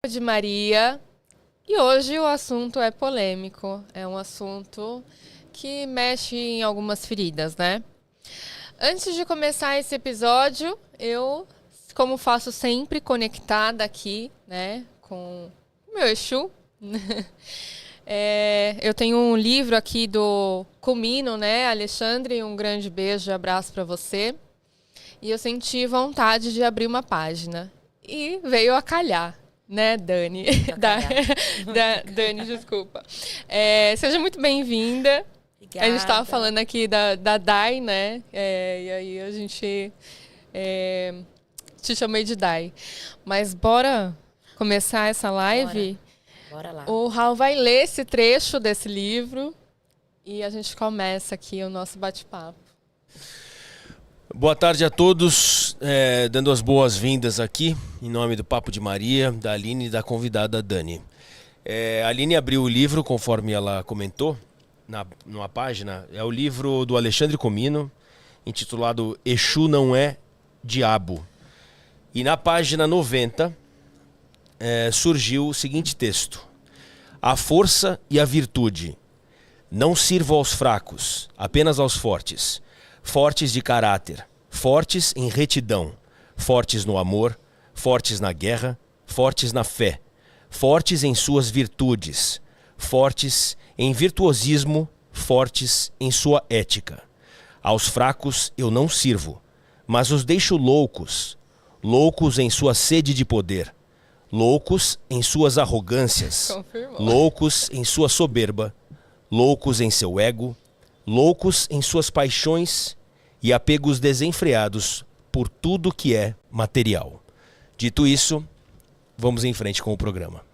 de Maria. E hoje o assunto é polêmico. É um assunto que mexe em algumas feridas, né? Antes de começar esse episódio, eu, como faço sempre, conectada aqui, né, com o meu Exu. Eu tenho um livro aqui do Comino, né, Alexandre, um grande beijo e abraço para você. E eu senti vontade de abrir uma página. E veio a calhar, né, Dani? Dani, desculpa. Seja muito bem-vinda. Obrigada. A gente estava falando aqui da Dai, né? E aí a gente te chamei de Dai. Mas bora começar essa live? Bora lá. O Raul vai ler esse trecho desse livro e a gente começa aqui o nosso bate-papo. Boa tarde a todos, dando as boas-vindas aqui, em nome do Papo de Maria, da Aline e da convidada Dani. A Aline abriu o livro, conforme ela comentou, numa página, é o livro do Alexandre Comino, intitulado Exu Não É Diabo. E na página 90 surgiu o seguinte texto: A força e a virtude. Não sirvo aos fracos, apenas aos fortes. Fortes de caráter, fortes em retidão, fortes no amor, fortes na guerra, fortes na fé, fortes em suas virtudes, fortes em virtuosismo, fortes em sua ética. Aos fracos eu não sirvo, mas os deixo loucos, loucos em sua sede de poder, loucos em suas arrogâncias, Confirmou. loucos em sua soberba, loucos em seu ego, loucos em suas paixões e apegos desenfreados por tudo que é material. Dito isso, vamos em frente com o programa.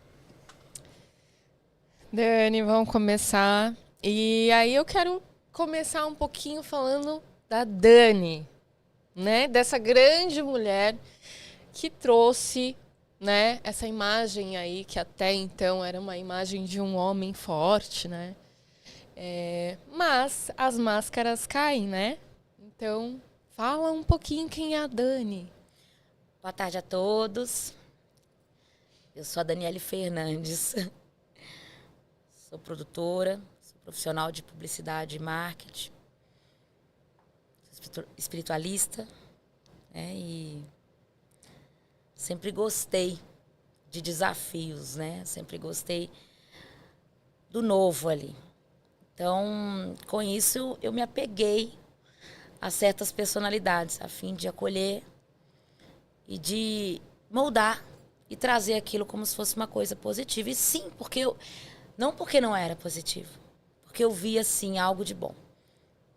Dani, vamos começar. E aí eu quero começar um pouquinho falando da Dani, né? Dessa grande mulher que trouxe, né, essa imagem aí, que até então era uma imagem de um homem forte, né? Mas as máscaras caem, né? Então, fala um pouquinho quem é a Dani. Boa tarde a todos. Eu sou a Daniele Fernandes. Sou produtora, sou profissional de publicidade e marketing. Sou espiritualista, né? E sempre gostei de desafios, né? Sempre gostei do novo ali. Então, com isso, eu me apeguei a certas personalidades, a fim de acolher e de moldar e trazer aquilo como se fosse uma coisa positiva. E sim, não porque não era positivo, porque eu via, sim, algo de bom.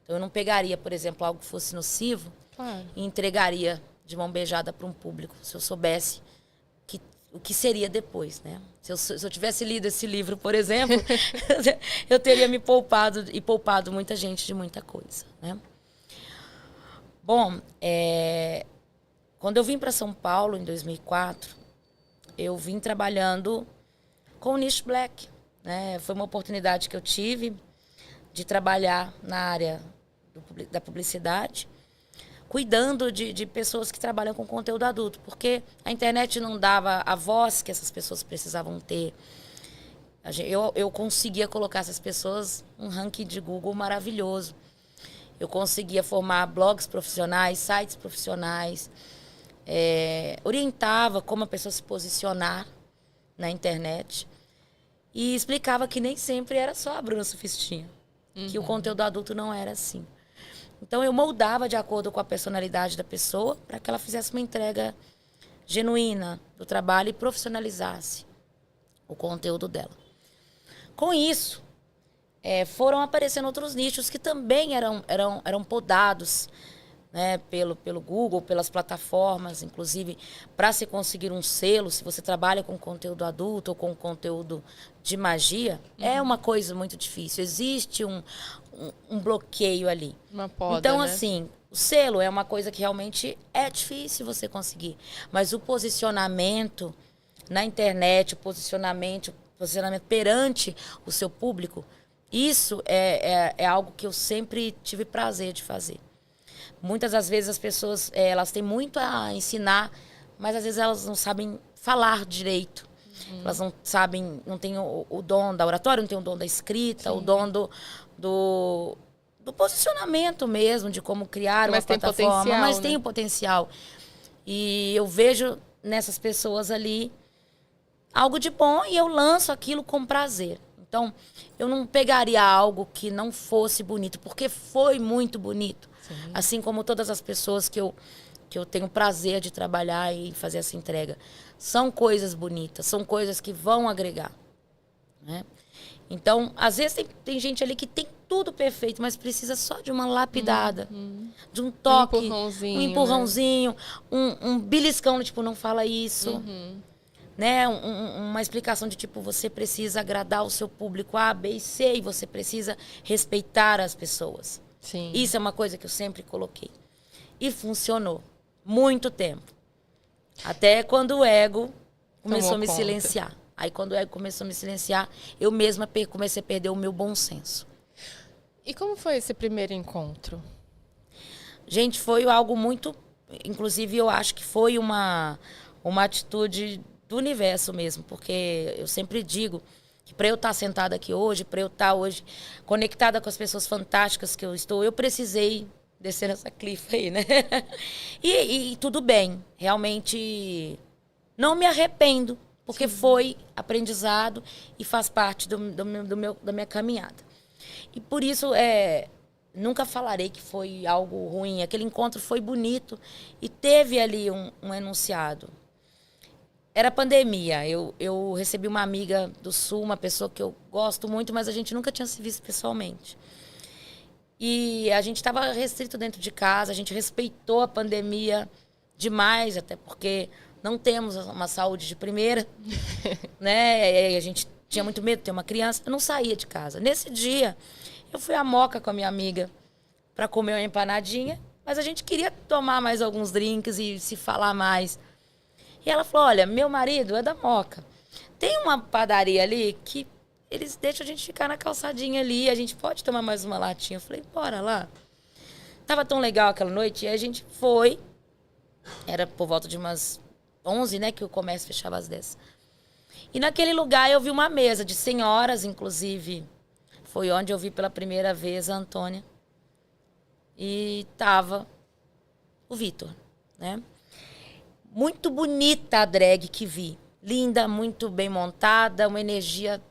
Então, eu não pegaria, por exemplo, algo que fosse nocivo, Claro. e entregaria de mão beijada para um público, se eu soubesse o que seria depois, né? Se eu tivesse lido esse livro, por exemplo, eu teria me poupado e poupado muita gente de muita coisa, né? Bom, quando eu vim para São Paulo, em 2004, eu vim trabalhando com o Niche Black, né? Foi uma oportunidade que eu tive de trabalhar na área da publicidade, cuidando de pessoas que trabalham com conteúdo adulto, porque a internet não dava a voz que essas pessoas precisavam ter. Eu conseguia colocar essas pessoas num ranking de Google maravilhoso. Eu conseguia formar blogs profissionais, sites profissionais, orientava como a pessoa se posicionar na internet e explicava que nem sempre era só a Bruna Sufistinha, que o conteúdo adulto não era assim. Então, eu moldava de acordo com a personalidade da pessoa para que ela fizesse uma entrega genuína do trabalho e profissionalizasse o conteúdo dela. Com isso, foram aparecendo outros nichos que também eram podados, né, pelo Google, pelas plataformas, inclusive, para se conseguir um selo, se você trabalha com conteúdo adulto ou com conteúdo de magia, é uma coisa muito difícil. Existe um bloqueio ali. Uma poda, então, né? assim, o selo é uma coisa que realmente é difícil você conseguir. Mas o posicionamento na internet, o posicionamento perante o seu público, isso é algo que eu sempre tive prazer de fazer. Muitas das vezes as pessoas elas têm muito a ensinar, mas às vezes elas não sabem falar direito. Elas não sabem, não tem o dom da oratória, não tem o dom da escrita, o dom do posicionamento mesmo, de como criar uma plataforma. Mas tem o potencial. E eu vejo nessas pessoas ali algo de bom e eu lanço aquilo com prazer. Então, eu não pegaria algo que não fosse bonito, porque foi muito bonito. Sim. Assim como todas as pessoas que eu tenho prazer de trabalhar e fazer essa entrega. São coisas bonitas, são coisas que vão agregar. Né? Então, às vezes tem gente ali que tem tudo perfeito, mas precisa só de uma lapidada, de um toque, um empurrãozinho, né? um beliscão, tipo, não fala isso. Né? Uma explicação de tipo, você precisa agradar o seu público A, B e C, e você precisa respeitar as pessoas. Sim. Isso é uma coisa que eu sempre coloquei. E funcionou. Muito tempo. Até quando o ego começou a me silenciar. Aí quando o ego começou a me silenciar, eu mesma comecei a perder o meu bom senso. E como foi esse primeiro encontro? Gente, foi algo muito... Inclusive, eu acho que foi uma atitude do universo mesmo. Porque eu sempre digo que para eu estar sentada aqui hoje, para eu estar hoje conectada com as pessoas fantásticas que eu estou, eu precisei descer nessa cliff aí, né? E tudo bem. Realmente não me arrependo, porque foi aprendizado e faz parte da minha caminhada. E por isso, nunca falarei que foi algo ruim. Aquele encontro foi bonito e teve ali um enunciado. Era pandemia. Eu recebi uma amiga do Sul, uma pessoa que eu gosto muito, mas a gente nunca tinha se visto pessoalmente. E a gente estava restrito dentro de casa, a gente respeitou a pandemia demais, até porque não temos uma saúde de primeira, né? E a gente tinha muito medo de ter uma criança. Eu não saía de casa. Nesse dia, eu fui à Moca com a minha amiga para comer uma empanadinha, mas a gente queria tomar mais alguns drinks e se falar mais. E ela falou, olha, meu marido é da Moca. Tem uma padaria ali que eles deixam a gente ficar na calçadinha ali, a gente pode tomar mais uma latinha. Eu falei, bora lá. Tava tão legal aquela noite, e a gente foi. Era por volta de umas 11, né, que o comércio fechava às 10. E naquele lugar eu vi uma mesa de senhoras, inclusive. Foi onde eu vi pela primeira vez a Antônia. E tava o Vitor, né? Muito bonita a drag que vi. Linda, muito bem montada, uma energia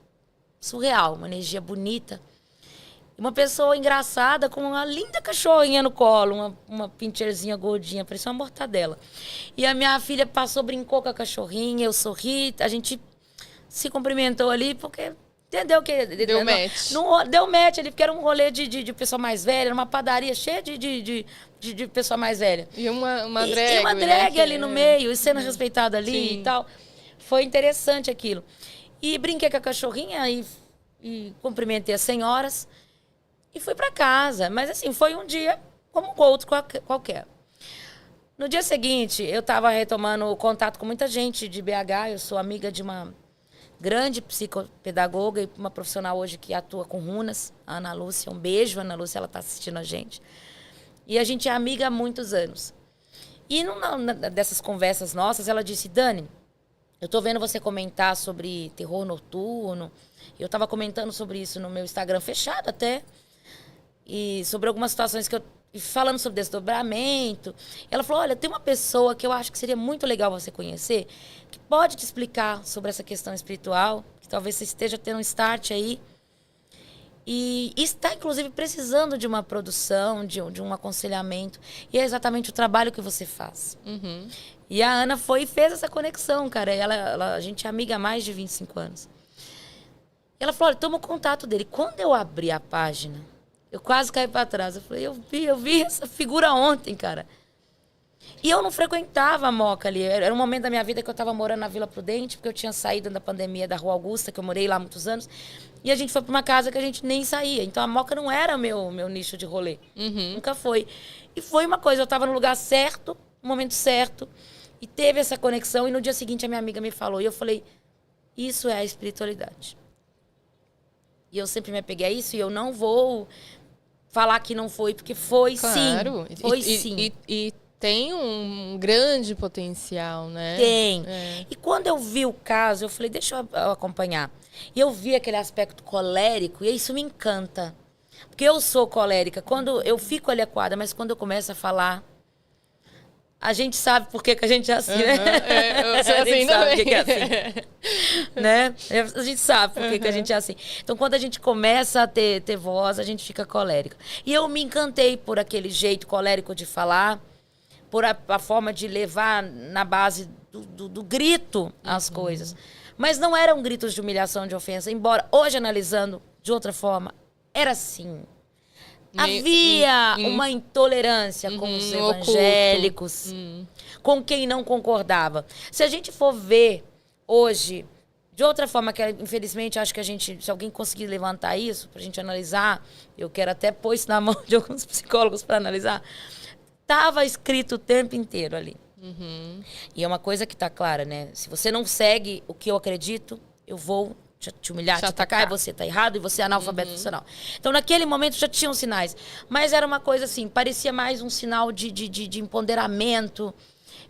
surreal, uma energia bonita. Uma pessoa engraçada com uma linda cachorrinha no colo, uma pincherzinha gordinha, parecia uma mortadela. E a minha filha passou, brincou com a cachorrinha, eu sorri, a gente se cumprimentou ali, porque entendeu que... Deu match. Deu match ali, porque era um rolê de pessoa mais velha, era uma padaria cheia de pessoa mais velha. E uma drag. E uma drag ali no meio, e sendo respeitada ali e tal. Foi interessante aquilo. E brinquei com a cachorrinha e cumprimentei as senhoras e fui para casa. Mas assim, foi um dia como outro qualquer. No dia seguinte, eu estava retomando o contato com muita gente de BH. Eu sou amiga de uma grande psicopedagoga e uma profissional hoje que atua com runas, a Ana Lúcia. Um beijo, Ana Lúcia, ela está assistindo a gente. E a gente é amiga há muitos anos. E numa dessas conversas nossas, ela disse, Dani, eu tô vendo você comentar sobre terror noturno. Eu tava comentando sobre isso no meu Instagram, fechado até. E sobre algumas situações que eu... Falando sobre desdobramento. Ela falou, olha, tem uma pessoa que eu acho que seria muito legal você conhecer, que pode te explicar sobre essa questão espiritual, que talvez você esteja tendo um start aí. E está, inclusive, precisando de uma produção, de um aconselhamento. E é exatamente o trabalho que você faz. E a Ana foi e fez essa conexão, cara. A gente é amiga há mais de 25 anos. E ela falou, olha, toma o contato dele. Quando eu abri a página, eu quase caí para trás. Eu falei, eu vi essa figura ontem, cara. E eu não frequentava a Moca ali. Era um momento da minha vida que eu estava morando na Vila Prudente, porque eu tinha saído da pandemia da Rua Augusta, que eu morei lá há muitos anos. E a gente foi para uma casa que a gente nem saía. Então a Moca não era meu nicho de rolê. Nunca foi. E foi uma coisa, eu estava no lugar certo, no momento certo. E teve essa conexão. E no dia seguinte a minha amiga me falou. E eu falei, isso é a espiritualidade. E eu sempre me apeguei a isso. E eu não vou falar que não foi, porque foi, claro. Sim. Foi sim. E tem um grande potencial, né? Tem. E quando eu vi o caso, eu falei, deixa eu acompanhar. E eu vi aquele aspecto colérico, e isso me encanta. Porque eu sou colérica. Quando eu fico ali acuada, mas quando eu começo a falar, a gente sabe por que a gente é assim, né? Eu sou assim sabe também. por que é assim. Né? A gente sabe por que a gente é assim. Então, quando a gente começa a ter voz, a gente fica colérica. E eu me encantei por aquele jeito colérico de falar, por a forma de levar na base do grito as coisas. Mas não eram gritos de humilhação, de ofensa. Embora, hoje, analisando de outra forma, era assim. Havia uma intolerância com os evangélicos, com quem não concordava. Se a gente for ver hoje, de outra forma, que infelizmente acho que se alguém conseguir levantar isso, pra gente analisar, eu quero até pôr isso na mão de alguns psicólogos para analisar, estava escrito o tempo inteiro ali. E é uma coisa que tá clara, né? Se você não segue o que eu acredito, eu vou te humilhar, te atacar, e você tá errado, e você é analfabeto funcional. Então, naquele momento, já tinham sinais. Mas era uma coisa assim, parecia mais um sinal de empoderamento.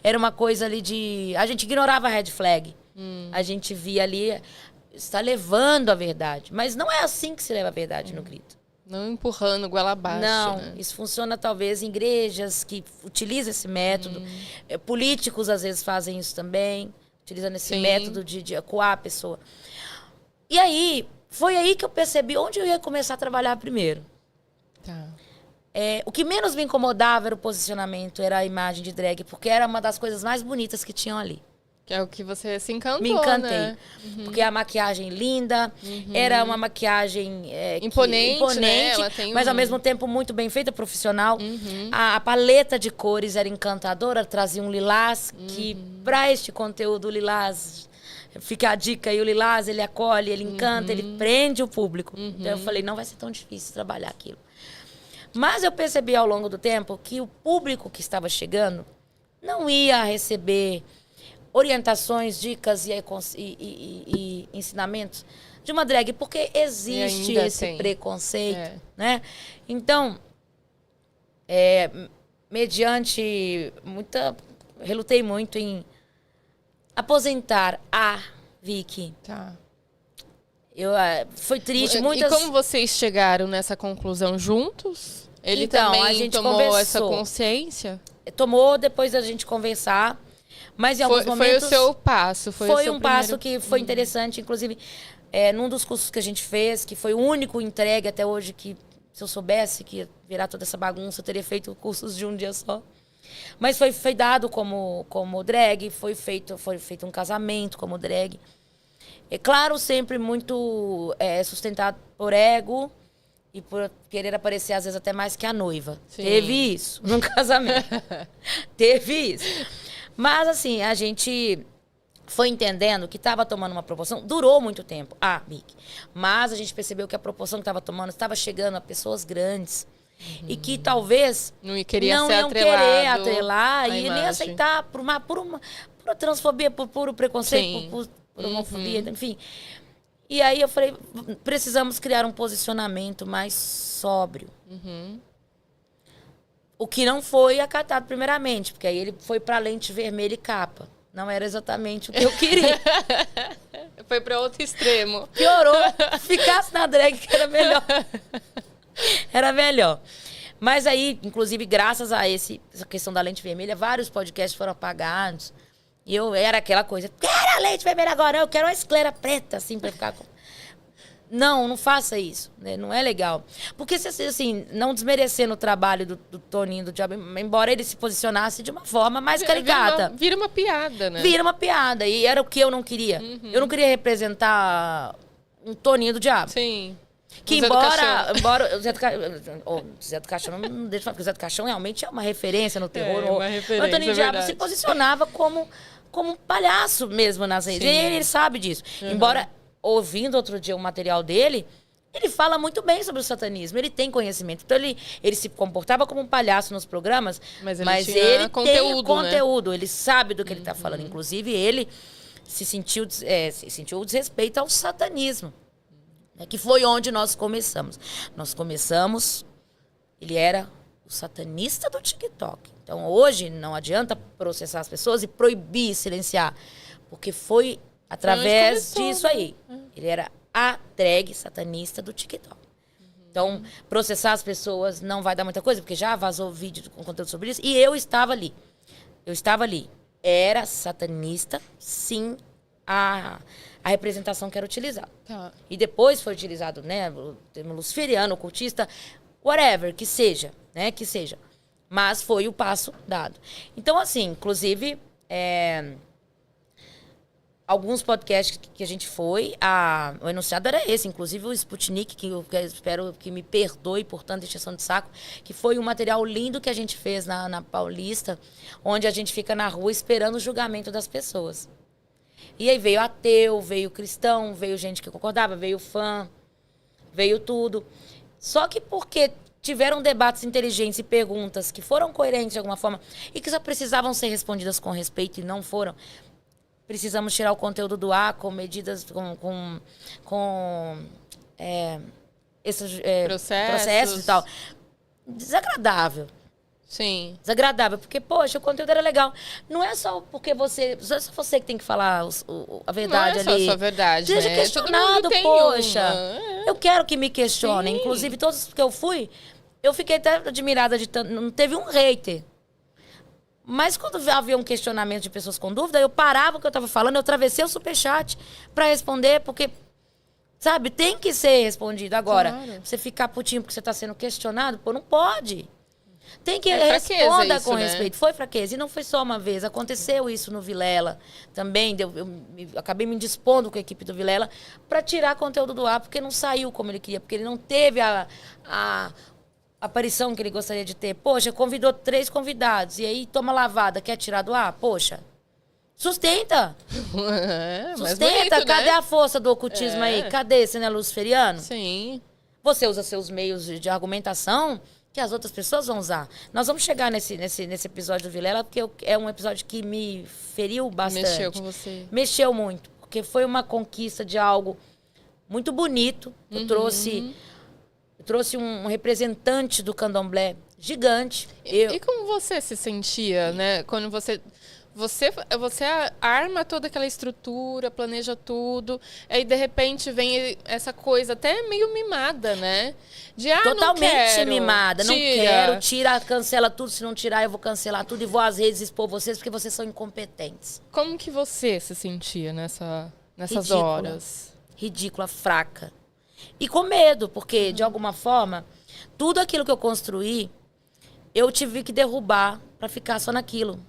Era uma coisa ali de... A gente ignorava a red flag. A gente via ali, está levando a verdade. Mas não é assim que se leva a verdade no grito. Não empurrando goela abaixo. Não, né? Isso funciona talvez em igrejas que utilizam esse método. Políticos, às vezes, fazem isso também. Utilizando esse método de acuar a pessoa. E aí, foi aí que eu percebi onde eu ia começar a trabalhar primeiro. Tá. O que menos me incomodava era o posicionamento, era a imagem de drag, porque era uma das coisas mais bonitas que tinham ali. Que é o que você se encantou, Me encantei. né? Porque a maquiagem linda, era uma maquiagem imponente, né? Ela tem mas ao mesmo tempo muito bem feita, profissional. A paleta de cores era encantadora, trazia um lilás, que para este conteúdo, o lilás... Fica a dica aí, o lilás, ele acolhe, ele encanta, ele prende o público. Então eu falei, não vai ser tão difícil trabalhar aquilo. Mas eu percebi ao longo do tempo que o público que estava chegando não ia receber orientações, dicas e ensinamentos de uma drag, porque existe esse preconceito, né? Então, mediante relutei muito em aposentar a Vicky. Tá. Foi triste. E como vocês chegaram nessa conclusão juntos? Ele Então, também a gente tomou conversou. essa consciência? Tomou depois da gente conversar, mas em alguns momentos... Foi o seu passo. Foi um passo que foi interessante, inclusive, num dos cursos que a gente fez, que foi o único entregue até hoje que, se eu soubesse que ia virar toda essa bagunça, eu teria feito cursos de um dia só. Mas foi dado como drag, foi feito um casamento como drag. É claro, sempre muito sustentado por ego e por querer aparecer, às vezes, até mais que a noiva. Sim. Teve isso num casamento. Teve isso. Mas, assim, a gente foi entendendo que estava tomando uma proporção. Durou muito tempo, Vicky. Mas a gente percebeu que a proporção que estava tomando estava chegando a pessoas grandes. E que talvez não iam querer atrelar e nem aceitar por uma transfobia, por puro preconceito, por homofobia, enfim. E aí eu falei, precisamos criar um posicionamento mais sóbrio. O que não foi acatado primeiramente, porque aí ele foi para lente vermelha e capa. Não era exatamente o que eu queria. Foi para outro extremo. Piorou. Ficasse na drag que era melhor. Era melhor. Mas aí, inclusive, graças a essa questão da lente vermelha, vários podcasts foram apagados. E eu era aquela coisa, quero a lente vermelha agora, eu quero uma esclera preta, assim, pra ficar com... Não faça isso, né? Não é legal. Porque, assim, não desmerecendo o trabalho do Toninho do Diabo, embora ele se posicionasse de uma forma mais caricata. Vira uma piada, né? Vira uma piada. E era o que eu não queria. Eu não queria representar um Toninho do Diabo. Sim. Que embora o Zé do Caixão, não deixa eu falar, porque o Zé do Caixão realmente é uma referência no terror. Uma referência, o Toninho Diabo se posicionava como um palhaço mesmo nas redes. Ele sabe disso. Embora, ouvindo outro dia o material dele, ele fala muito bem sobre o satanismo. Ele tem conhecimento. Então, ele se comportava como um palhaço nos programas, mas ele tem conteúdo. Né? Ele sabe do que ele está falando. Inclusive, ele se sentiu o desrespeito ao satanismo. Que foi onde nós começamos. Ele era o satanista do TikTok. Então, hoje, não adianta processar as pessoas e proibir, silenciar. Porque foi através disso aí. Ele era a drag satanista do TikTok. Então, processar as pessoas não vai dar muita coisa, porque já vazou vídeo com conteúdo sobre isso. E eu estava ali. Era satanista, sim, a representação que era utilizada. Tá. E depois foi utilizado, né, o termo luciferiano, ocultista, whatever, que seja, né, que seja. Mas foi o passo dado. Então, assim, inclusive, alguns podcasts que a gente foi, o enunciado era esse, inclusive o Sputnik, que eu espero que me perdoe por tanta encheção de saco, que foi um material lindo que a gente fez na Paulista, onde a gente fica na rua esperando o julgamento das pessoas. E aí veio ateu, veio cristão, veio gente que concordava, veio fã, veio tudo. Só que porque tiveram debates inteligentes e perguntas que foram coerentes de alguma forma e que só precisavam ser respondidas com respeito e não foram, precisamos tirar o conteúdo do ar com medidas, com esses processos e tal. Desagradável. Sim. Desagradável, porque, poxa, o conteúdo era legal. Não é só porque não é só você que tem que falar a verdade ali. Não é só a sua verdade, Seja né? questionado, poxa. Uma. Eu quero que me questionem. Sim. Inclusive, todos que eu fui, eu fiquei até admirada de tanto. Não teve um hater. Mas quando havia um questionamento de pessoas com dúvida, eu parava o que eu estava falando, eu atravessei o superchat para responder, porque, sabe, tem que ser respondido. Agora, Claro. você ficar putinho porque você está sendo questionado, pô, não pode. Tem que fraqueza responder isso, com né? respeito. Foi fraqueza. E não foi só uma vez. Aconteceu isso no Vilela também. Eu acabei me indispondo com a equipe do Vilela para tirar conteúdo do ar, porque não saiu como ele queria, porque ele não teve a aparição que ele gostaria de ter. Poxa, convidou 3 convidados e aí toma lavada, quer tirar do ar? Poxa, sustenta. Mas Sustenta. bonito, Cadê né? a força do ocultismo aí? Cadê? Você não é luciferiano? Sim. Você usa seus meios de argumentação que as outras pessoas vão usar. Nós vamos chegar nesse episódio do Vilela, porque é um episódio que me feriu bastante. Mexeu com você. Mexeu muito, porque foi uma conquista de algo muito bonito. Eu trouxe um representante do candomblé gigante. E como você se sentia, né? Quando você arma toda aquela estrutura, planeja tudo, aí de repente vem essa coisa até meio mimada, né? De Totalmente não quero, mimada. Não quero, tira, cancela tudo. Se não tirar, eu vou cancelar tudo e vou às redes expor vocês, porque vocês são incompetentes. Como que você se sentia nessas Ridícula. horas? Ridícula, fraca. E com medo, porque, de alguma forma, tudo aquilo que eu construí, eu tive que derrubar para ficar só naquilo.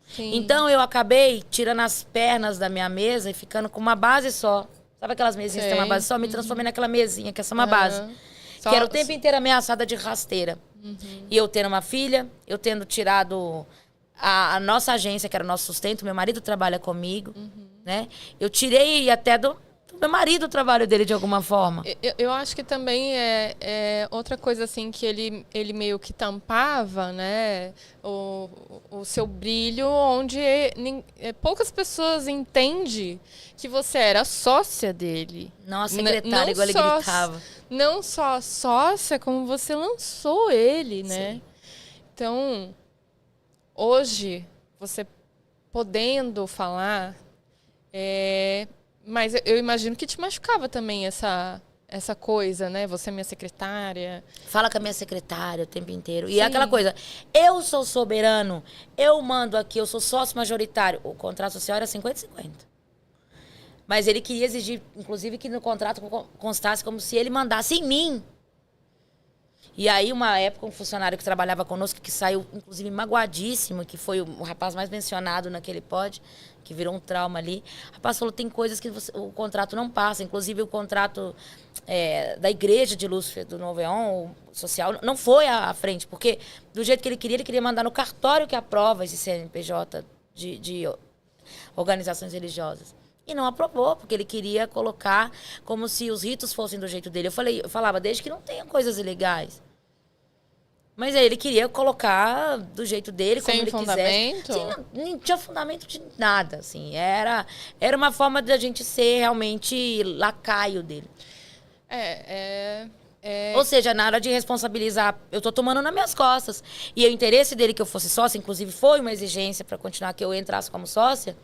Sim. Então, eu acabei tirando as pernas da minha mesa e ficando com uma base só. Sabe aquelas mesinhas que tem uma base só? Me transformei naquela mesinha, que é só uma base. Que era o tempo inteiro ameaçada de rasteira. E eu tendo uma filha, eu tendo tirado a nossa agência, que era o nosso sustento, meu marido trabalha comigo, né? Eu tirei até do meu marido o trabalho dele de alguma forma. Eu acho que também é outra coisa assim que ele meio que tampava, né, o seu brilho, onde poucas pessoas entendem que você era sócia dele. Nossa, secretária, igual ele gritava. Não só sócia, como você lançou ele, né? Sim. Então, hoje, você podendo falar, mas eu imagino que te machucava também essa coisa, né? Você é minha secretária. Fala com a minha secretária o tempo inteiro. E Sim. é aquela coisa, eu sou soberano, eu mando aqui, eu sou sócio majoritário. O contrato social era 50-50. Mas ele queria exigir, inclusive, que no contrato constasse como se ele mandasse em mim. E aí, uma época, um funcionário que trabalhava conosco, que saiu, inclusive, magoadíssimo, que foi o rapaz mais mencionado naquele pod, que virou um trauma ali. O rapaz falou, tem coisas que o contrato não passa. Inclusive, o contrato da igreja de Lúcifer, do Novo Eon, o social, não foi à frente. Porque, do jeito que ele queria mandar no cartório que aprova esse CNPJ de organizações religiosas. E não aprovou, porque ele queria colocar como se os ritos fossem do jeito dele. Eu falava, desde que não tenha coisas ilegais. Mas aí ele queria colocar do jeito dele, como ele fundamento? quisesse. Sim, não tinha fundamento de nada, assim. Era uma forma de a gente ser realmente lacaio dele. Ou seja, na hora de responsabilizar, eu tô tomando nas minhas costas. E o interesse dele que eu fosse sócia, inclusive foi uma exigência para continuar que eu entrasse como sócia.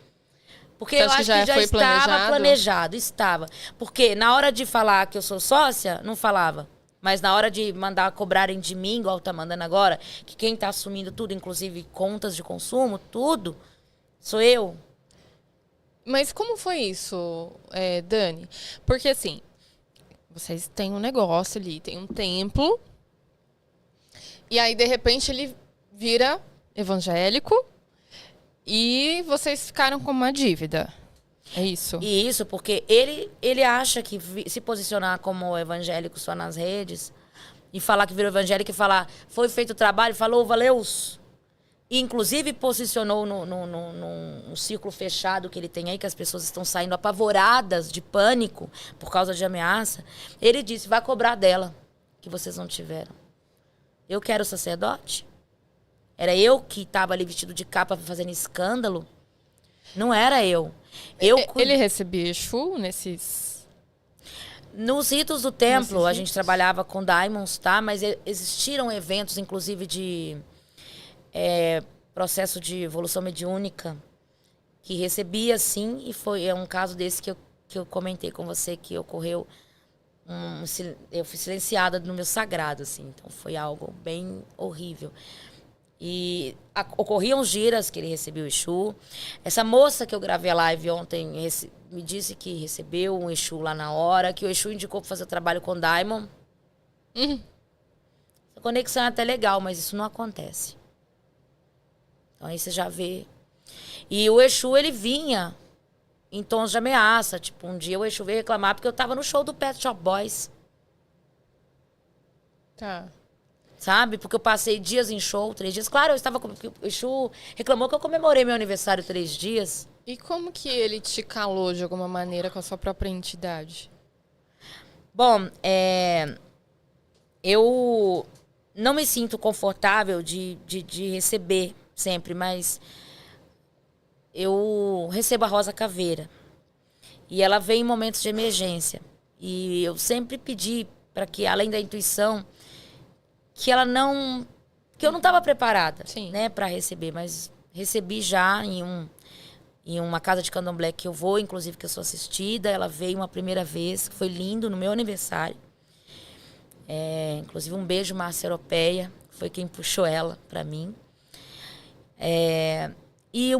Porque eu acho que já estava planejado, estava. Porque na hora de falar que eu sou sócia, não falava. Mas na hora de mandar cobrarem de mim, igual tá mandando agora, que quem tá assumindo tudo, inclusive contas de consumo, tudo, sou eu. Mas como foi isso, Dani? Porque assim, vocês têm um negócio ali, tem um templo, e aí de repente ele vira evangélico e vocês ficaram com uma dívida. É isso? E isso, porque ele acha que se posicionar como evangélico só nas redes e falar que virou evangélico e falar, foi feito o trabalho, falou, valeu. E, inclusive, posicionou num círculo fechado que ele tem aí, que as pessoas estão saindo apavoradas de pânico por causa de ameaça. Ele disse, vai cobrar dela, que vocês não tiveram. Eu quero sacerdote? Era eu que estava ali vestido de capa fazendo escândalo? Não era eu. Ele recebia Exu nesses... Nos ritos do templo, a gente trabalhava com daimons, tá? Mas existiram eventos, inclusive, de... processo de evolução mediúnica que recebia sim, e foi um caso desse que eu comentei com você que ocorreu. Eu fui silenciada no meu sagrado, assim, então foi algo bem horrível. E ocorriam giras que ele recebeu o Exu. Essa moça que eu gravei a live ontem me disse que recebeu um Exu lá na hora, que o Exu indicou para fazer o trabalho com Daimon. Essa conexão é até legal, mas isso não acontece. Então aí você já vê. E o Exu, ele vinha em tons de ameaça. Tipo, um dia o Exu veio reclamar porque eu tava no show do Pet Shop Boys. Tá. Sabe? Porque eu passei dias em show, 3 dias. Claro, eu estava... O Exu reclamou que eu comemorei meu aniversário 3 dias. E como que ele te calou de alguma maneira com a sua própria entidade? Bom, eu não me sinto confortável de receber sempre, mas eu recebo a Rosa Caveira. E ela vem em momentos de emergência. E eu sempre pedi para que, além da intuição, que ela não... que eu não estava preparada, né, para receber, mas recebi já em uma casa de candomblé que eu vou, inclusive que eu sou assistida. Ela veio uma primeira vez, foi lindo, no meu aniversário. Inclusive um beijo, Márcia Europeia, foi quem puxou ela para mim. E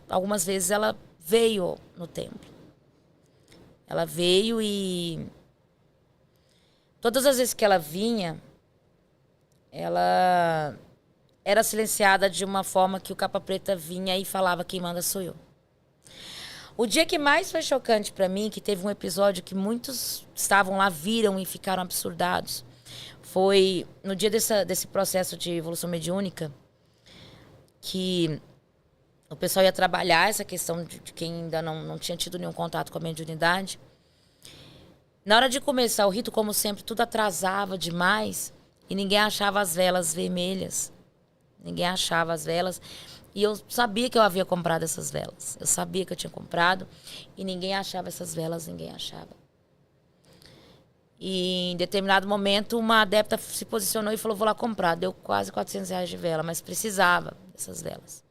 algumas vezes ela veio no templo. Ela veio e todas as vezes que ela vinha, ela era silenciada de uma forma que o Capa Preta vinha e falava, quem manda sou eu. O dia que mais foi chocante para mim, que teve um episódio que muitos estavam lá, viram e ficaram absurdados, foi no dia desse processo de evolução mediúnica, que o pessoal ia trabalhar essa questão de quem ainda não tinha tido nenhum contato com a mediunidade. Na hora de começar o rito, como sempre, tudo atrasava demais e ninguém achava as velas vermelhas. Ninguém achava as velas. E eu sabia que eu havia comprado essas velas. Eu sabia que eu tinha comprado e ninguém achava essas velas, ninguém achava. E em determinado momento, uma adepta se posicionou e falou, vou lá comprar. Deu quase R$400 de vela, mas precisava dessas velas.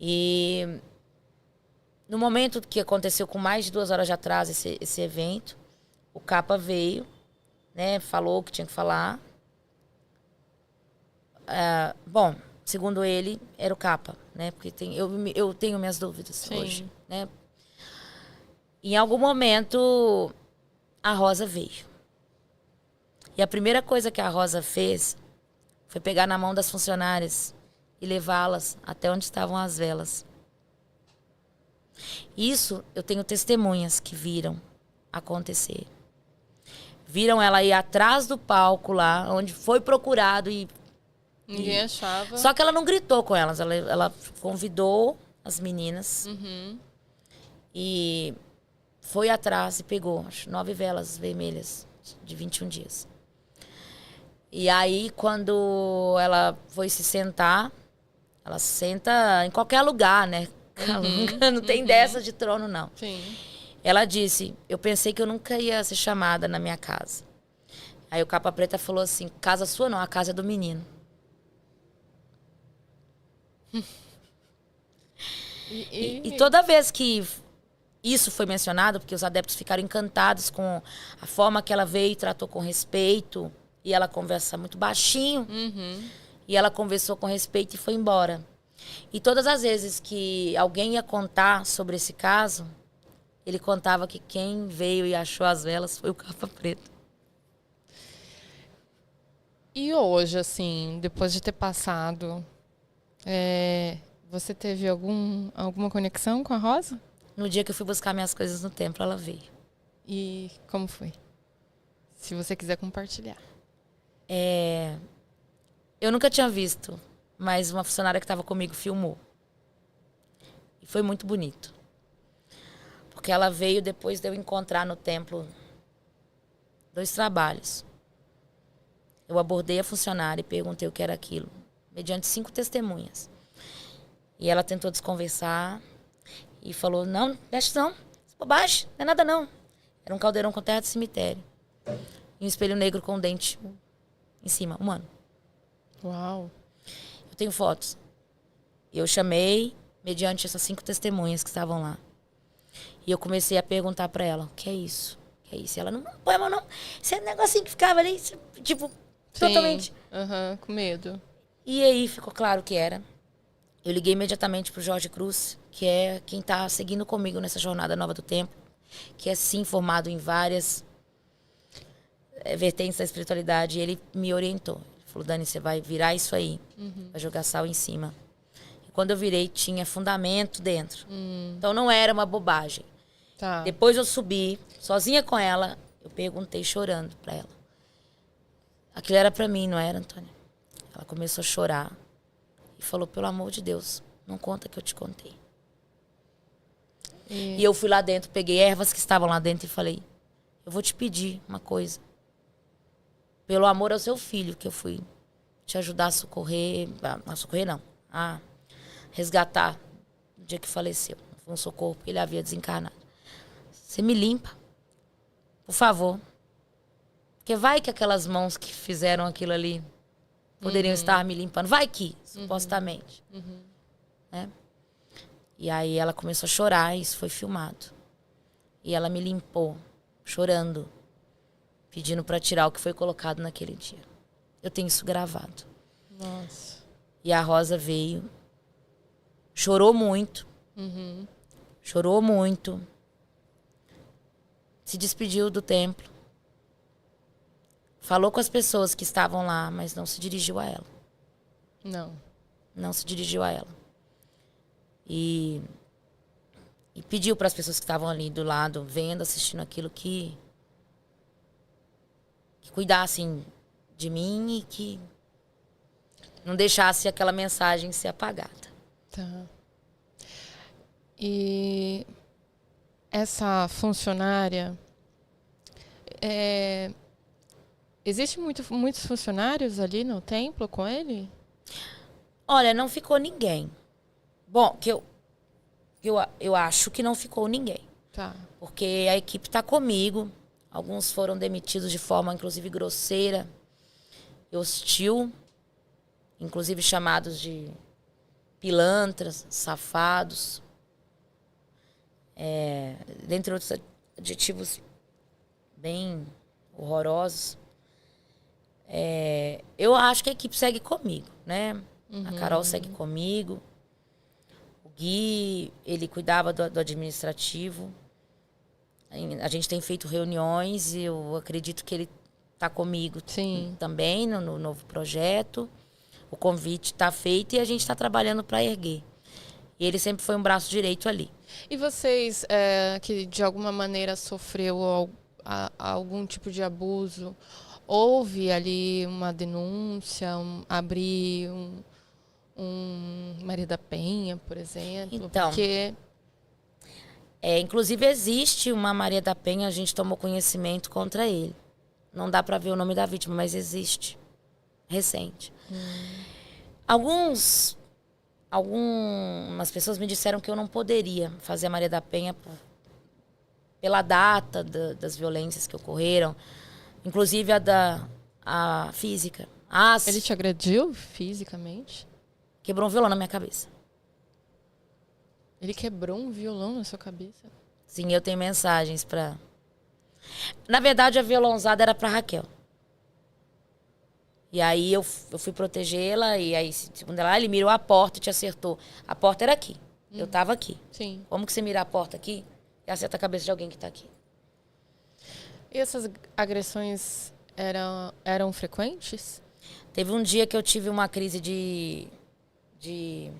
E no momento que aconteceu com mais de 2 horas de atraso esse evento, o Capa veio, né, falou o que tinha que falar. Bom, segundo ele, era o Capa, né, porque eu tenho minhas dúvidas. Sim. Hoje, né. Em algum momento, a Rosa veio. E a primeira coisa que a Rosa fez foi pegar na mão das funcionárias e levá-las até onde estavam as velas. Isso eu tenho testemunhas que viram acontecer. Viram ela ir atrás do palco lá, onde foi procurado e... Ninguém achava. Só que ela não gritou com elas, ela convidou as meninas e foi atrás e pegou, acho, 9 velas vermelhas de 21 dias. E aí, quando ela foi se sentar, ela senta em qualquer lugar, né? Não tem dessa de trono, não. Sim. Ela disse, eu pensei que eu nunca ia ser chamada na minha casa. Aí o Capa Preta falou assim, casa sua não, a casa é do menino. E toda vez que isso foi mencionado, porque os adeptos ficaram encantados com a forma que ela veio e tratou com respeito, e ela conversa muito baixinho, e ela conversou com respeito e foi embora. E todas as vezes que alguém ia contar sobre esse caso, ele contava que quem veio e achou as velas foi o Capa Preta. E hoje, assim, depois de ter passado, você teve alguma conexão com a Rosa? No dia que eu fui buscar minhas coisas no templo, ela veio. E como foi? Se você quiser compartilhar. Eu nunca tinha visto, mas uma funcionária que estava comigo filmou. E foi muito bonito. Porque ela veio depois de eu encontrar no templo 2 trabalhos. Eu abordei a funcionária e perguntei o que era aquilo, mediante 5 testemunhas. E ela tentou desconversar e falou, não, mexe não, bobagem, não é nada não. Era um caldeirão com terra de cemitério. E um espelho negro com um dente em cima, humano. Uau! Eu tenho fotos. E eu chamei, mediante essas 5 testemunhas que estavam lá. E eu comecei a perguntar pra ela, o que é isso? O que é isso? E ela, não põe a mão não. Esse negocinho que ficava ali, tipo, totalmente. Com medo. E aí ficou claro que era. Eu liguei imediatamente pro Jorge Cruz, que é quem tá seguindo comigo nessa jornada nova do tempo, que é sim formado em várias vertentes da espiritualidade. E ele me orientou. Ele falou, Dani, você vai virar isso aí, vai jogar sal em cima. E quando eu virei, tinha fundamento dentro. Então não era uma bobagem. Tá. Depois eu subi, sozinha com ela, eu perguntei chorando pra ela. Aquilo era pra mim, não era, Antônia? Ela começou a chorar e falou, pelo amor de Deus, não conta que eu te contei. E eu fui lá dentro, peguei ervas que estavam lá dentro e falei, eu vou te pedir uma coisa. Pelo amor ao seu filho, que eu fui te ajudar a socorrer, a socorrer não, a resgatar no dia que faleceu. Não foi um socorro, porque ele havia desencarnado. Você me limpa, por favor. Porque vai que aquelas mãos que fizeram aquilo ali poderiam estar me limpando. Vai que, supostamente. Né? E aí ela começou a chorar, e isso foi filmado. E ela me limpou, chorando, pedindo para tirar o que foi colocado naquele dia. Eu tenho isso gravado. Nossa. E a Rosa veio, chorou muito. Chorou muito. Se despediu do templo. Falou com as pessoas que estavam lá, mas não se dirigiu a ela. Não. Não se dirigiu a ela. E pediu para as pessoas que estavam ali do lado, vendo, assistindo aquilo, que cuidassem de mim e que não deixasse aquela mensagem ser apagada. Tá. E essa funcionária... Existe muitos funcionários ali no templo com ele? Olha, não ficou ninguém. Bom, que eu acho que não ficou ninguém. Tá. Porque a equipe está comigo. Alguns foram demitidos de forma, inclusive, grosseira e hostil. Inclusive chamados de pilantras, safados. Dentre outros adjetivos bem horrorosos. Eu acho que a equipe segue comigo, né? A Carol segue comigo. O Gui, ele cuidava do administrativo. A gente tem feito reuniões e eu acredito que ele está comigo também no novo projeto. O convite está feito e a gente está trabalhando para erguer. E ele sempre foi um braço direito ali. E vocês, que de alguma maneira sofreu algum tipo de abuso, houve ali uma denúncia, abrir um Maria da Penha, por exemplo? Então, porque... inclusive existe uma Maria da Penha, a gente tomou conhecimento contra ele. Não dá para ver o nome da vítima, mas existe. Recente. Algumas pessoas me disseram que eu não poderia fazer a Maria da Penha pela data das violências que ocorreram, inclusive a física. Ele te agrediu fisicamente? Quebrou um violão na minha cabeça. Ele quebrou um violão na sua cabeça? Sim, eu tenho mensagens pra... Na verdade, a violãozada era pra Raquel. E aí eu fui protegê-la, e aí, segundo ela, ele mirou a porta e te acertou. A porta era aqui. Eu tava aqui. Sim. Como que você mira a porta aqui e acerta a cabeça de alguém que tá aqui? E essas agressões eram frequentes? Teve um dia que eu tive uma crise de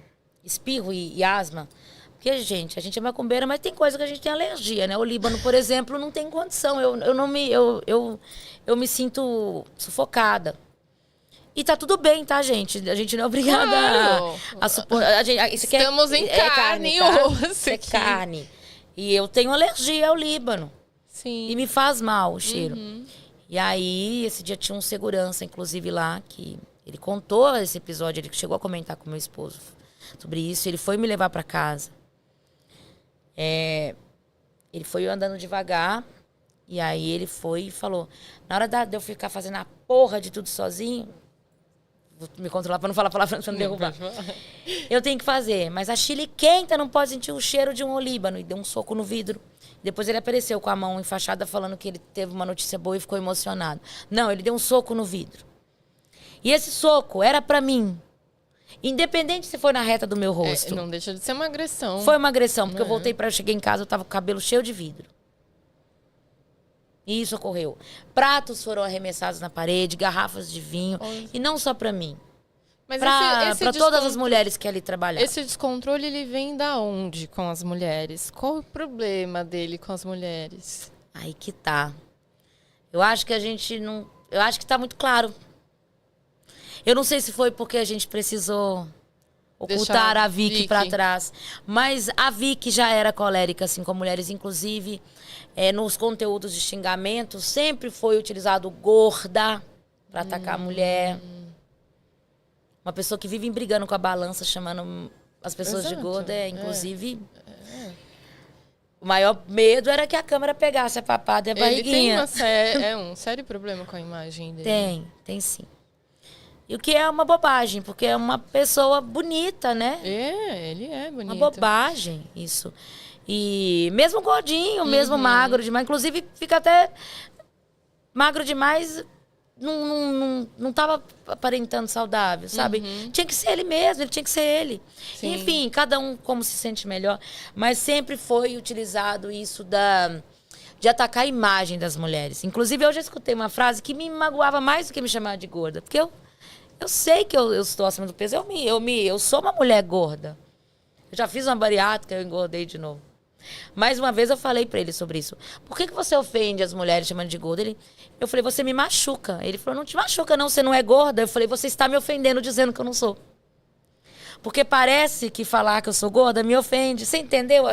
espirro e asma. Porque, gente, a gente é macumbeira, mas tem coisa que a gente tem alergia, né? O Líbano, por exemplo, não tem condição. Eu me sinto sufocada. E tá tudo bem, tá, gente? A gente não é obrigada Claro. a supor... Estamos em carne e tá? osso Isso é aqui. carne. E eu tenho alergia ao Líbano. Sim. E me faz mal o cheiro. E aí, esse dia tinha um segurança, inclusive, lá, que ele contou esse episódio, ele chegou a comentar com meu esposo sobre isso. Ele foi me levar pra casa. Ele foi andando devagar, e aí ele foi e falou, na hora de eu ficar fazendo a porra de tudo sozinho, vou me controlar pra não falar palavra pra não derrubar, eu tenho que fazer, mas a Chile quenta não pode sentir o cheiro de um olíbano, e deu um soco no vidro. Depois ele apareceu com a mão enfaixada falando que ele teve uma notícia boa e ficou emocionado. Não, ele deu um soco no vidro. E esse soco era pra mim. Independente se foi na reta do meu rosto. Não deixa de ser uma agressão. Foi uma agressão, porque eu cheguei em casa, eu tava com o cabelo cheio de vidro. E isso ocorreu. Pratos foram arremessados na parede, garrafas de vinho. E não só pra mim. Mas Pra todas as mulheres que ali trabalhavam. Esse descontrole, ele vem da onde com as mulheres? Qual o problema dele com as mulheres? Aí que tá. Eu acho que a gente não... Eu acho que tá muito claro. Eu não sei se foi porque a gente precisou ocultar a Vicky pra trás. Mas a Vicky já era colérica, assim, com mulheres. Inclusive, nos conteúdos de xingamento, sempre foi utilizado gorda pra atacar a mulher. Uma pessoa que vive brigando com a balança, chamando as pessoas de gorda. Inclusive, o maior medo era que a câmera pegasse a papada e a barriguinha. Ele tem um sério problema com a imagem dele. Tem sim. E o que é uma bobagem, porque é uma pessoa bonita, né? Ele é bonito. Uma bobagem, isso. E mesmo gordinho, mesmo magro demais. Inclusive, fica até magro demais, não tava aparentando saudável, sabe? Tinha que ser ele mesmo, ele tinha que ser ele. Sim. Enfim, cada um como se sente melhor. Mas sempre foi utilizado isso de atacar a imagem das mulheres. Inclusive, eu já escutei uma frase que me magoava mais do que me chamar de gorda. Porque eu sei que eu estou acima do peso. Eu sou uma mulher gorda. Eu já fiz uma bariátrica, eu engordei de novo. Mais uma vez eu falei pra ele sobre isso. Por que você ofende as mulheres chamando de gorda? Eu falei, você me machuca. Ele falou, não te machuca não, você não é gorda. Eu falei, você está me ofendendo dizendo que eu não sou. Porque parece que falar que eu sou gorda me ofende. Você entendeu?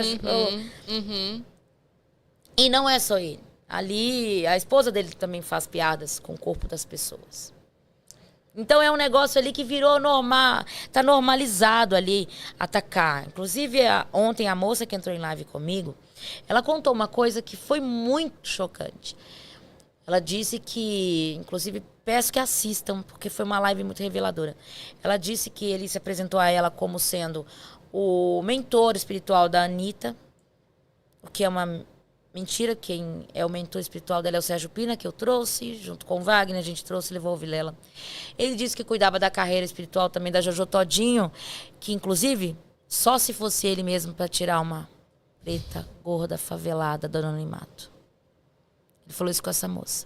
E não é só ele. Ali, a esposa dele também faz piadas com o corpo das pessoas. Então é um negócio ali que virou normal, tá normalizado ali atacar. Inclusive, ontem a moça que entrou em live comigo, ela contou uma coisa que foi muito chocante. Ela disse que, inclusive, peço que assistam, porque foi uma live muito reveladora. Ela disse que ele se apresentou a ela como sendo o mentor espiritual da Anitta, o que é uma mentira. Quem é o mentor espiritual dela é o Sérgio Pina, que eu trouxe, junto com o Wagner, a gente trouxe e levou o Vilela. Ele disse que cuidava da carreira espiritual também da Jojo Todinho, que inclusive, só se fosse ele mesmo para tirar uma preta, gorda, favelada do anonimato. Ele falou isso com essa moça.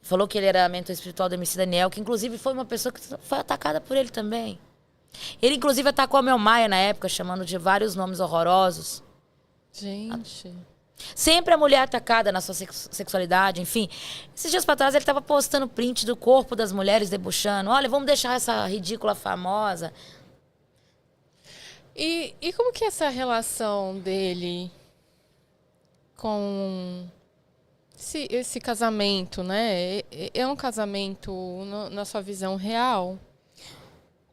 Falou que ele era mentor espiritual do MC Daniel, que inclusive foi uma pessoa que foi atacada por ele também. Ele inclusive atacou a Mel Maia na época, chamando de vários nomes horrorosos. Gente. Sempre a mulher atacada na sua sexualidade, enfim. Esses dias pra trás ele tava postando print do corpo das mulheres debochando. Olha, vamos deixar essa ridícula famosa. E como que é essa relação dele com esse casamento, né? É um casamento na sua visão real?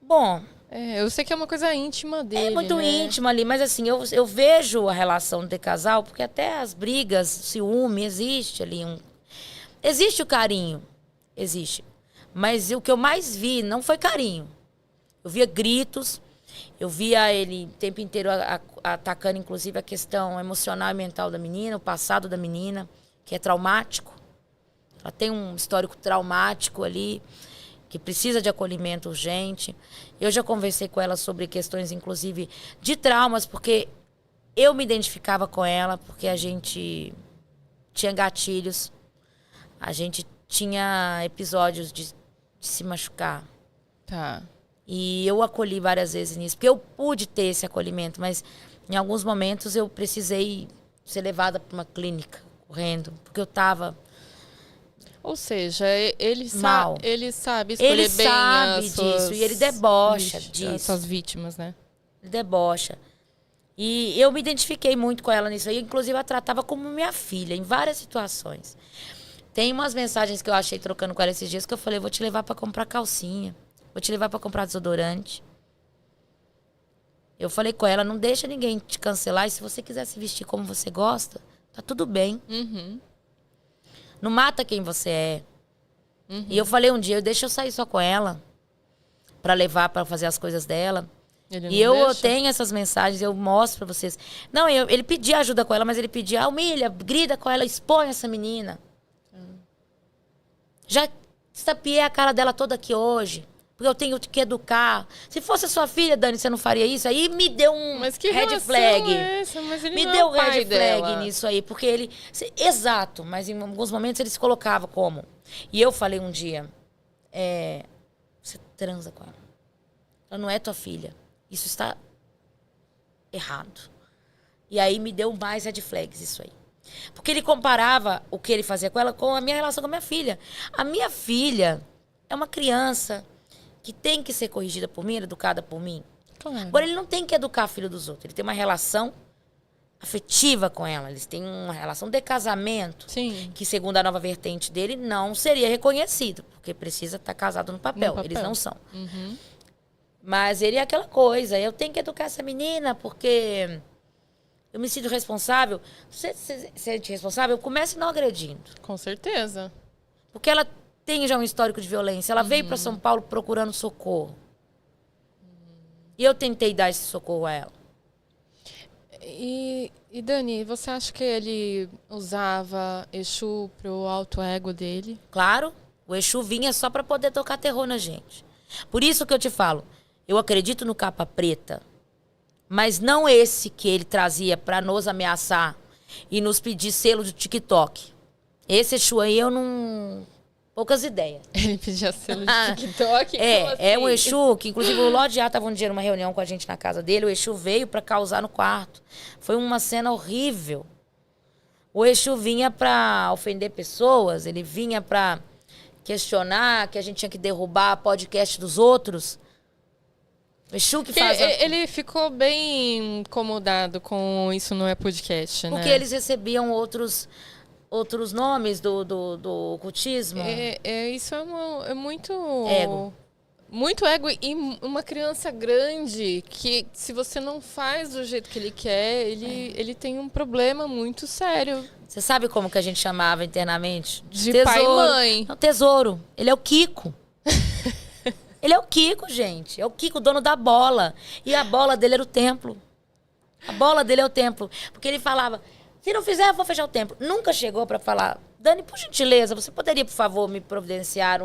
Bom, Eu sei que é uma coisa íntima dele, É muito né? íntimo ali, mas assim, eu vejo a relação de casal, porque até as brigas, ciúme, existe ali Existe o carinho, existe. Mas o que eu mais vi não foi carinho. Eu via gritos, eu via ele o tempo inteiro atacando, inclusive, a questão emocional e mental da menina, o passado da menina, que é traumático. Ela tem um histórico traumático ali, que precisa de acolhimento urgente. Eu já conversei com ela sobre questões, inclusive, de traumas, porque eu me identificava com ela, porque a gente tinha gatilhos, a gente tinha episódios de se machucar. Tá. E eu acolhi várias vezes nisso, porque eu pude ter esse acolhimento, mas em alguns momentos eu precisei ser levada para uma clínica, correndo, porque eu estava... Ou seja, ele Mal. ele sabe escolher Ele bem sabe as suas... disso, e ele debocha As disso. suas vítimas, né? Ele debocha. E eu me identifiquei muito com ela nisso aí, inclusive a tratava como minha filha, em várias situações. Tem umas mensagens que eu achei trocando com ela esses dias, que eu falei, vou te levar para comprar calcinha, vou te levar para comprar desodorante. Eu falei com ela, não deixa ninguém te cancelar, e se você quiser se vestir como você gosta, tá tudo bem. Uhum. Não mata quem você é. E eu falei um dia, deixa eu sair só com ela, para levar, para fazer as coisas dela. Ele E não eu deixa? tenho essas mensagens, eu mostro pra vocês. Não, ele pedia ajuda com ela, mas ele pedia, humilha, grita com ela, expõe essa menina. Já estapiei a cara dela toda aqui hoje, porque eu tenho que educar. Se fosse sua filha, Dani, você não faria isso? Aí me deu um Mas que red relação flag. é essa? Mas ele Me não deu é o pai red flag dela. nisso aí, porque ele... Exato, mas em alguns momentos ele se colocava como. E eu falei um dia, você transa com ela. Ela não é tua filha. Isso está errado. E aí me deu mais red flags isso aí. Porque ele comparava o que ele fazia com ela com a minha relação com a minha filha. A minha filha é uma criança que tem que ser corrigida por mim, educada por mim. Claro. Agora, ele não tem que educar filho dos outros. Ele tem uma relação afetiva com ela. Eles têm uma relação de casamento. Sim. Que, segundo a nova vertente dele, não seria reconhecido. Porque precisa estar casado no papel. No papel. Eles não são. Uhum. Mas ele é aquela coisa. Eu tenho que educar essa menina porque eu me sinto responsável. Se você se sente responsável, comece não agredindo. Com certeza. Porque ela tem já um histórico de violência. Ela veio para São Paulo procurando socorro. E eu tentei dar esse socorro a ela. E Dani, você acha que ele usava Exu pro alto ego dele? Claro, o Exu vinha só para poder tocar terror na gente. Por isso que eu te falo, eu acredito no capa preta, mas não esse que ele trazia para nos ameaçar e nos pedir selo de TikTok. Esse Exu aí eu não... Poucas ideias. Ele pedia selo de TikTok? Como assim? É um Exu que, inclusive, o Lorde A estava um dia numa reunião com a gente na casa dele. O Exu veio para causar no quarto. Foi uma cena horrível. O Exu vinha para ofender pessoas, ele vinha para questionar que a gente tinha que derrubar podcast dos outros. O Exu que faz... Ele ficou bem incomodado com Isso Não É Podcast, né? Porque eles recebiam outros nomes do ocultismo. Isso é muito... Ego. Muito ego. E uma criança grande que, se você não faz do jeito que ele quer, ele tem um problema muito sério. Você sabe como que a gente chamava internamente? De pai e mãe. Não, tesouro. Ele é o Kiko. Ele é o Kiko, gente. É o Kiko, o dono da bola. E a bola dele era o templo. A bola dele é o templo. Porque ele falava... Se não fizer, eu vou fechar o templo. Nunca chegou para falar, Dani, por gentileza, você poderia, por favor, me providenciar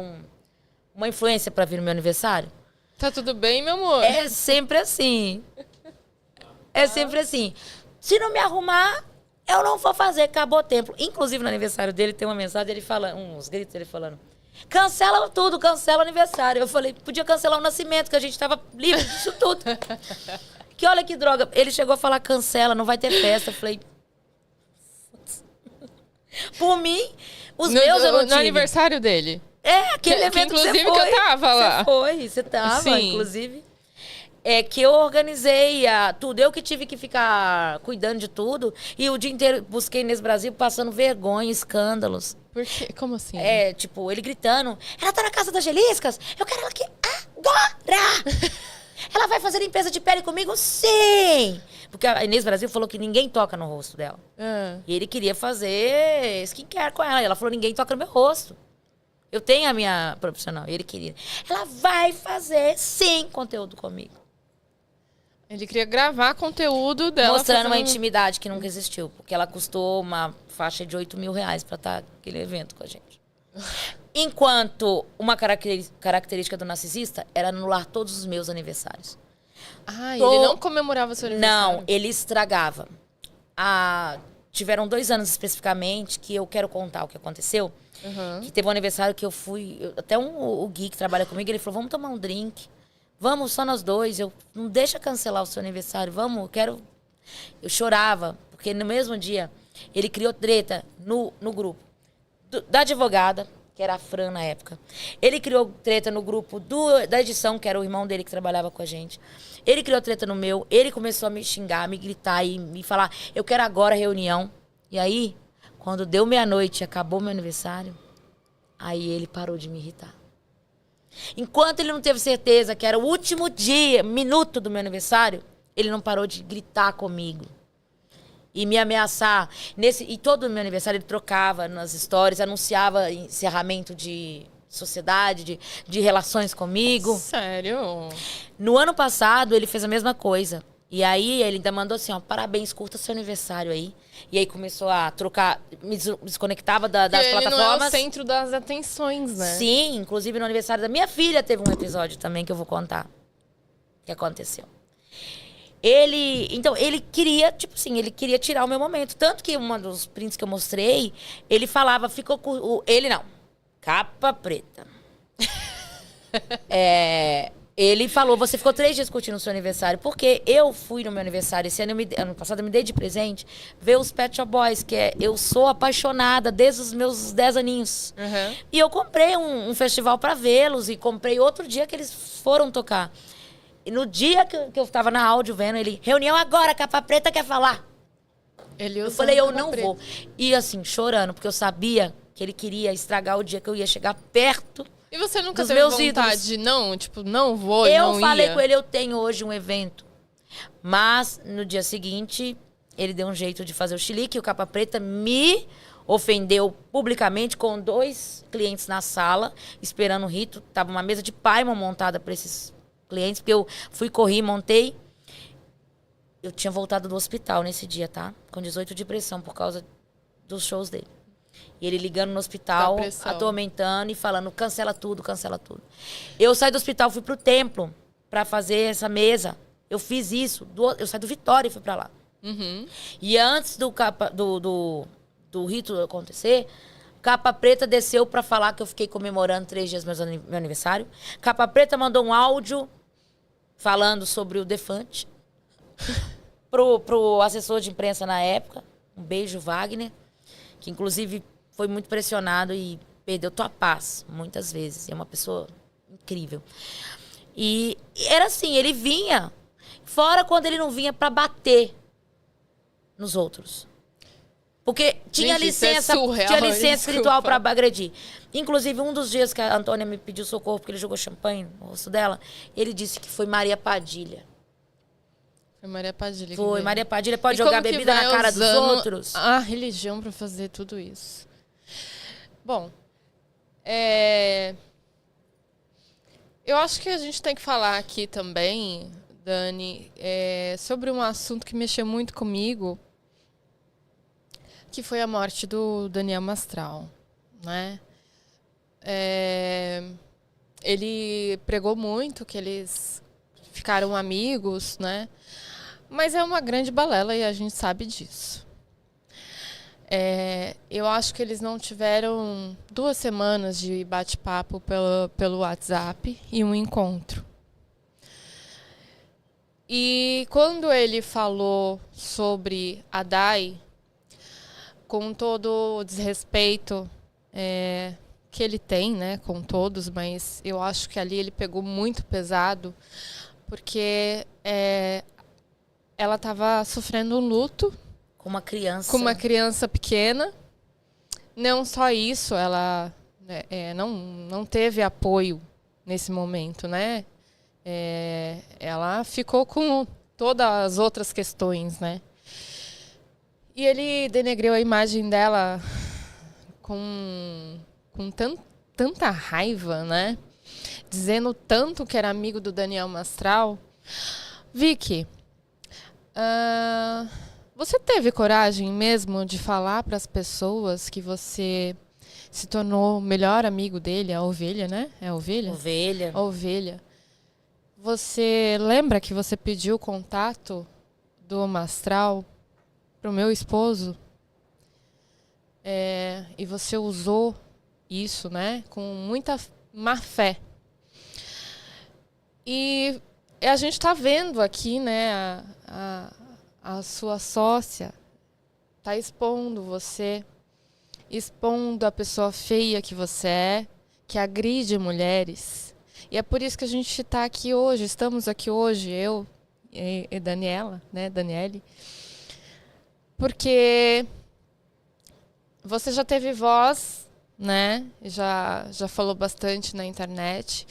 uma influência para vir no meu aniversário? Tá tudo bem, meu amor? É sempre assim. É sempre assim. Se não me arrumar, eu não vou fazer, acabou o templo. Inclusive, no aniversário dele, tem uma mensagem, ele falando, uns gritos dele falando, cancela tudo, cancela o aniversário. Eu falei, podia cancelar o nascimento, que a gente tava livre disso tudo. Que olha que droga. Ele chegou a falar, cancela, não vai ter festa. Eu falei... Por mim, os meus eu não tive. No aniversário dele? Aquele evento que inclusive você foi. Que eu tava lá. Você tava, Sim. inclusive. É que eu organizei tudo. Eu que tive que ficar cuidando de tudo. E o dia inteiro busquei nesse Brasil passando vergonha, escândalos. Por quê? Como assim? Tipo, ele gritando, ela tá na casa das Geliscas, eu quero ela aqui agora! Ela vai fazer limpeza de pele comigo? Sim! Porque a Inês Brasil falou que ninguém toca no rosto dela. E ele queria fazer skincare com ela. E ela falou, ninguém toca no meu rosto. Eu tenho a minha profissional. E ele queria. Ela vai fazer, sim, conteúdo comigo. Ele queria gravar conteúdo dela. Mostrando uma intimidade que nunca existiu. Porque ela custou uma faixa de R$8.000 pra estar naquele evento com a gente. Enquanto uma característica do narcisista era anular todos os meus aniversários. Ele não comemorava seu aniversário? Não, ele estragava. Tiveram 2 anos especificamente que eu quero contar o que aconteceu. Que teve um aniversário que eu fui... Até o Gui que trabalha comigo, ele falou, vamos tomar um drink. Vamos, só nós dois. Não deixa cancelar o seu aniversário. Vamos, eu quero... Eu chorava, porque no mesmo dia ele criou treta no grupo da advogada, que era a Fran na época. Ele criou treta no grupo da edição, que era o irmão dele que trabalhava com a gente. Ele criou treta no meu. Ele começou a me xingar, me gritar e me falar, eu quero agora reunião. E aí, quando deu meia-noite e acabou meu aniversário, aí ele parou de me irritar. Enquanto ele não teve certeza que era o último minuto do meu aniversário, ele não parou de gritar comigo. E me ameaçar. E todo o meu aniversário ele trocava nas stories, anunciava encerramento de sociedade, de relações comigo. Sério? No ano passado, ele fez a mesma coisa. E aí, ele ainda mandou assim, ó, parabéns, curta seu aniversário aí. E aí começou a trocar, me desconectava das plataformas. Ele não é o centro das atenções, né? Sim, inclusive no aniversário da minha filha teve um episódio também que eu vou contar. Que aconteceu. Então, ele queria, tipo assim, ele queria tirar o meu momento. Tanto que uma dos prints que eu mostrei, ele falava, ficou com... Ele não, capa preta. Ele falou, você ficou 3 dias curtindo o seu aniversário. Porque eu fui no meu aniversário, esse ano passado eu me dei de presente, ver os Pet Shop Boys, eu sou apaixonada desde os meus 10 aninhos. E eu comprei um festival pra vê-los e comprei outro dia que eles foram tocar. E no dia que eu tava na áudio vendo, ele, reunião agora, capa preta quer falar. Eu falei, eu não vou. E assim, chorando, porque eu sabia que ele queria estragar o dia que eu ia chegar perto. E você nunca dos teve meus vontade ídolos. de não, tipo, não vou, eu não falei ia? com ele, eu tenho hoje um evento. Mas no dia seguinte, ele deu um jeito de fazer o chilique e o capa preta me ofendeu publicamente com 2 clientes na sala, esperando o rito. Tava uma mesa de paima montada para esses clientes, porque eu corri, montei. Eu tinha voltado do hospital nesse dia, tá? Com 18 de pressão por causa dos shows dele. E ele ligando no hospital, atormentando e falando, cancela tudo, cancela tudo. Eu saí do hospital, fui pro templo pra fazer essa mesa. Eu fiz isso. Eu saí do Vitória e fui pra lá. E antes do rito acontecer, Capa Preta desceu pra falar que eu fiquei comemorando 3 dias meu aniversário. Capa Preta mandou um áudio falando sobre o Defante pro assessor de imprensa na época. Um beijo, Wagner. Que inclusive foi muito pressionado e perdeu tua paz muitas vezes. É uma pessoa incrível. E era assim, ele vinha. Fora quando ele não vinha pra bater nos outros. Porque tinha licença, espiritual pra agredir. Inclusive, um dos dias que a Antônia me pediu socorro porque ele jogou champanhe no rosto dela, ele disse que foi Maria Padilha. Foi Maria Padilha. Foi, Maria Padilha pode jogar bebida na cara dos outros. A religião pra fazer tudo isso. Bom, eu acho que a gente tem que falar aqui também, Dani, sobre um assunto que mexeu muito comigo, que foi a morte do Daniel Mastral, né? Ele pregou muito que eles ficaram amigos, né? Mas é uma grande balela e a gente sabe disso. Eu acho que eles não tiveram 2 semanas de bate-papo pelo WhatsApp e um encontro. E quando ele falou sobre a Dai, com todo o desrespeito que ele tem, né, com todos, mas eu acho que ali ele pegou muito pesado, porque ela estava sofrendo um luto. Com uma criança. Com uma criança pequena. Não só isso, ela não teve apoio nesse momento, né? ela ficou com todas as outras questões, né? E ele denegriu a imagem dela com tanta raiva, né? Dizendo tanto que era amigo do Daniel Mastral. Vicky, você teve coragem mesmo de falar para as pessoas que você se tornou o melhor amigo dele, a ovelha, né? É a ovelha? Ovelha. A ovelha. Você lembra que você pediu o contato do Mastral para o meu esposo? E você usou isso, né? Com muita má fé. E a gente está vendo aqui, né? A sua sócia está expondo você, expondo a pessoa feia que você é, que agride mulheres. E é por isso que a gente está aqui hoje, estamos aqui hoje, eu e Daniela, né, Daniele, porque você já teve voz, né, já falou bastante na internet,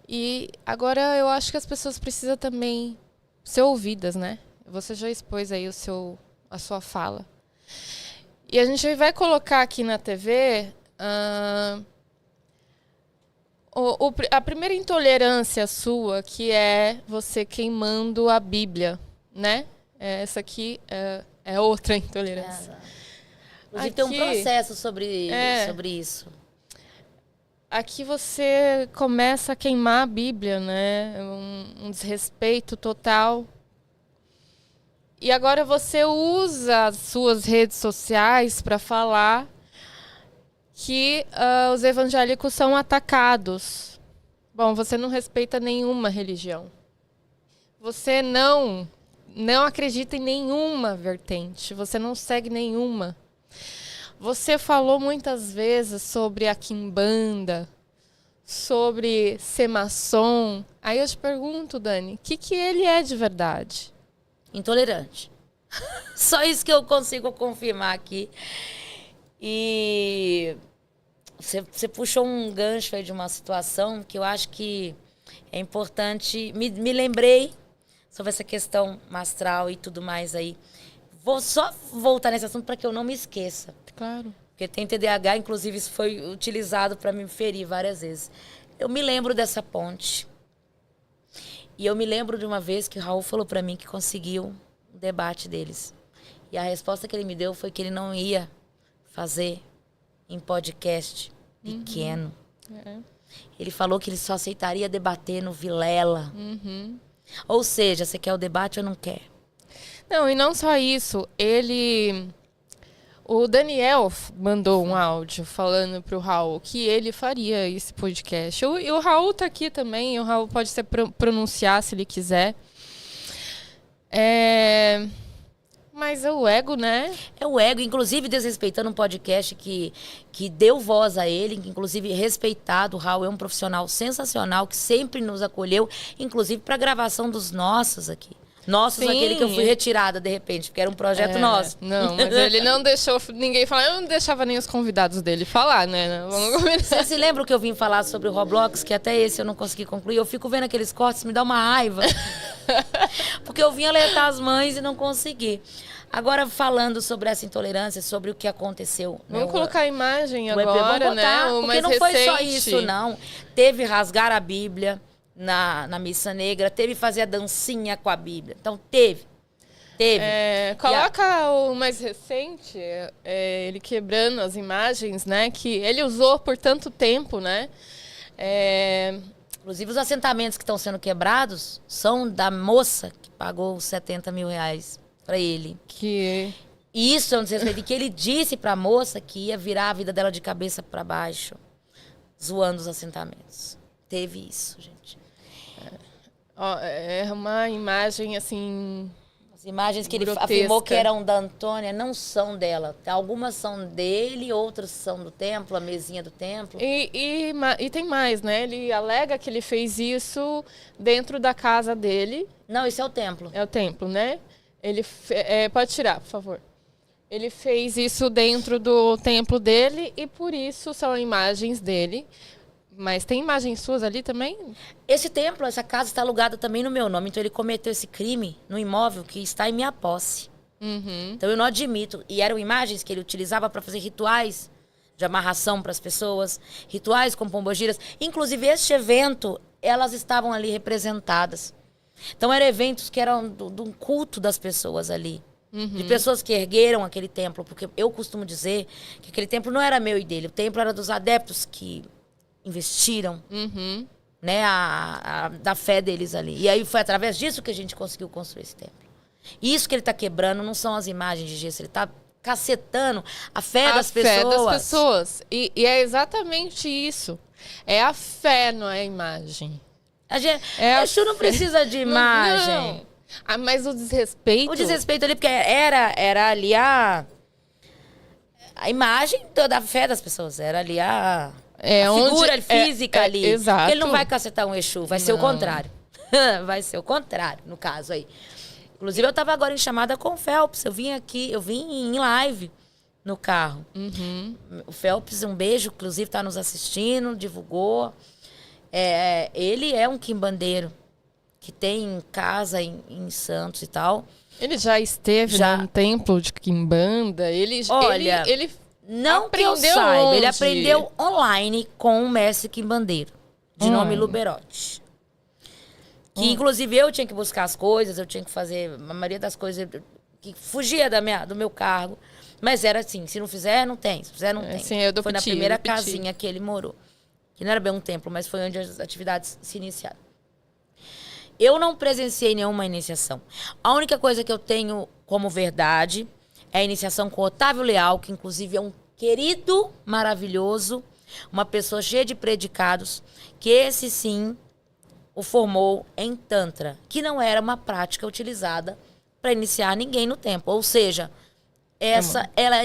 e agora eu acho que as pessoas precisam também ser ouvidas, né? Você já expôs aí a sua fala. E a gente vai colocar aqui na TV a primeira intolerância sua, que é você queimando a Bíblia, né? Essa aqui é outra intolerância. Inclusive tem um processo sobre isso. Aqui você começa a queimar a Bíblia, né? Um desrespeito total. E agora você usa as suas redes sociais para falar que os evangélicos são atacados. Bom, você não respeita nenhuma religião. Você não acredita em nenhuma vertente. Você não segue nenhuma. Você falou muitas vezes sobre a quimbanda, sobre ser maçom. Aí eu te pergunto, Dani, o que ele é de verdade? Intolerante. Só isso que eu consigo confirmar aqui. E você puxou um gancho aí de uma situação que eu acho que é importante. Me lembrei sobre essa questão mastral e tudo mais aí. Vou só voltar nesse assunto para que eu não me esqueça. Claro. Porque tem TDAH, inclusive isso foi utilizado para me ferir várias vezes. Eu me lembro dessa ponte. E eu me lembro de uma vez que o Raul falou para mim que conseguiu um debate deles. E a resposta que ele me deu foi que ele não ia fazer em podcast pequeno. Ele falou que ele só aceitaria debater no Vilela. Ou seja, você quer o debate ou não quer? Não, e não só isso. O Daniel mandou um áudio falando pro Raul que ele faria esse podcast. E o Raul tá aqui também, o Raul pode se pronunciar se ele quiser. Mas é o ego, né? É o ego, inclusive desrespeitando um podcast que deu voz a ele, inclusive respeitado. O Raul é um profissional sensacional que sempre nos acolheu, inclusive para a gravação dos nossos aqui. Nossos, Sim. Aquele que eu fui retirada de repente, porque era um projeto nosso. Não, mas ele não deixou ninguém falar. Eu não deixava nem os convidados dele falar, né? Vamos combinar. Você se lembra que eu vim falar sobre o Roblox, que até esse eu não consegui concluir? Eu fico vendo aqueles cortes, me dá uma raiva. Porque eu vim alertar as mães e não consegui. Agora, falando sobre essa intolerância, sobre o que aconteceu. Vamos colocar a imagem agora, agora, né? O porque mais não recente. foi só isso, não. Teve rasgar a Bíblia na missa negra, teve fazer a dancinha com a Bíblia. Então, teve. Coloca o mais recente, ele quebrando as imagens, né? Que ele usou por tanto tempo, né? Inclusive, os assentamentos que estão sendo quebrados são da moça que pagou os 70 mil reais para ele. Que Isso é um desrespeito. Que ele disse para a moça que ia virar a vida dela de cabeça para baixo, zoando os assentamentos. Teve isso, gente. É uma imagem, assim... As imagens que grotesca. Ele afirmou que eram da Antônia não são dela. Algumas são dele, outras são do templo, a mesinha do templo. E tem mais, né? Ele alega que ele fez isso dentro da casa dele. Não, isso é o templo. É o templo, né? Ele pode tirar, por favor. Ele fez isso dentro do templo dele e por isso são imagens dele. Mas tem imagens suas ali também? Esse templo, essa casa está alugada também no meu nome. Então ele cometeu esse crime no imóvel que está em minha posse. Então eu não admito. E eram imagens que ele utilizava para fazer rituais de amarração para as pessoas, rituais com pombogiras. Inclusive, este evento, elas estavam ali representadas. Então eram eventos que eram de um culto das pessoas ali. De pessoas que ergueram aquele templo. Porque eu costumo dizer que aquele templo não era meu e dele. O templo era dos adeptos que investiram, né, da fé deles ali. E aí foi através disso que a gente conseguiu construir esse templo. E isso que ele está quebrando não são as imagens de gesso, ele está cacetando a fé das pessoas. A fé das pessoas. E é exatamente isso. É a fé, não é a imagem. A Exu não precisa de imagem. Não. Mas o desrespeito... O desrespeito ali, porque era ali a imagem da fé das pessoas. Era ali a figura física ali. Exato. Ele não vai cacetar um Exu, vai ser o contrário. Vai ser o contrário, no caso aí. Inclusive, eu estava agora em chamada com o Phelps. Eu vim em live no carro. O Phelps, um beijo, inclusive, está nos assistindo, divulgou. Ele é um quimbandeiro que tem casa em Santos e tal. Ele já esteve num templo de quimbanda. Ele não aprendeu que eu saiba, onde? ele aprendeu online com um mestre quimbandeiro, de nome Luberotti. Que, inclusive, eu tinha que buscar as coisas, eu tinha que fazer a maioria das coisas que fugia do meu cargo. Mas era assim, se não fizer, não tem. Se fizer, não tem. Sim, foi na primeira casinha que ele morou. Que não era bem um templo, mas foi onde as atividades se iniciaram. Eu não presenciei nenhuma iniciação. A única coisa que eu tenho como verdade é a iniciação com Otávio Leal, que inclusive é um querido, maravilhoso, uma pessoa cheia de predicados, que esse sim o formou em Tantra, que não era uma prática utilizada para iniciar ninguém no templo. Ou seja, ela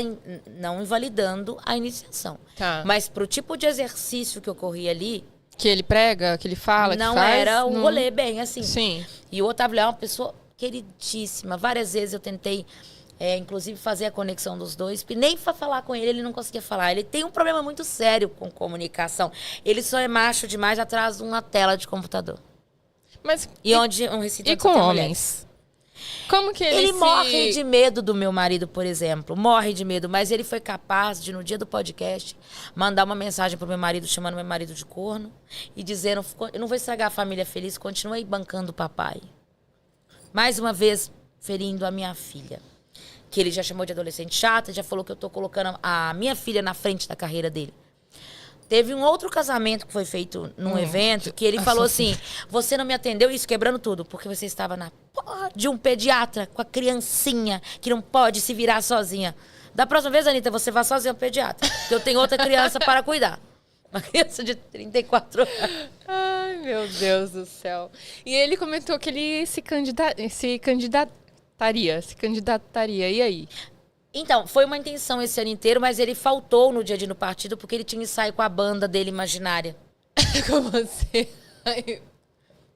não invalidando a iniciação. Tá. Mas para o tipo de exercício que ocorria ali... Que ele prega, que ele fala, não que faz... era o rolê bem assim. Sim. E o Otávio Leal é uma pessoa queridíssima. Várias vezes eu tentei, inclusive, fazer a conexão dos dois. E nem para falar com ele não conseguia falar. Ele tem um problema muito sério com comunicação. Ele só é macho demais atrás de uma tela de computador. Mas, onde um recinto e com homens? Como que ele morre de medo do meu marido, por exemplo. Morre de medo. Mas ele foi capaz de, no dia do podcast, mandar uma mensagem pro meu marido, chamando meu marido de corno. E dizendo, eu não vou estragar a família feliz, continua aí bancando o papai. Mais uma vez, ferindo a minha filha. Que ele já chamou de adolescente chata, já falou que eu tô colocando a minha filha na frente da carreira dele. Teve um outro casamento que foi feito num evento que ele falou assim, você não me atendeu, isso quebrando tudo, porque você estava na porra de um pediatra com a criancinha que não pode se virar sozinha. Da próxima vez, Anitta, você vai sozinha ao pediatra, porque eu tenho outra criança para cuidar. Uma criança de 34 anos. Ai, meu Deus do céu. E ele comentou que ele se candidataria. E aí? Então, foi uma intenção esse ano inteiro, mas ele faltou no dia de ir no partido porque ele tinha ensaio com a banda dele imaginária. Como assim?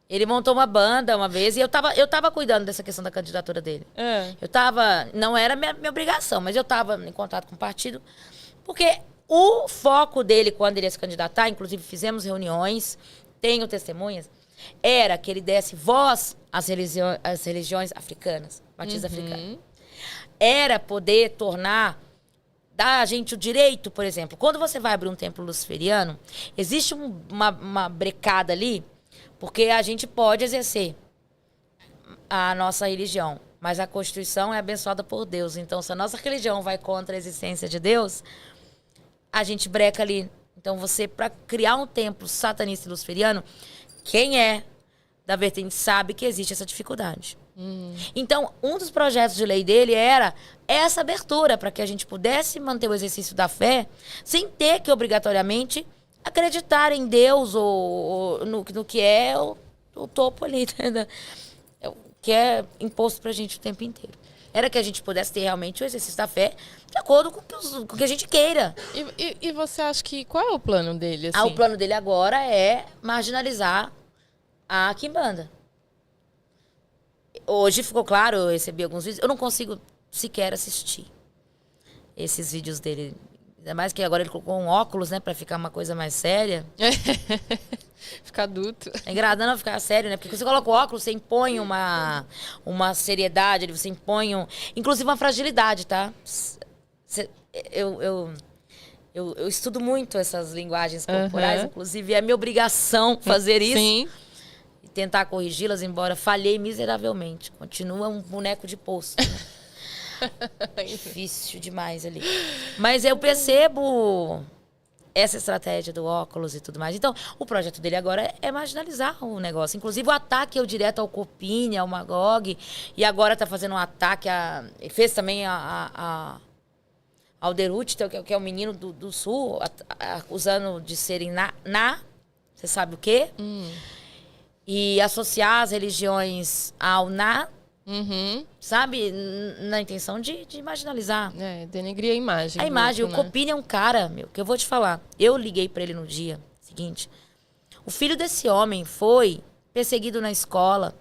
Ele montou uma banda uma vez e eu tava cuidando dessa questão da candidatura dele. Não era minha obrigação, mas eu tava em contato com o partido, porque o foco dele, quando ele ia se candidatar, inclusive fizemos reuniões, tenho testemunhas, era que ele desse voz às religiões africanas, matriz africana. Era poder dar a gente o direito, por exemplo. Quando você vai abrir um templo luciferiano, existe uma brecada ali, porque a gente pode exercer a nossa religião, mas a Constituição é abençoada por Deus. Então, se a nossa religião vai contra a existência de Deus, a gente breca ali. Então, para criar um templo satanista e luciferiano, quem é da vertente sabe que existe essa dificuldade. Então, um dos projetos de lei dele era essa abertura para que a gente pudesse manter o exercício da fé sem ter que, obrigatoriamente, acreditar em Deus ou no que é o topo ali, né? Que é imposto para a gente o tempo inteiro. Era que a gente pudesse ter realmente o exercício da fé de acordo com o que a gente queira. E você acha que... Qual é o plano dele? Assim? O plano dele agora é marginalizar a quimbanda. Hoje ficou claro, eu recebi alguns vídeos, eu não consigo sequer assistir esses vídeos dele Ainda mais que agora ele colocou um óculos, né? Pra ficar uma coisa mais séria. Ficar adulto. É engraçado não ficar sério, né? Porque quando você coloca o óculos, você impõe uma seriedade, você impõe inclusive uma fragilidade, tá? Eu estudo muito essas linguagens corporais, inclusive é minha obrigação fazer isso. Sim. E tentar corrigi-las, embora falhei miseravelmente. Continua um boneco de poço, né? Difícil demais ali. Mas eu percebo essa estratégia do óculos e tudo mais. Então, o projeto dele agora é marginalizar o negócio. Inclusive, o ataque direto ao Copini, ao Magog. E agora está fazendo um ataque fez também ao Derut, que é o menino do Sul, acusando de serem você sabe o quê? E associar as religiões ao sabe? Na intenção de marginalizar. Denegrir a imagem. A imagem. outro, O Copini é um cara, que eu vou te falar. Eu liguei pra ele no dia seguinte. O filho desse homem foi perseguido na escola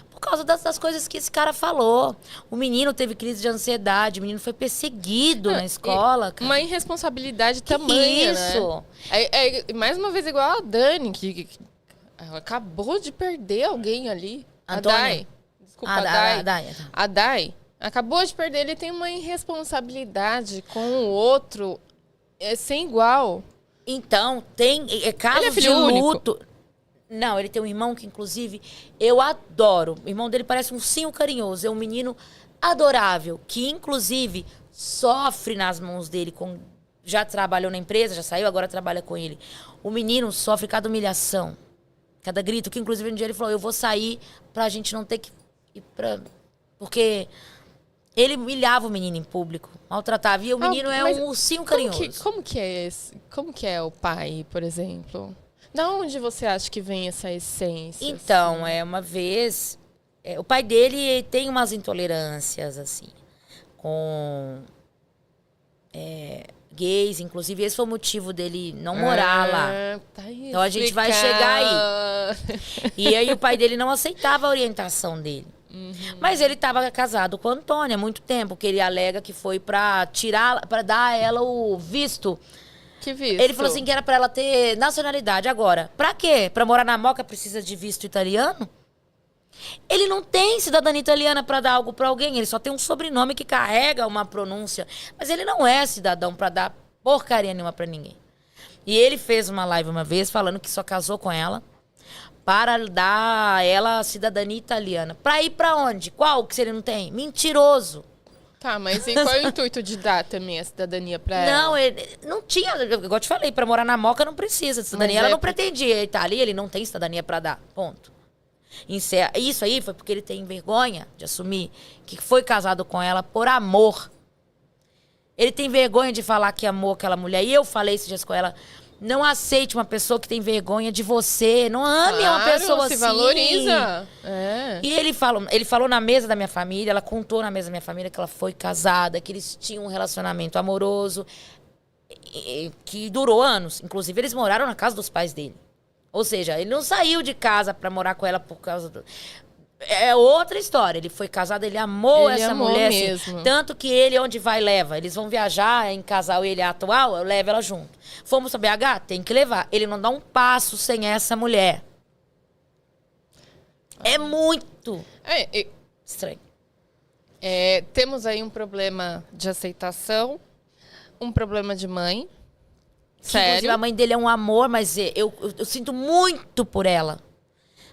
por causa das coisas que esse cara falou. O menino teve crise de ansiedade, o menino foi perseguido na escola. Cara. Uma irresponsabilidade tamanha, isso? Né? Mais uma vez igual a Dani, que ela acabou de perder alguém ali. Antônia. A Dai. Desculpa, a Dai. Acabou de perder. Ele tem uma irresponsabilidade com o outro sem igual. Então, tem casos ele é filho de luto. único? Não, ele tem um irmão que, inclusive, eu adoro. O irmão dele parece um ursinho carinhoso. É um menino adorável, que, inclusive, sofre nas mãos dele. Já trabalhou na empresa, já saiu, agora trabalha com ele. O menino sofre cada humilhação, cada grito. Que, inclusive, um dia ele falou, eu vou sair pra gente não ter que ir pra... Porque ele humilhava o menino em público, maltratava. E o menino é um ursinho carinhoso. Como que é o pai, por exemplo? Da onde você acha que vem essa essência? Então, assim? uma vez... o pai dele tem umas intolerâncias, assim, com gays. Inclusive, esse foi o motivo dele não morar lá. Tá aí então, a gente vai chegar aí. E aí, o pai dele não aceitava a orientação dele. Mas ele estava casado com a Antônia há muito tempo, que ele alega que foi para dar a ela o visto. Que visto? Ele falou assim que era para ela ter nacionalidade. Agora, para quê? Para morar na Moca precisa de visto italiano? Ele não tem cidadania italiana para dar algo para alguém. Ele só tem um sobrenome que carrega uma pronúncia. Mas ele não é cidadão para dar porcaria nenhuma para ninguém. E ele fez uma live uma vez falando que só casou com ela para dar a ela a cidadania italiana. Para ir para onde? Qual que ele não tem? Mentiroso. Tá, mas e qual é o intuito de dar também a cidadania pra ela? Não, ele não tinha, igual eu te falei, pra morar na Moca não precisa de cidadania. Ela não pretendia, ele tá ali, ele não tem cidadania pra dar, ponto. Isso aí foi porque ele tem vergonha de assumir que foi casado com ela por amor. Ele tem vergonha de falar que amou aquela mulher. E eu falei esses dias com ela, não aceite uma pessoa que tem vergonha de você. Não ame uma pessoa assim. Se valoriza. E ele falou na mesa da minha família, ela contou na mesa da minha família que ela foi casada, que eles tinham um relacionamento amoroso, que durou anos. Inclusive, eles moraram na casa dos pais dele. Ou seja, ele não saiu de casa pra morar com ela por causa do... É outra história. Ele foi casado, ele amou essa mulher. Mesmo. Assim, tanto que ele, onde vai, leva. Eles vão viajar em casal, ele é atual, eu levo ela junto. Fomos pra BH? Tem que levar. Ele não dá um passo sem essa mulher. É muito estranho. Temos aí um problema de aceitação, um problema de mãe. Sério? Inclusive, a mãe dele é um amor, mas eu sinto muito por ela.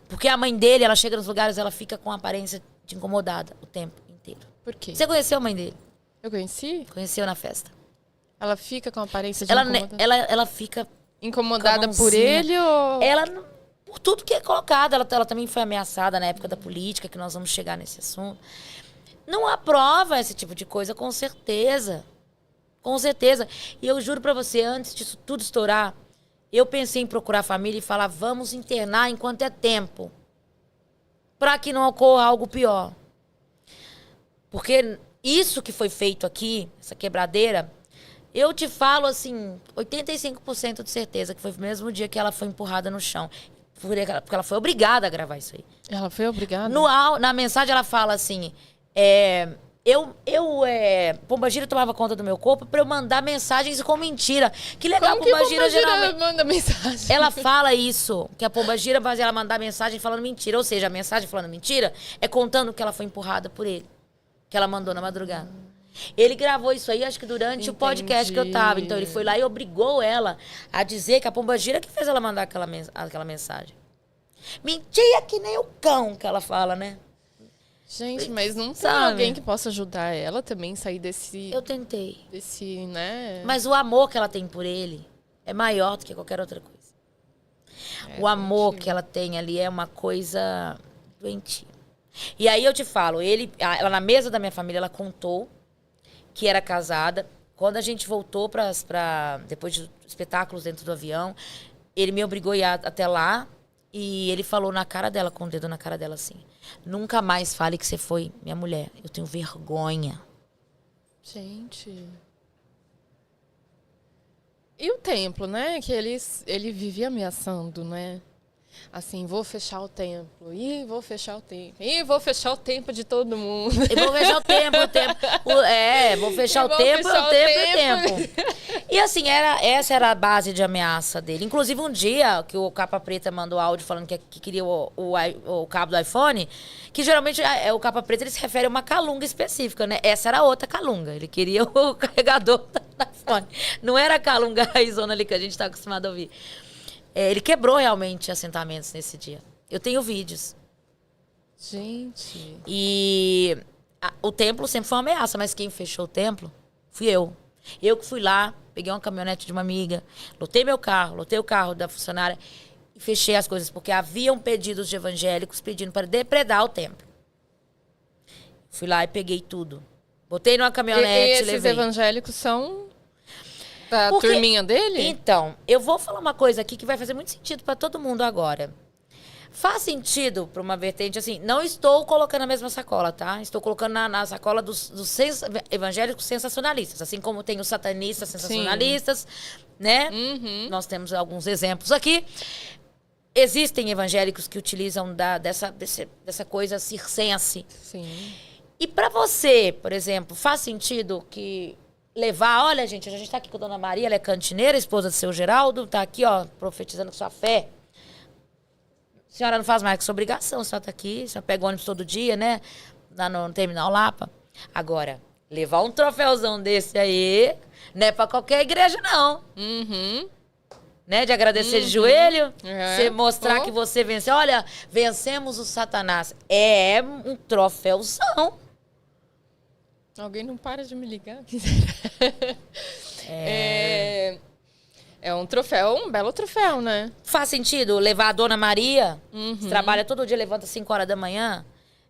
Porque a mãe dele, ela chega nos lugares, ela fica com a aparência de incomodada o tempo inteiro. Por quê? Você conheceu a mãe dele? Eu conheci? Conheceu na festa. Ela fica com a aparência de ela fica... incomodada por ele ou... Ela, por tudo que é colocado. Ela também foi ameaçada na época da política, que nós vamos chegar nesse assunto. Não aprova esse tipo de coisa, com certeza. Com certeza. E eu juro pra você, antes disso tudo estourar, eu pensei em procurar a família e falar, vamos internar enquanto é tempo. Pra que não ocorra algo pior. Porque isso que foi feito aqui, essa quebradeira, eu te falo assim, 85% de certeza que foi no mesmo dia que ela foi empurrada no chão. Porque ela foi obrigada a gravar isso aí. Ela foi obrigada? Na mensagem ela fala assim, pombagira tomava conta do meu corpo pra eu mandar mensagens com mentira. Que legal, Como que a pombagira geralmente... manda mensagem? Ela fala isso, que a pombagira faz ela mandar mensagem falando mentira. Ou seja, a mensagem falando mentira é contando que ela foi empurrada por ele. Que ela mandou na madrugada. Ele gravou isso aí, acho que durante o podcast que eu tava. Então ele foi lá e obrigou ela a dizer que a pombagira que fez ela mandar aquela mensagem. Mentia que nem o cão, que ela fala, né? Gente, mas não tem Sabe? alguém que possa ajudar ela também sair desse... Eu tentei. Desse, né? Mas o amor que ela tem por ele é maior do que qualquer outra coisa. O amor que ela tem ali é uma coisa doentia. E aí eu te falo, ela na mesa da minha família, ela contou que era casada. Quando a gente voltou depois de espetáculos dentro do avião, ele me obrigou a ir até lá e ele falou na cara dela, com o dedo na cara dela assim: nunca mais fale que você foi minha mulher. Eu tenho vergonha. Gente. E o templo, né? Que ele vivia ameaçando, né? Assim, vou fechar o templo. Ih, vou fechar o templo. Ih, vou fechar o templo de todo mundo. Eu vou fechar o tempo. Vou fechar o tempo. E assim, essa era a base de ameaça dele. Inclusive, um dia que o Capa Preta mandou áudio falando que queria o cabo do iPhone, que geralmente o Capa Preta ele se refere a uma calunga específica, né? Essa era outra calunga. Ele queria o carregador do iPhone. Não era a calunga raizona ali que a gente está acostumado a ouvir. Ele quebrou realmente assentamentos nesse dia. Eu tenho vídeos. Gente. E o templo sempre foi uma ameaça, mas quem fechou o templo fui eu. Eu que fui lá, peguei uma caminhonete de uma amiga, lotei o carro da funcionária e fechei as coisas, porque haviam pedidos de evangélicos pedindo para depredar o templo. Fui lá e peguei tudo. Botei numa caminhonete e esses levei. evangélicos são da turminha dele? Então, eu vou falar uma coisa aqui que vai fazer muito sentido para todo mundo agora. Faz sentido para uma vertente assim, não estou colocando na mesma sacola, tá? Estou colocando na sacola dos evangélicos sensacionalistas, assim como tem os satanistas sensacionalistas, né? Uhum. Nós temos alguns exemplos aqui. Existem evangélicos que utilizam dessa coisa circense. Sim. E para você, por exemplo, faz sentido que levar... Olha, gente, a gente tá aqui com a Dona Maria, ela é cantineira, esposa do seu Geraldo, tá aqui, ó, profetizando com sua fé. A senhora não faz mais que sua obrigação, a senhora tá aqui, a senhora pega o ônibus todo dia, né? Lá no Terminal Lapa. Agora, levar um troféuzão desse aí, não é pra qualquer igreja, não. Uhum. Né? De agradecer de joelho, É. você mostrar que você venceu. Olha, vencemos o Satanás. É um troféuzão. Alguém não para de me ligar? É um troféu, um belo troféu, né? Faz sentido levar a Dona Maria, que trabalha todo dia, levanta às 5 horas da manhã.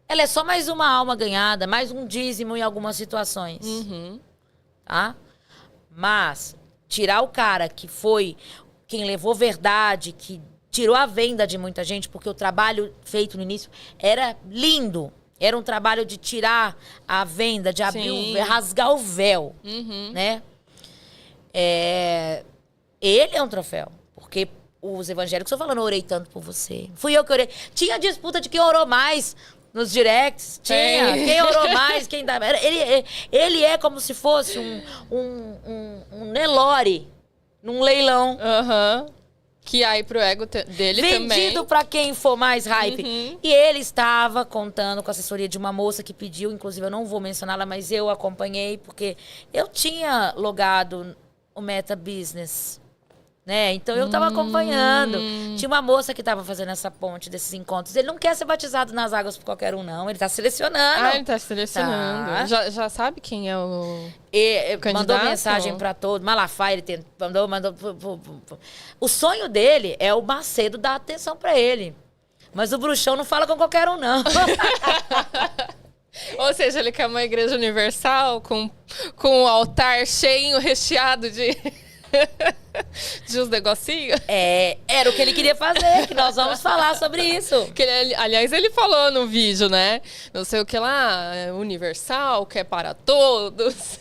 Ela é só mais uma alma ganhada, mais um dízimo em algumas situações. Uhum. Tá? Mas tirar o cara que foi quem levou verdade, que tirou a venda de muita gente, porque o trabalho feito no início era lindo. Era um trabalho de tirar a venda, de abrir, rasgar o véu, né? Ele é um troféu, porque os evangélicos estão falando, eu orei tanto por você. Fui eu que orei. Tinha disputa de quem orou mais nos directs. Tinha. Quem orou mais, quem dava. Ele é como se fosse um Nelore num leilão. Aham. Que aí pro ego dele também. Vendido pra quem for mais hype. E ele estava contando com a assessoria de uma moça que pediu, inclusive eu não vou mencioná-la, mas eu acompanhei, porque eu tinha logado o Meta Business, né? Então eu estava acompanhando. Tinha uma moça que estava fazendo essa ponte desses encontros. Ele não quer ser batizado nas águas por qualquer um, não. Ele está selecionando. Ah, ele tá selecionando. Tá. Já sabe quem é o Mandou candidato? mensagem para todos. Malafaia, ele mandou. O sonho dele é o Macedo dar atenção para ele. Mas o bruxão não fala com qualquer um, não. Ou seja, ele quer uma igreja universal com um altar cheio, recheado de uns negocinhos. Era o que ele queria fazer, que nós vamos falar sobre isso. Que aliás, ele falou no vídeo, né? Não sei o que lá, universal, que é para todos.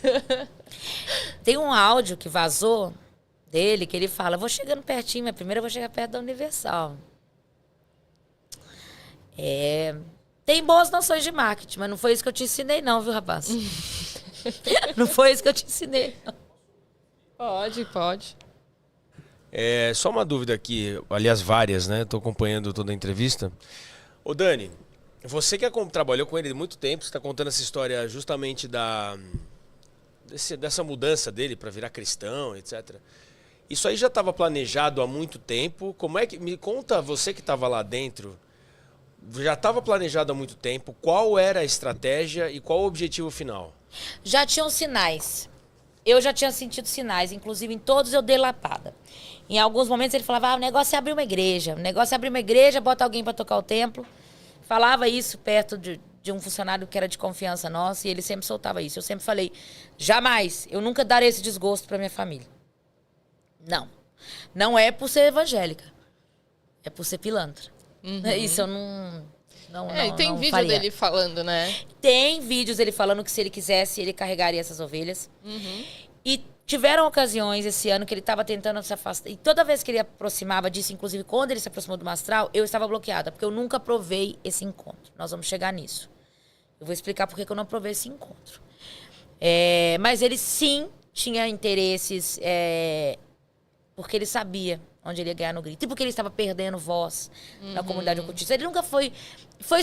Tem um áudio que vazou dele, que ele fala, vou chegando pertinho, mas primeiro eu vou chegar perto da Universal. Tem boas noções de marketing, mas não foi isso que eu te ensinei não, viu, rapaz? Não foi isso que eu te ensinei. Pode. Só uma dúvida aqui, aliás, várias, né? Estou acompanhando toda a entrevista. Ô Dani, você que trabalhou com ele há muito tempo, você está contando essa história justamente dessa mudança dele para virar cristão, etc. Isso aí já estava planejado há muito tempo. Como é que me conta, você que estava lá dentro, já estava planejado há muito tempo, qual era a estratégia e qual o objetivo final? Já tinham sinais. Eu já tinha sentido sinais, inclusive em todos eu dei lapada. Em alguns momentos ele falava, o negócio é abrir uma igreja. O negócio é abrir uma igreja, bota alguém para tocar o templo. Falava isso perto de um funcionário que era de confiança nossa e ele sempre soltava isso. Eu sempre falei, jamais, eu nunca darei esse desgosto para minha família. Não. Não é por ser evangélica. É por ser pilantra. Isso eu não e tem não vídeo faria. dele falando, né? Tem vídeos dele falando que se ele quisesse, ele carregaria essas ovelhas. E tiveram ocasiões esse ano que ele estava tentando se afastar. E toda vez que ele aproximava disso, inclusive quando ele se aproximou do Mastral, eu estava bloqueada, porque eu nunca aprovei esse encontro. Nós vamos chegar nisso. Eu vou explicar por que eu não aprovei esse encontro. Mas ele sim tinha interesses, porque ele sabia onde ele ia ganhar no grito. E porque ele estava perdendo voz na comunidade ocultista. Ele nunca foi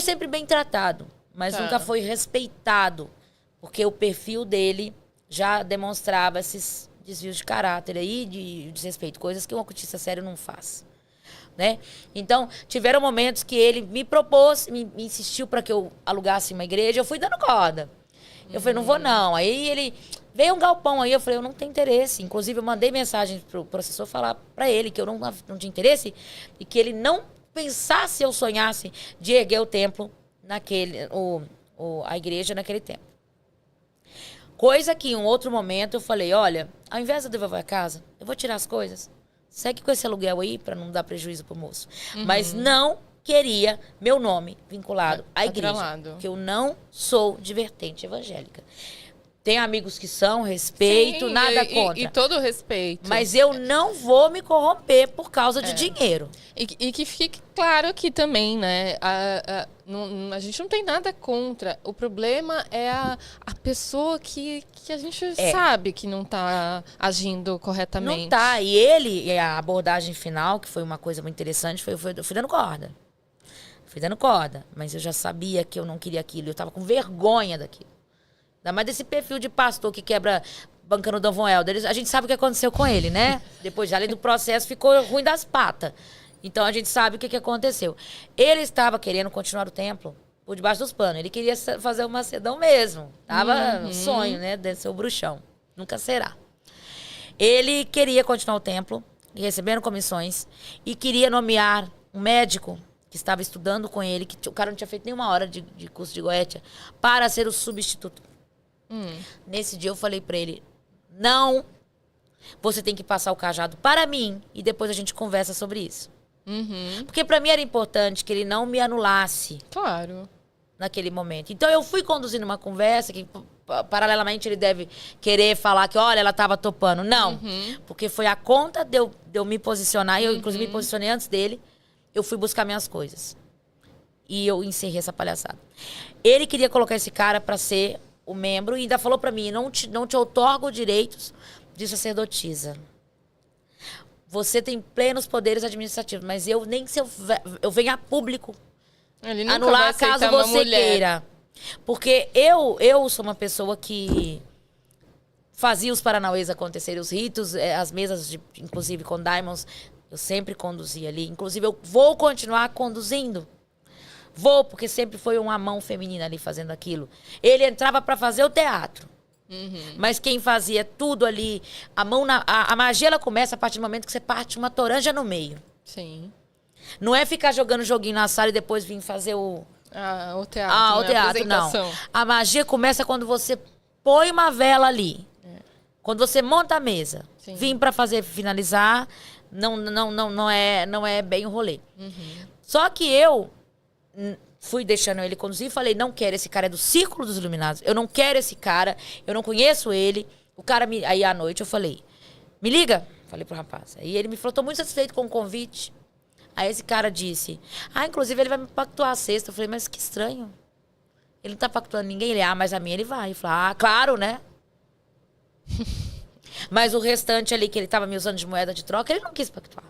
sempre bem tratado, mas nunca foi respeitado, porque o perfil dele já demonstrava esses desvios de caráter aí, de desrespeito, coisas que um ocultista sério não faz. Né? Então, tiveram momentos que ele me propôs, me insistiu para que eu alugasse uma igreja, eu fui dando corda. Eu falei, não vou não. Aí ele, veio um galpão aí, eu falei, eu não tenho interesse. Inclusive, eu mandei mensagem pro professor falar para ele que eu não tinha interesse e que ele não pensasse ou sonhasse de erguer o templo a igreja naquele tempo. Coisa que em um outro momento eu falei, olha, ao invés de eu devolver a casa, eu vou tirar as coisas. Segue com esse aluguel aí para não dar prejuízo pro moço. Mas não queria meu nome vinculado à igreja. Porque eu não sou divertente evangélica. Tem amigos que são, respeito, nada contra. E todo respeito. Mas eu não vou me corromper por causa de dinheiro. E que fique claro aqui também, né? A gente não tem nada contra. O problema é a pessoa que a gente sabe que não está agindo corretamente. Não tá. E a abordagem final, que foi uma coisa muito interessante, eu fui dando corda. Fui dando corda. Mas eu já sabia que eu não queria aquilo. Eu estava com vergonha daquilo. Ainda mais desse perfil de pastor que quebra banca no Dom Von Helder. A gente sabe o que aconteceu com ele, né? Depois, além do processo, ficou ruim das patas. Então, a gente sabe o que aconteceu. Ele estava querendo continuar o templo por debaixo dos panos. Ele queria fazer o Macedão mesmo. Tava um sonho, né? De ser o bruxão. Nunca será. Ele queria continuar o templo, recebendo comissões, e queria nomear um médico que estava estudando com ele, que o cara não tinha feito nenhuma hora de curso de Goetia, para ser o substituto. Nesse dia eu falei pra ele, não, você tem que passar o cajado para mim e depois a gente conversa sobre isso. Porque pra mim era importante que ele não me anulasse. Claro. Naquele momento. Então eu fui conduzindo uma conversa que paralelamente ele deve querer falar que, olha, ela estava topando. Não, porque foi a conta de eu me posicionar, e eu inclusive me posicionei antes dele, eu fui buscar minhas coisas. E eu encerrei essa palhaçada. Ele queria colocar esse cara pra ser o membro e ainda falou pra mim, não te outorgo direitos de sacerdotisa. Você tem plenos poderes administrativos, mas eu nem se eu venho a público Ele nunca anular vai caso aceitar uma você mulher. queira. Porque eu sou uma pessoa que fazia os paranauês acontecerem, os ritos, as mesas, inclusive com Diamonds, eu sempre conduzi ali. Inclusive, eu vou continuar conduzindo. Vou, porque sempre foi uma mão feminina ali fazendo aquilo. Ele entrava para fazer o teatro. Mas quem fazia tudo ali, a magia ela começa a partir do momento que você parte uma toranja no meio. Sim. Não é ficar jogando joguinho na sala e depois vir fazer o teatro, o teatro, não. A magia começa quando você põe uma vela ali. Quando você monta a mesa. Sim. Vim para finalizar, não é bem o rolê. Só que eu fui deixando ele conduzir e falei, não quero, esse cara é do Círculo dos Iluminados. Eu não quero esse cara, eu não conheço ele. O cara aí à noite eu falei, me liga, falei pro rapaz. Aí ele me falou, tô muito satisfeito com o convite. Aí esse cara disse, inclusive ele vai me pactuar a sexta. Eu falei, mas que estranho. Ele não tá pactuando ninguém. Ele, mas a minha ele vai. Eu falei, claro, né? Mas o restante ali, que ele estava me usando de moeda de troca, ele não quis pactuar.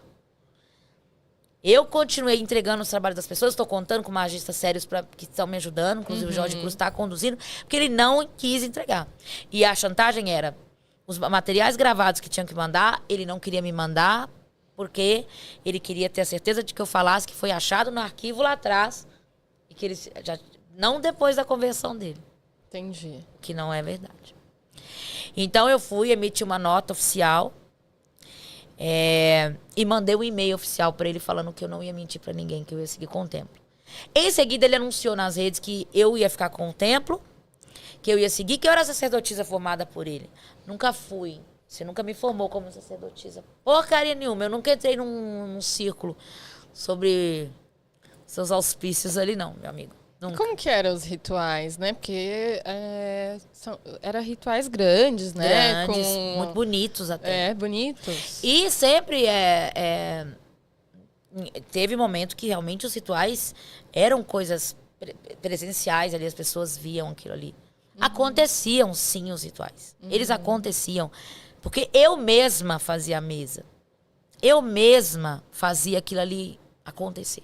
Eu continuei entregando os trabalhos das pessoas, estou contando com magistas sérios que estão me ajudando, inclusive o Jorge Cruz está conduzindo, porque ele não quis entregar. E a chantagem era, os materiais gravados que tinham que mandar, ele não queria me mandar, porque ele queria ter a certeza de que eu falasse que foi achado no arquivo lá atrás, e que ele não depois da conversão dele. Entendi. Que não é verdade. Então eu fui, emiti uma nota oficial, e mandei um e-mail oficial para ele falando que eu não ia mentir para ninguém, que eu ia seguir com o templo. Em seguida, ele anunciou nas redes que eu ia ficar com o templo, que eu ia seguir, que eu era sacerdotisa formada por ele. Nunca fui. Você nunca me formou como sacerdotisa. Porcaria nenhuma. Eu nunca entrei num círculo sobre seus auspícios ali, não, meu amigo. Nunca. Como que eram os rituais, né? Porque eram rituais grandes, né? Grandes, muito bonitos até. Bonitos. E sempre teve momento que realmente os rituais eram coisas presenciais ali, as pessoas viam aquilo ali. Aconteciam sim os rituais. Eles aconteciam. Porque eu mesma fazia a mesa. Eu mesma fazia aquilo ali acontecer.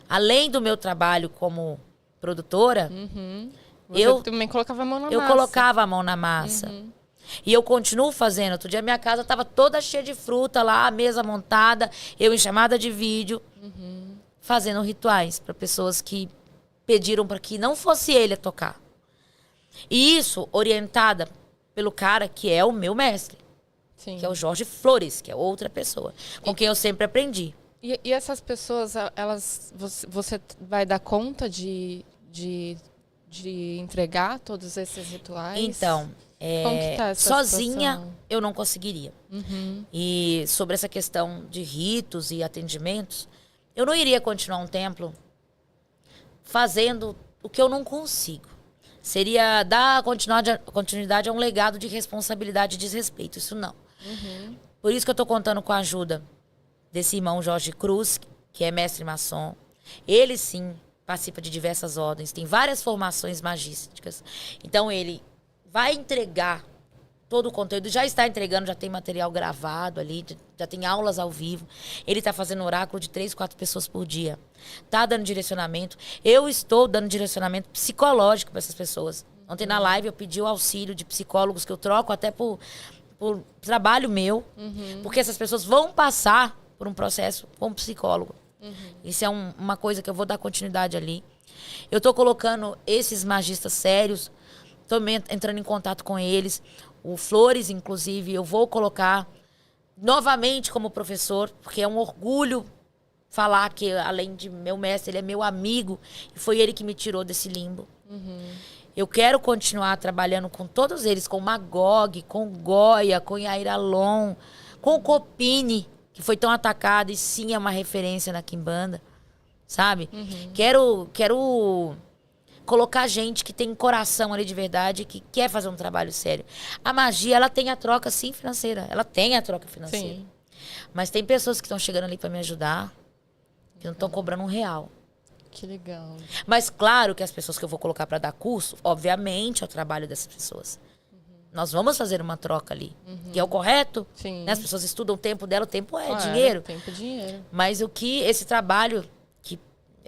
Além do meu trabalho como produtora, Você também colocava a mão na massa. eu colocava a mão na massa. E eu continuo fazendo. Outro dia minha casa estava toda cheia de fruta lá, a mesa montada, eu em chamada de vídeo, fazendo rituais para pessoas que pediram para que não fosse ele a tocar. E isso orientada pelo cara que é o meu mestre, Sim. que é o Jorge Flores, que é outra pessoa, com quem eu sempre aprendi. E essas pessoas, você vai dar conta de entregar todos esses rituais? Então, Como que tá essa sozinha situação? eu não conseguiria. E sobre essa questão de ritos e atendimentos, eu não iria continuar um templo fazendo o que eu não consigo. Seria dar continuidade a um legado de responsabilidade e desrespeito. Isso não. Por isso que eu estou contando com a ajuda desse irmão Jorge Cruz, que é mestre maçom. Ele, sim, participa de diversas ordens, tem várias formações magísticas. Então, ele vai entregar todo o conteúdo, já está entregando, já tem material gravado ali, já tem aulas ao vivo. Ele está fazendo oráculo de 3, 4 pessoas por dia. Está dando direcionamento. Eu estou dando direcionamento psicológico para essas pessoas. Ontem na live eu pedi o auxílio de psicólogos que eu troco até por trabalho meu, porque essas pessoas vão passar por um processo com um psicólogo. Isso é uma coisa que eu vou dar continuidade ali. Eu estou colocando esses magistas sérios, estou entrando em contato com eles. O Flores, inclusive, eu vou colocar novamente como professor, porque é um orgulho falar que, além de meu mestre, ele é meu amigo. E foi ele que me tirou desse limbo. Eu quero continuar trabalhando com todos eles, com Magog, com Goya, com Yair Alon, com Copini, que foi tão atacado e sim é uma referência na Quimbanda, sabe? Quero colocar gente que tem coração ali de verdade, que quer fazer um trabalho sério. A magia, ela tem a troca, sim, financeira. Ela tem a troca financeira. Sim. Mas tem pessoas que estão chegando ali para me ajudar, que não estão cobrando R$1. Que legal. Mas claro que as pessoas que eu vou colocar para dar curso, obviamente é o trabalho dessas pessoas. Nós vamos fazer uma troca ali, que é o correto. Sim. Né? As pessoas estudam o tempo dela, o tempo é Claro, dinheiro. Tempo é dinheiro. Mas esse trabalho que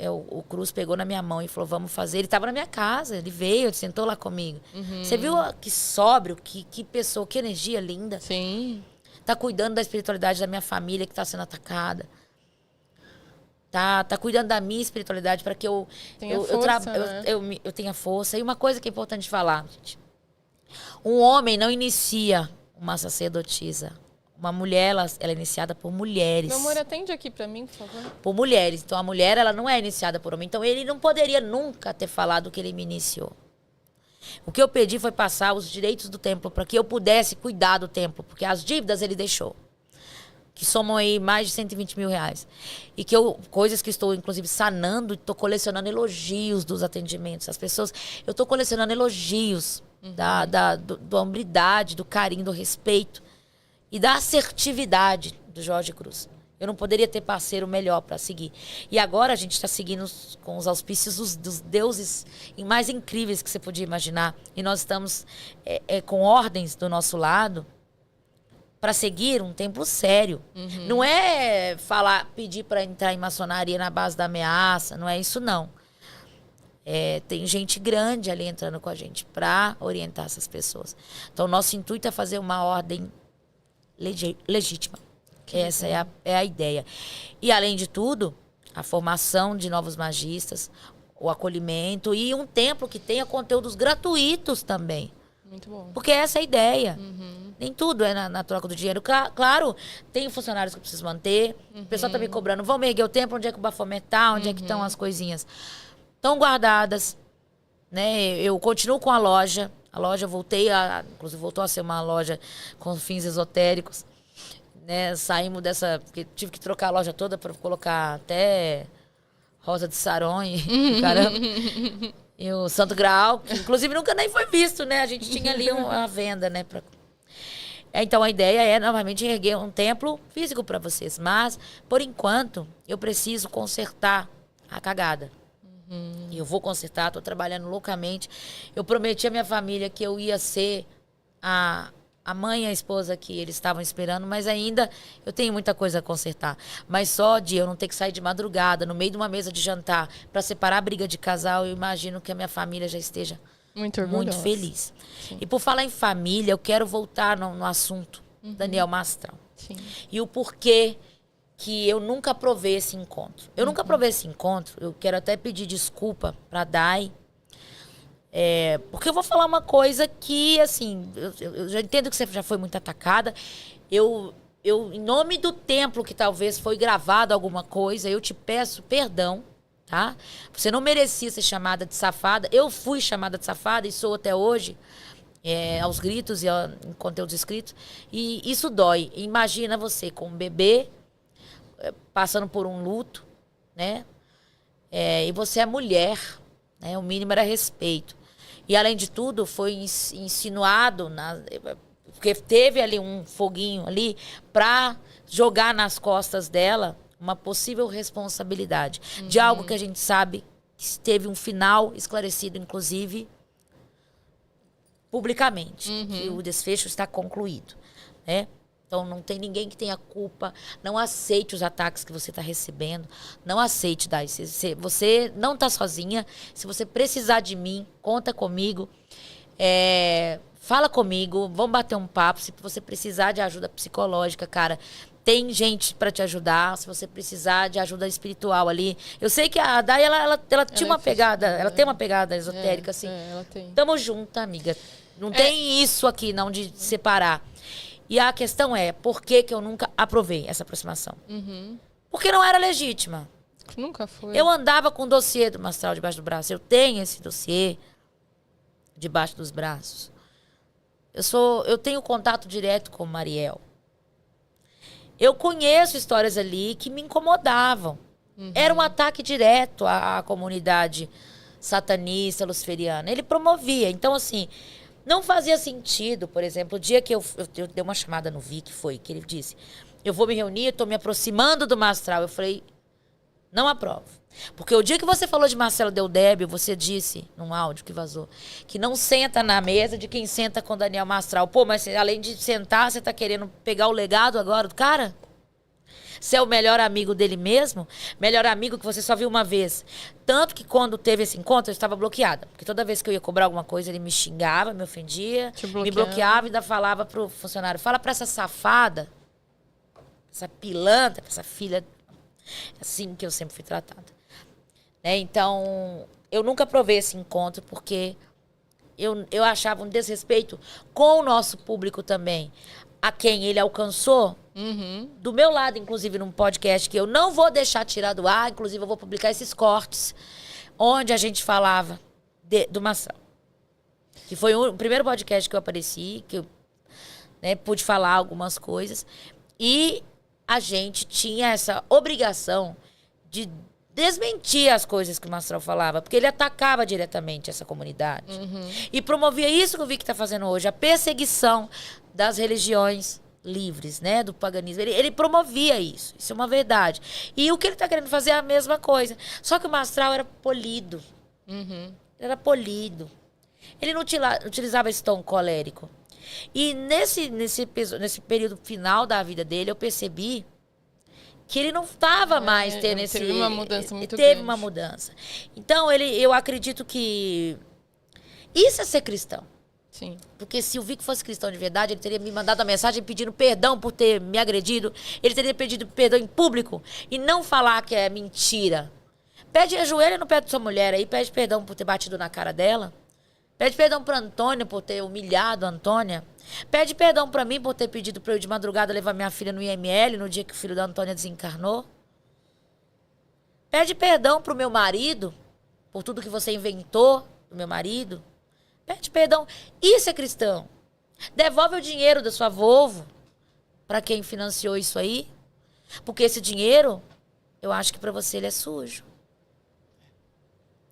o Cruz pegou na minha mão e falou, vamos fazer. Ele estava na minha casa, ele veio, ele sentou lá comigo. Você viu que sóbrio, que pessoa, que energia linda. Sim. Tá cuidando da espiritualidade da minha família que está sendo atacada. Tá cuidando da minha espiritualidade para que eu tenha força. E uma coisa que é importante falar, gente. Um homem não inicia uma sacerdotisa. Uma mulher, ela é iniciada por mulheres. Meu amor, atende aqui pra mim, por favor. Por mulheres. Então, a mulher, ela não é iniciada por homem. Então, ele não poderia nunca ter falado que ele me iniciou. O que eu pedi foi passar os direitos do templo para que eu pudesse cuidar do templo. Porque as dívidas ele deixou. Que somam aí mais de R$120 mil. E que coisas que estou, inclusive, sanando, estou colecionando elogios dos atendimentos. As pessoas, eu estou colecionando elogios da hombridade, do carinho, do respeito e da assertividade do Jorge Cruz. Eu não poderia ter parceiro melhor para seguir. E agora a gente está seguindo com os auspícios dos deuses mais incríveis que você podia imaginar. E nós estamos com ordens do nosso lado para seguir um templo sério. Não é pedir para entrar em maçonaria na base da ameaça, não é isso não. Tem gente grande ali entrando com a gente para orientar essas pessoas. Então, nosso intuito é fazer uma ordem legítima. Essa é a ideia. E, além de tudo, a formação de novos magistas, o acolhimento e um templo que tenha conteúdos gratuitos também. Muito bom. Porque essa é a ideia. Nem tudo é na troca do dinheiro. Claro, tem funcionários que eu preciso manter. O pessoal tá me cobrando. Vamos erguer o templo, onde é que o Baphomet tá? Onde é que estão as coisinhas? Estão guardadas. Né? Eu continuo com a loja. A loja inclusive voltou a ser uma loja com fins esotéricos. Né? Saímos dessa... Porque tive que trocar a loja toda para colocar até Rosa de Saron e caramba. E o Santo Graal, que inclusive nunca nem foi visto, né? A gente tinha ali uma venda, né? Então, a ideia é, novamente, erguer um templo físico para vocês. Mas, por enquanto, eu preciso consertar a cagada. E eu vou consertar, estou trabalhando loucamente. Eu prometi à minha família que eu ia ser a mãe e a esposa que eles estavam esperando, mas ainda eu tenho muita coisa a consertar. Mas só de eu não ter que sair de madrugada, no meio de uma mesa de jantar, para separar a briga de casal, eu imagino que a minha família já esteja muito feliz. Sim. E por falar em família, eu quero voltar no assunto Daniel Mastral. Sim. E o porquê que eu nunca aprovei esse encontro. Eu nunca aprovei esse encontro, eu quero até pedir desculpa para a Dai, porque eu vou falar uma coisa que, assim, eu já entendo que você já foi muito atacada. Eu, em nome do templo que talvez foi gravado alguma coisa, eu te peço perdão, tá? Você não merecia ser chamada de safada. Eu fui chamada de safada e sou até hoje, aos gritos e em conteúdos escritos. E isso dói. Imagina você com um bebê, passando por um luto, né? E você é mulher, né? O mínimo era respeito. E, além de tudo, foi insinuado, porque teve ali um foguinho ali, para jogar nas costas dela uma possível responsabilidade de algo que a gente sabe que teve um final esclarecido, inclusive, publicamente, que o desfecho está concluído, né? Então, não tem ninguém que tenha culpa. Não aceite os ataques que você está recebendo. Não aceite, Dai. Você não está sozinha. Se você precisar de mim, conta comigo. Fala comigo. Vamos bater um papo. Se você precisar de ajuda psicológica, cara, tem gente para te ajudar. Se você precisar de ajuda espiritual ali. Eu sei que a Dai, ela tinha uma pegada. Ela tem uma pegada esotérica, assim. Ela tem. Tamo junto, amiga. Não tem isso aqui, não, de separar. E a questão é, por que eu nunca aprovei essa aproximação? Porque não era legítima. Nunca foi. Eu andava com o dossiê do Mastral debaixo do braço. Eu tenho esse dossiê debaixo dos braços. Eu tenho contato direto com o Mariel. Eu conheço histórias ali que me incomodavam. Era um ataque direto à comunidade satanista, luciferiana. Ele promovia. Então, assim... Não fazia sentido, por exemplo, o dia que eu dei uma chamada no Vic, que ele disse, eu vou me reunir, estou me aproximando do Mastral. Eu falei, não aprovo. Porque o dia que você falou de Marcelo Deldébio, você disse, num áudio que vazou, que não senta na mesa de quem senta com Daniel Mastral. Pô, mas além de sentar, você está querendo pegar o legado agora do cara? Você é o melhor amigo dele mesmo? Melhor amigo que você só viu uma vez. Tanto que quando teve esse encontro, eu estava bloqueada. Porque toda vez que eu ia cobrar alguma coisa, ele me xingava, me ofendia, me bloqueava e ainda falava pro funcionário, fala pra essa safada, essa pilantra, essa filha, assim que eu sempre fui tratada. Né? Então, eu nunca aprovei esse encontro porque eu achava um desrespeito com o nosso público também. A quem ele alcançou, do meu lado, inclusive, num podcast que eu não vou deixar tirar do ar, inclusive eu vou publicar esses cortes, onde a gente falava do Mastral. Que foi o primeiro podcast que eu apareci, que eu pude falar algumas coisas. E a gente tinha essa obrigação de desmentir as coisas que o Mastral falava, porque ele atacava diretamente essa comunidade. E promovia isso que o Vic está fazendo hoje, a perseguição das religiões livres, né, do paganismo. Ele promovia isso. Isso é uma verdade. E o que ele está querendo fazer é a mesma coisa. Só que o Mastral era polido. Uhum. Ele era polido. Ele não utilizava esse tom colérico. E nesse período final da vida dele, eu percebi que ele não estava mais tendo esse... Teve uma mudança muito Teve grande. uma mudança. Então, eu acredito que isso é ser cristão. Sim. Porque se o Vic fosse cristão de verdade, ele teria me mandado a mensagem pedindo perdão por ter me agredido. Ele teria pedido perdão em público e não falar que é mentira. Pede, ajoelha no pé da sua mulher aí, pede perdão por ter batido na cara dela. Pede perdão pra Antônia por ter humilhado a Antônia. Pede perdão pra mim por ter pedido pra eu de madrugada levar minha filha no IML no dia que o filho da Antônia desencarnou. Pede perdão pro meu marido por tudo que você inventou do meu marido. Pede perdão. Isso é cristão. Devolve o dinheiro da sua Volvo para quem financiou isso aí. Porque esse dinheiro, eu acho que para você ele é sujo.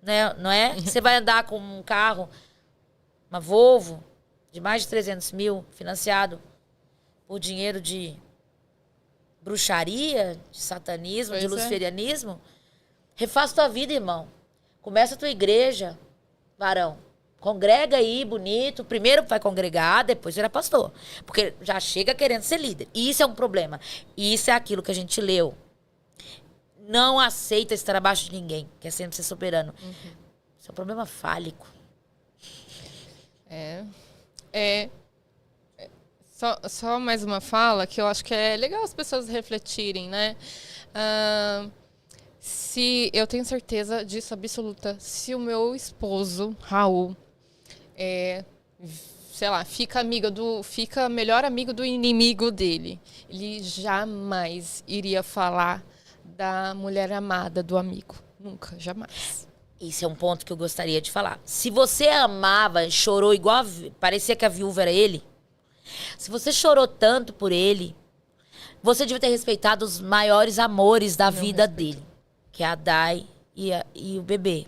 Né? Não é? Você vai andar com um carro, uma Volvo, de mais de 300 mil, financiado por dinheiro de bruxaria, de satanismo, de luciferianismo. Refaz tua vida, irmão. Começa a tua igreja, varão. Congrega aí, bonito. Primeiro vai congregar, depois vira pastor. Porque já chega querendo ser líder. E isso é um problema. E isso é aquilo que a gente leu. Não aceita estar abaixo de ninguém. Quer sempre ser soberano. Isso é um problema fálico. Só mais uma fala que eu acho que é legal as pessoas refletirem, né? Se eu tenho certeza disso absoluta, se o meu esposo, Raul, sei lá, fica melhor amigo do inimigo dele, ele jamais iria falar da mulher amada do amigo. Nunca, jamais. Isso é um ponto que eu gostaria de falar. Se você amava, chorou igual... Parecia que a viúva era ele. Se você chorou tanto por ele, você devia ter respeitado os maiores amores da vida dele. Que é a Dai e o bebê.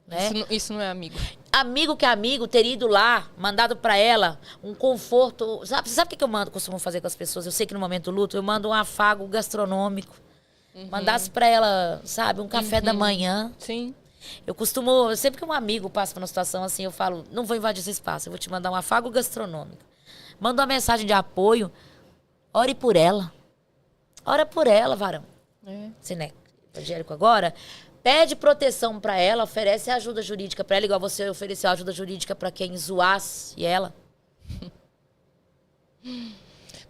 Né? Isso não é amigo. Amigo que é amigo, teria ido lá, mandado pra ela um conforto. Sabe o que eu costumo fazer com as pessoas? Eu sei que no momento do luto eu mando um afago gastronômico. Mandasse pra ela, sabe, um café da manhã. Sim. Eu costumo, sempre que um amigo passa por uma situação assim, eu falo, não vou invadir esse espaço, eu vou te mandar um afago gastronômico. Manda uma mensagem de apoio, ore por ela. Ora por ela, varão. Você não é evangélico agora? Pede proteção pra ela, oferece ajuda jurídica pra ela, igual você ofereceu ajuda jurídica pra quem zoasse ela.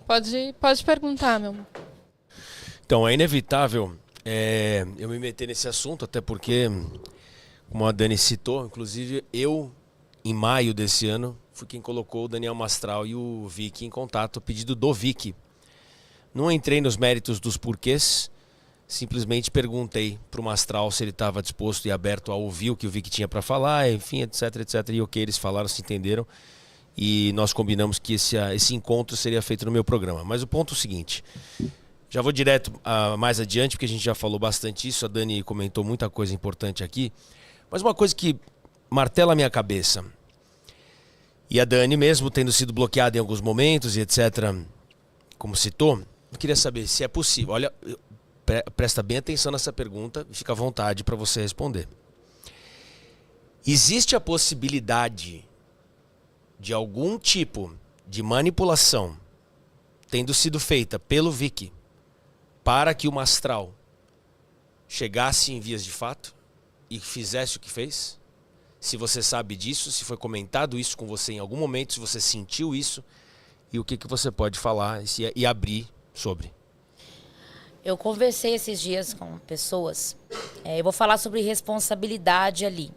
Pode perguntar, meu amor. Então, é inevitável eu me meter nesse assunto, até porque, como a Dani citou, inclusive eu, em maio desse ano, fui quem colocou o Daniel Mastral e o Vic em contato, a pedido do Vic. Não entrei nos méritos dos porquês, simplesmente perguntei para o Mastral se ele estava disposto e aberto a ouvir o que o Vic tinha para falar, enfim, etc, etc. E ok, eles falaram, se entenderam. E nós combinamos que esse encontro seria feito no meu programa. Mas o ponto é o seguinte, já vou direto mais adiante, porque a gente já falou bastante isso, a Dani comentou muita coisa importante aqui. Mas uma coisa que martela a minha cabeça, e a Dani mesmo tendo sido bloqueada em alguns momentos e etc, como citou, eu queria saber se é possível. Olha, presta bem atenção nessa pergunta e fica à vontade para você responder. Existe a possibilidade de algum tipo de manipulação tendo sido feita pelo Vic para que o Mastral chegasse em vias de fato e fizesse o que fez? Se você sabe disso, se foi comentado isso com você em algum momento, se você sentiu isso, e o que você pode falar e abrir sobre? Eu conversei esses dias com pessoas, eu vou falar sobre responsabilidade ali.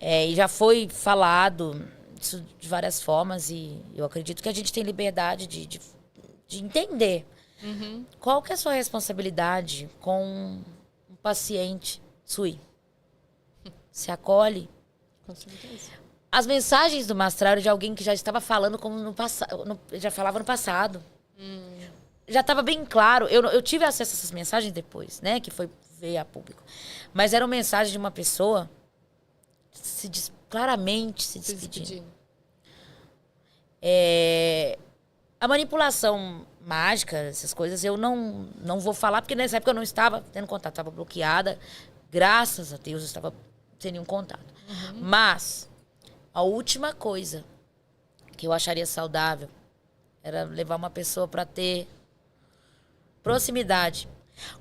E já foi falado isso de várias formas e eu acredito que a gente tem liberdade de entender. Qual que é a sua responsabilidade com um paciente SUI? Se acolhe? Com certeza. As mensagens do Mastral eram de alguém que já estava falando como no passado, já falava no passado. Já estava bem claro. Eu tive acesso a essas mensagens depois, né? Que veio a público. Mas eram mensagens de uma pessoa claramente se despedindo. A A manipulação mágica, essas coisas, eu não vou falar, porque nessa época eu não estava tendo contato, estava bloqueada. Graças a Deus eu estava sem nenhum contato. Mas a última coisa que eu acharia saudável era levar uma pessoa para ter proximidade.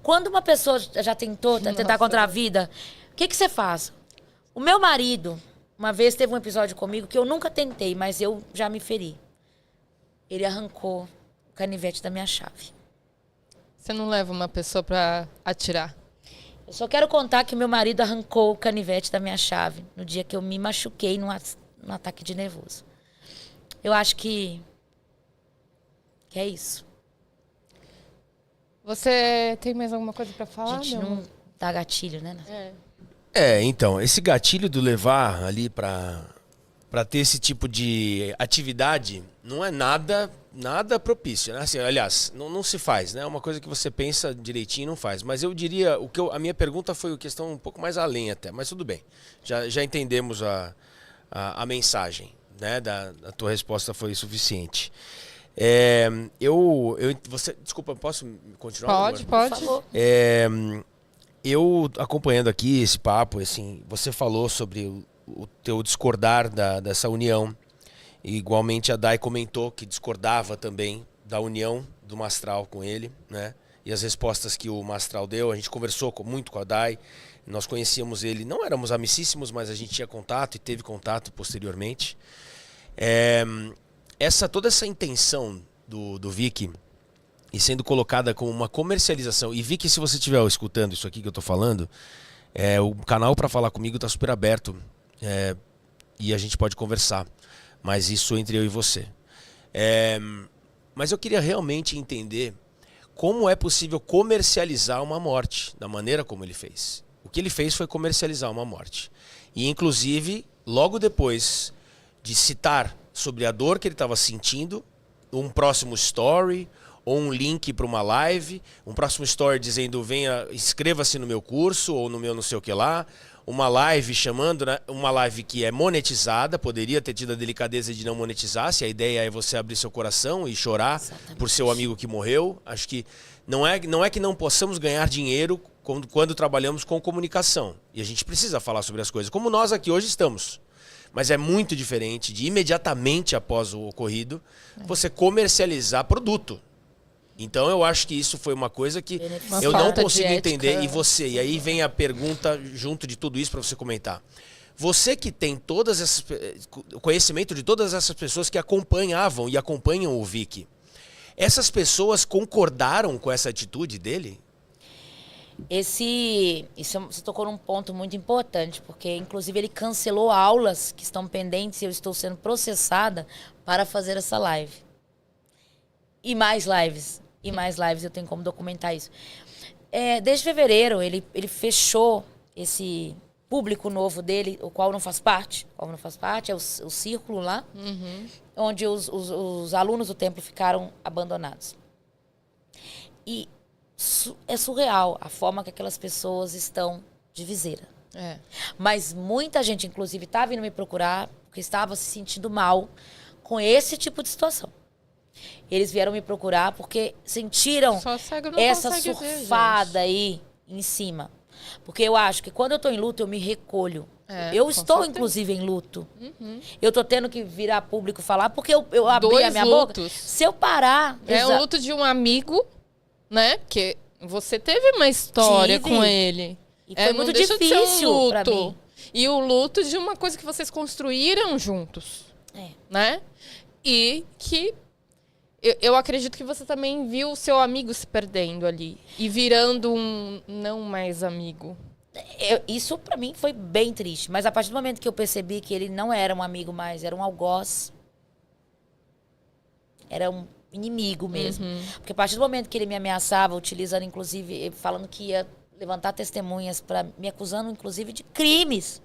Quando uma pessoa já tentou tentar contra a vida, o que você faz? O meu marido, uma vez teve um episódio comigo que eu nunca tentei, mas eu já me feri. Ele arrancou o canivete da minha chave. Você não leva uma pessoa pra atirar? Eu só quero contar que meu marido arrancou o canivete da minha chave no dia que eu me machuquei num ataque de nervoso. Eu acho que é isso. Você tem mais alguma coisa pra falar? A gente não dá gatilho, né? Então, esse gatilho do levar ali pra ter esse tipo de atividade não é nada propício, né? Assim, aliás, não se faz, né? É uma coisa que você pensa direitinho e não faz. Mas eu diria, a minha pergunta foi uma questão um pouco mais além até, mas tudo bem. Já entendemos a mensagem, né? A tua resposta foi suficiente. Desculpa, posso continuar? Pode. Por favor. Eu acompanhando aqui esse papo, assim, você falou sobre o teu discordar dessa união. E, igualmente a Dai comentou que discordava também da união do Mastral com ele, né? E as respostas que o Mastral deu, a gente conversou muito com a Dai, nós conhecíamos ele, não éramos amicíssimos, mas a gente tinha contato e teve contato posteriormente. Toda essa intenção do Vicky e sendo colocada como uma comercialização, e Vicky, se você estiver escutando isso aqui que eu tô falando, o canal para falar comigo tá super aberto, e a gente pode conversar. Mas isso entre eu e você. Mas eu queria realmente entender como é possível comercializar uma morte da maneira como ele fez. O que ele fez foi comercializar uma morte. E, inclusive, logo depois de citar sobre a dor que ele estava sentindo, um próximo story ou um link para uma live, um próximo story dizendo venha, inscreva-se no meu curso ou no meu não sei o que lá, uma live chamando, né, uma live que é monetizada, poderia ter tido a delicadeza de não monetizar, se a ideia é você abrir seu coração e chorar por seu amigo que morreu. Acho que não é que não possamos ganhar dinheiro quando trabalhamos com comunicação. E a gente precisa falar sobre as coisas, como nós aqui hoje estamos. Mas é muito diferente de imediatamente após o ocorrido, você comercializar produto. Então eu acho que isso foi uma coisa que eu não consigo entender. E aí vem a pergunta junto de tudo isso para você comentar. Você que tem o conhecimento de todas essas pessoas que acompanhavam e acompanham o Vicky, essas pessoas concordaram com essa atitude dele? Você tocou num ponto muito importante, porque inclusive ele cancelou aulas que estão pendentes e eu estou sendo processada para fazer essa live. E mais lives. Eu tenho como documentar isso. Desde fevereiro, ele fechou esse público novo dele, o qual não faz parte. É o círculo lá, onde os alunos do templo ficaram abandonados. E é surreal a forma que aquelas pessoas estão de viseira. Mas muita gente, inclusive, está vindo me procurar porque estava se sentindo mal com esse tipo de situação. Eles vieram me procurar porque sentiram essa surfada aí em cima. Porque eu acho que quando eu tô em luto, eu me recolho. Eu estou, inclusive, em luto. Eu tô tendo que virar público falar porque eu abri a minha boca. Se eu parar... o luto de um amigo, né? Porque você teve uma história com ele. E foi muito difícil pra mim. E o luto de uma coisa que vocês construíram juntos. Né? E que... Eu acredito que você também viu o seu amigo se perdendo ali. E virando um não mais amigo. Isso pra mim foi bem triste. Mas a partir do momento que eu percebi que ele não era um amigo mais, era um algoz. Era um inimigo mesmo. Porque a partir do momento que ele me ameaçava, utilizando inclusive, falando que ia levantar testemunhas, me acusando inclusive de crimes.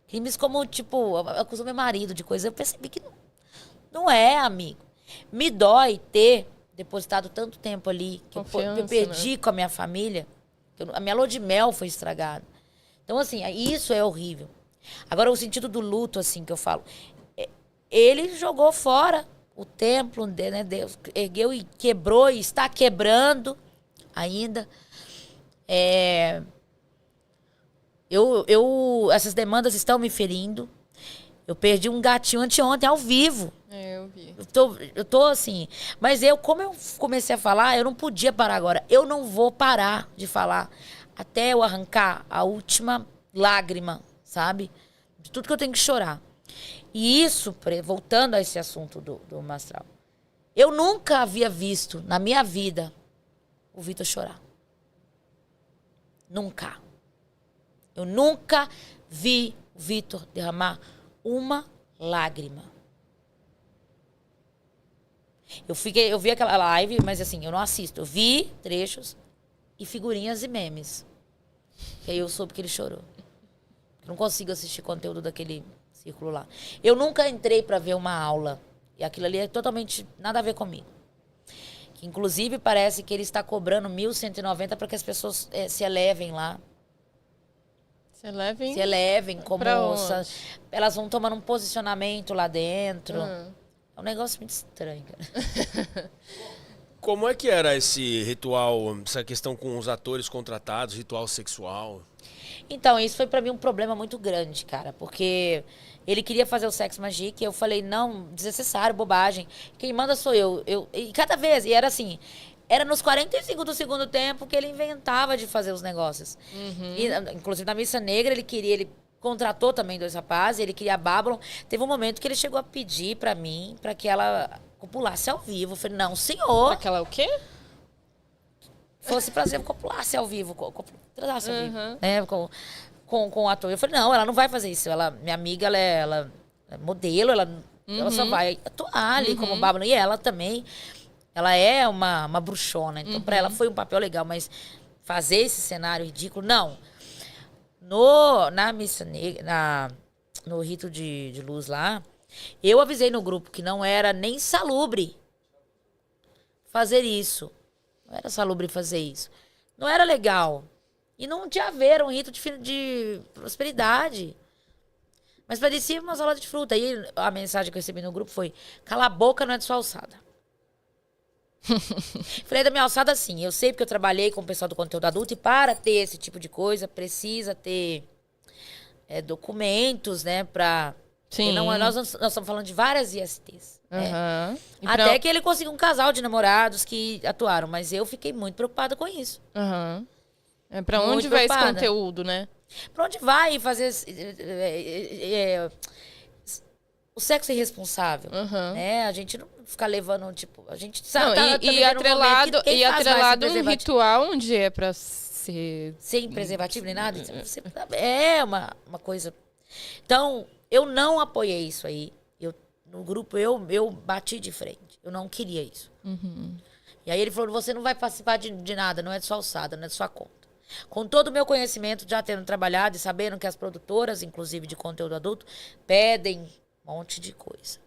Crimes como, tipo, acusou meu marido de coisa. Eu percebi que não é amigo. Me dói ter depositado tanto tempo ali, que eu perdi, né, com a minha família. A minha lua de mel foi estragada. Então, assim, isso é horrível. Agora, o sentido do luto, assim, que eu falo. Ele jogou fora o templo, né, Deus ergueu e quebrou e está quebrando ainda. Essas demandas estão me ferindo. Eu perdi um gatinho anteontem ao vivo. Eu vi. Eu tô assim. Mas como eu comecei a falar, eu não podia parar agora. Eu não vou parar de falar até eu arrancar a última lágrima, sabe? De tudo que eu tenho que chorar. E isso, voltando a esse assunto do Mastral, eu nunca havia visto na minha vida o Vitor chorar. Nunca. Eu nunca vi o Vitor derramar uma lágrima. Eu vi aquela live, mas assim, eu não assisto. Eu vi trechos e figurinhas e memes. E aí eu soube que ele chorou. Eu não consigo assistir conteúdo daquele círculo lá. Eu nunca entrei pra ver uma aula. E aquilo ali é totalmente nada a ver comigo. Que, inclusive, parece que ele está cobrando 1.190 para que as pessoas se elevem lá. Se elevem como... Elas vão tomando um posicionamento lá dentro. É um negócio muito estranho, cara. Como é que era esse ritual, essa questão com os atores contratados, ritual sexual? Então, isso foi pra mim um problema muito grande, cara. Porque ele queria fazer o Sex Magic e eu falei, não, desnecessário, bobagem. Quem manda sou eu. E cada vez, e era assim... Era nos 45 do segundo tempo que ele inventava de fazer os negócios. E, inclusive, na Missa Negra, ele contratou também 2 rapazes, ele queria a Babylon. Teve um momento que ele chegou a pedir pra mim, pra que ela copulasse ao vivo. Eu falei, não, senhor. Pra que ela o quê? Fosse prazer, copulasse ao vivo. Transasse ao vivo. Né, com o ator. Eu falei, não, ela não vai fazer isso. Minha amiga, ela é modelo, ela só vai atuar ali como Babylon. E ela também... Ela é uma bruxona, então pra ela foi um papel legal, mas fazer esse cenário ridículo, não. Na Missa Negra, no rito de luz lá, eu avisei no grupo que não era nem salubre fazer isso. Não era salubre fazer isso. Não era legal. E não tinha a ver, um rito de prosperidade. Mas parecia uma salada de fruta. Aí a mensagem que eu recebi no grupo foi: cala a boca, não é de sua alçada. Falei da minha alçada assim, eu sei porque eu trabalhei com o pessoal do conteúdo adulto e para ter esse tipo de coisa precisa ter documentos, né, pra... Sim. Não, nós estamos falando de várias ISTs. Até que ele conseguiu um casal de namorados que atuaram, mas eu fiquei muito preocupada com isso. É pra onde vai esse conteúdo, né? Pra onde vai fazer... O sexo irresponsável, né? A gente não ficar levando, tipo... A gente sabe... E atrelado um ritual onde é pra ser... Sem preservativo nem nada. É uma coisa... Então, eu não apoiei isso aí. No grupo, eu bati de frente. Eu não queria isso. E aí ele falou, você não vai participar de nada, não é de sua alçada, não é de sua conta. Com todo o meu conhecimento, já tendo trabalhado e sabendo que as produtoras, inclusive de conteúdo adulto, pedem um monte de coisa.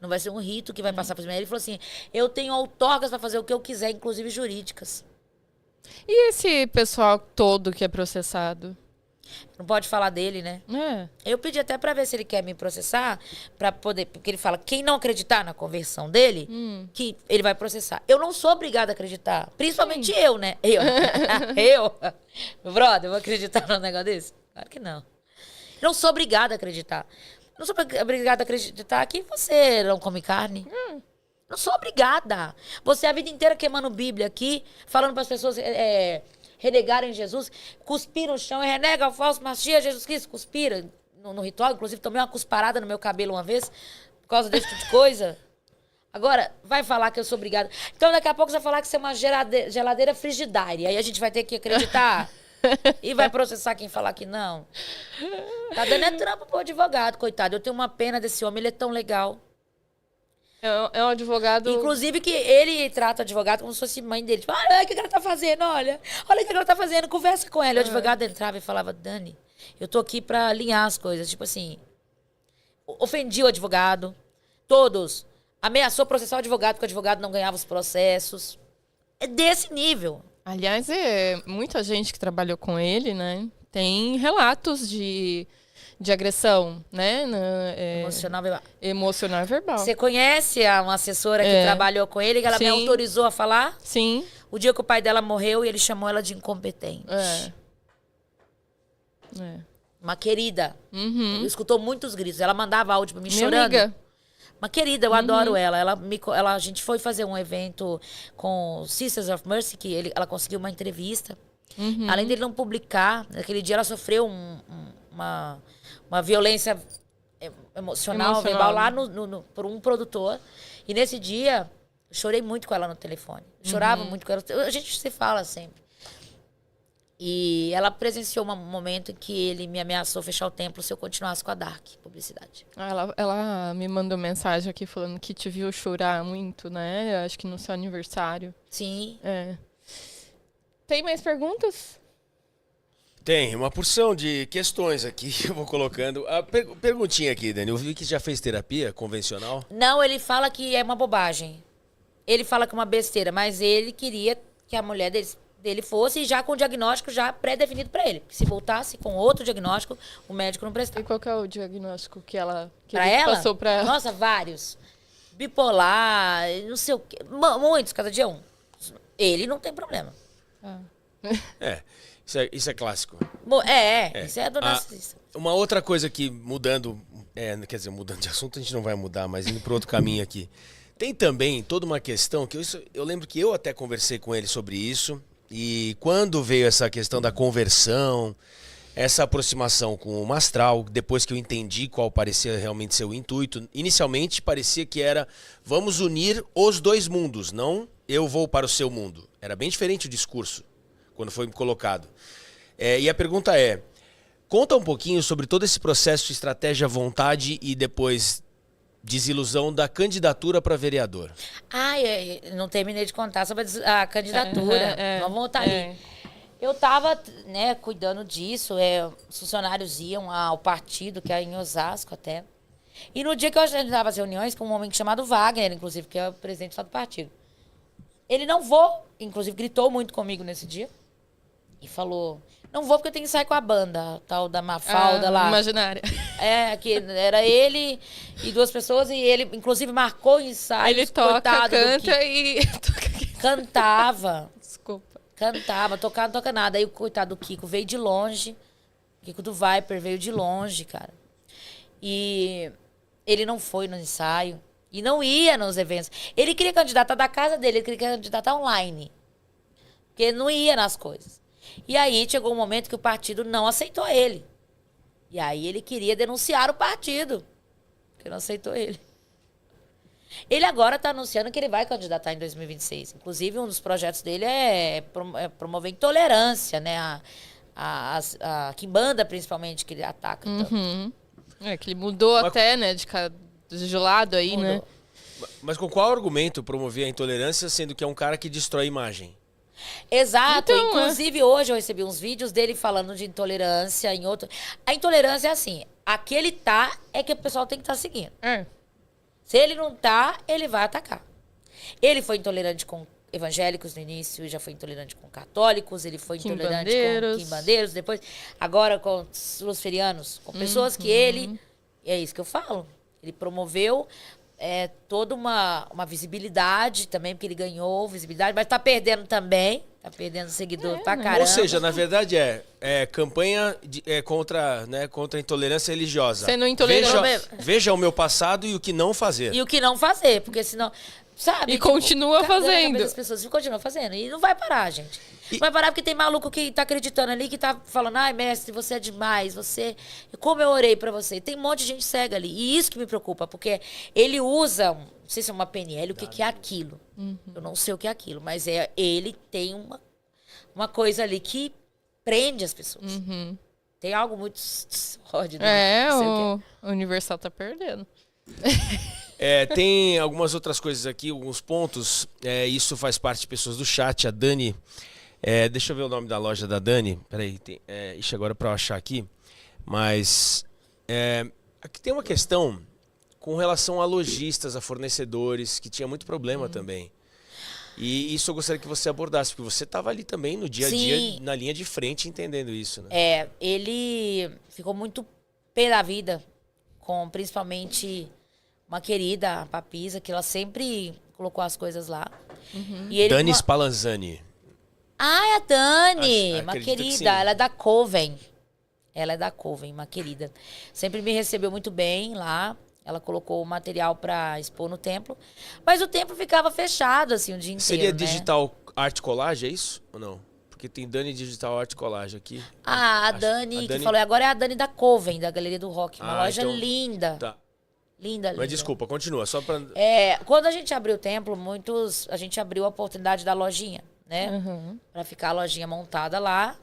Não vai ser um rito que vai passar por cima. Ele falou assim, eu tenho outorgas para fazer o que eu quiser, inclusive jurídicas. E esse pessoal todo que é processado? Não pode falar dele, né? Eu pedi até para ver se ele quer me processar, para poder, porque ele fala, quem não acreditar na conversão dele, que ele vai processar. Eu não sou obrigada a acreditar, principalmente eu, né? Meu brother, eu vou acreditar num negócio desse? Claro que não. Eu não sou obrigada a acreditar. Não sou obrigada a acreditar que você não come carne. Não sou obrigada. Você a vida inteira queimando Bíblia aqui, falando para as pessoas renegarem Jesus, cuspir no chão, renega o falso Messias, Jesus Cristo, cuspira no ritual. Inclusive, tomei uma cusparada no meu cabelo uma vez, por causa desse tipo de coisa. Agora, vai falar que eu sou obrigada. Então, daqui a pouco você vai falar que você é uma geladeira frigidária. Aí a gente vai ter que acreditar. E vai processar quem falar que não. Tá dando trampo pro advogado, coitado. Eu tenho uma pena desse homem, ele é tão legal. É um advogado... Inclusive que ele trata o advogado como se fosse mãe dele. Tipo, olha o que ela tá fazendo, olha o que ela tá fazendo, conversa com ela. O advogado entrava e falava, Dani, eu tô aqui pra alinhar as coisas. Tipo assim, ofendi o advogado, todos. Ameaçou processar o advogado, porque o advogado não ganhava os processos. É desse nível. Aliás, muita gente que trabalhou com ele, né? Tem relatos de de agressão, né? Emocional verbal. Emocional e verbal. Você conhece uma assessora que trabalhou com ele, que ela me Sim. autorizou a falar? Sim. O dia que o pai dela morreu e ele chamou ela de incompetente. Uma querida. Uhum. Escutou muitos gritos. Ela mandava áudio pra mim Minha chorando. amiga. Uma querida, eu adoro ela. A gente foi fazer um evento com Sisters of Mercy, que ela conseguiu uma entrevista. Além dele não publicar, naquele dia ela sofreu uma violência emocional, verbal lá por um produtor. E nesse dia, eu chorei muito com ela no telefone. Chorava muito com ela. A gente se fala sempre. E ela presenciou um momento em que ele me ameaçou fechar o templo se eu continuasse com a Dark Publicidade. Ela me mandou mensagem aqui falando que te viu chorar muito, né? Eu acho que no seu aniversário. Sim. Tem mais perguntas? Tem uma porção de questões aqui que eu vou colocando. A perguntinha aqui, Dani. Eu vi que já fez terapia convencional. Não, ele fala que é uma bobagem. Ele fala que é uma besteira, mas ele queria que a mulher dele fosse já com o diagnóstico já pré-definido para ele. Se voltasse com outro diagnóstico, o médico não prestava. E qual que é o diagnóstico que ele ela? passou para ela? Nossa, vários. Bipolar, não sei o quê. Muitos, cada dia um. Ele não tem problema. Isso é clássico. Isso é do narcisista. Uma outra coisa que mudando de assunto a gente não vai mudar, mas indo para outro caminho aqui. Tem também toda uma questão que eu lembro que eu até conversei com ele sobre isso. E quando veio essa questão da conversão, essa aproximação com o Mastral, depois que eu entendi qual parecia realmente ser o intuito, inicialmente parecia que era vamos unir os dois mundos, não eu vou para o seu mundo. Era bem diferente o discurso quando foi colocado. E a pergunta é, conta um pouquinho sobre todo esse processo de estratégia, vontade e depois desilusão da candidatura para vereador. Não terminei de contar sobre a candidatura. Vamos voltar ali. Eu estava cuidando disso. Os funcionários iam ao partido, que é em Osasco até. E no dia que eu agendava as reuniões com um homem chamado Wagner, inclusive, que é o presidente do partido. Ele não vou, inclusive gritou muito comigo nesse dia. E falou, não vou porque eu tenho que sair com a banda, a tal da Mafalda lá. Imaginária. Que era ele e duas pessoas, e ele, inclusive, marcou ensaio. Ele toca, canta e... Cantava. Desculpa. Cantava, tocava, não toca nada. Aí o coitado do Kiko veio de longe. O Kiko do Viper veio de longe, cara. E ele não foi no ensaio. E não ia nos eventos. Ele queria candidatar da casa dele, ele queria candidatar online. Porque ele não ia nas coisas. E aí chegou um momento que o partido não aceitou ele. E aí ele queria denunciar o partido, porque não aceitou ele. Ele agora está anunciando que ele vai candidatar em 2026. Inclusive, um dos projetos dele é promover intolerância, né? A Quimbanda, principalmente, que ele ataca tanto. Que ele mudou até, né? De lado aí, mudou. Né? Mas com qual argumento promover a intolerância, sendo que é um cara que destrói a imagem? Exato. Então, inclusive, hoje eu recebi uns vídeos dele falando de intolerância em outro. A intolerância é assim, aquele tá é que o pessoal tem que estar seguindo. Se ele não tá, ele vai atacar. Ele foi intolerante com evangélicos no início, já foi intolerante com católicos, ele foi intolerante com quimbandeiros, depois, agora com os luciferianos, com pessoas que ele... É isso que eu falo. Ele promoveu toda uma visibilidade também, porque ele ganhou visibilidade, mas tá perdendo também. Tá perdendo seguidor pra caramba. Ou seja, na verdade campanha contra a intolerância religiosa. Sendo intolerante. Veja o meu passado e o que não fazer. E o que não fazer, porque senão... Sabe? E continua fazendo. As pessoas continuam fazendo. E não vai parar, gente. Não vai parar porque tem maluco que tá acreditando ali, que tá falando, ai, mestre, você é demais, como eu orei pra você. Tem um monte de gente cega ali. E isso que me preocupa, porque ele usa, não sei se é uma PNL, o que é aquilo. Eu não sei o que é aquilo, mas ele tem uma coisa ali que prende as pessoas. Tem algo muito sórdido. O Universal tá perdendo. Tem algumas outras coisas aqui, alguns pontos. Isso faz parte de pessoas do chat. A Dani, deixa eu ver o nome da loja da Dani. Peraí, agora para eu achar aqui. Mas aqui tem uma questão com relação a lojistas, a fornecedores, que tinha muito problema também. E isso eu gostaria que você abordasse, porque você estava ali também no dia a dia, na linha de frente, entendendo isso. Né? Ele ficou muito pé da vida, com principalmente uma querida, a Papisa, que ela sempre colocou as coisas lá. E ele, Dani Spallanzani. Ah, é a Dani, uma Acredito que sim. querida. Ela é da Coven. Ela é da Coven, uma querida. Sempre me recebeu muito bem lá. Ela colocou o material para expor no templo. Mas o templo ficava fechado, assim, o dia inteiro, Seria né? Digital Art Collage, é isso? Ou não? Porque tem Dani Digital Art Collage aqui. Ah, a Dani que falou. Agora é a Dani da Coven, da Galeria do Rock. Uma loja então, linda. Tá. Linda, linda. Mas desculpa, continua, só pra... Quando a gente abriu o templo, a gente abriu a oportunidade da lojinha, né? Pra ficar a lojinha montada lá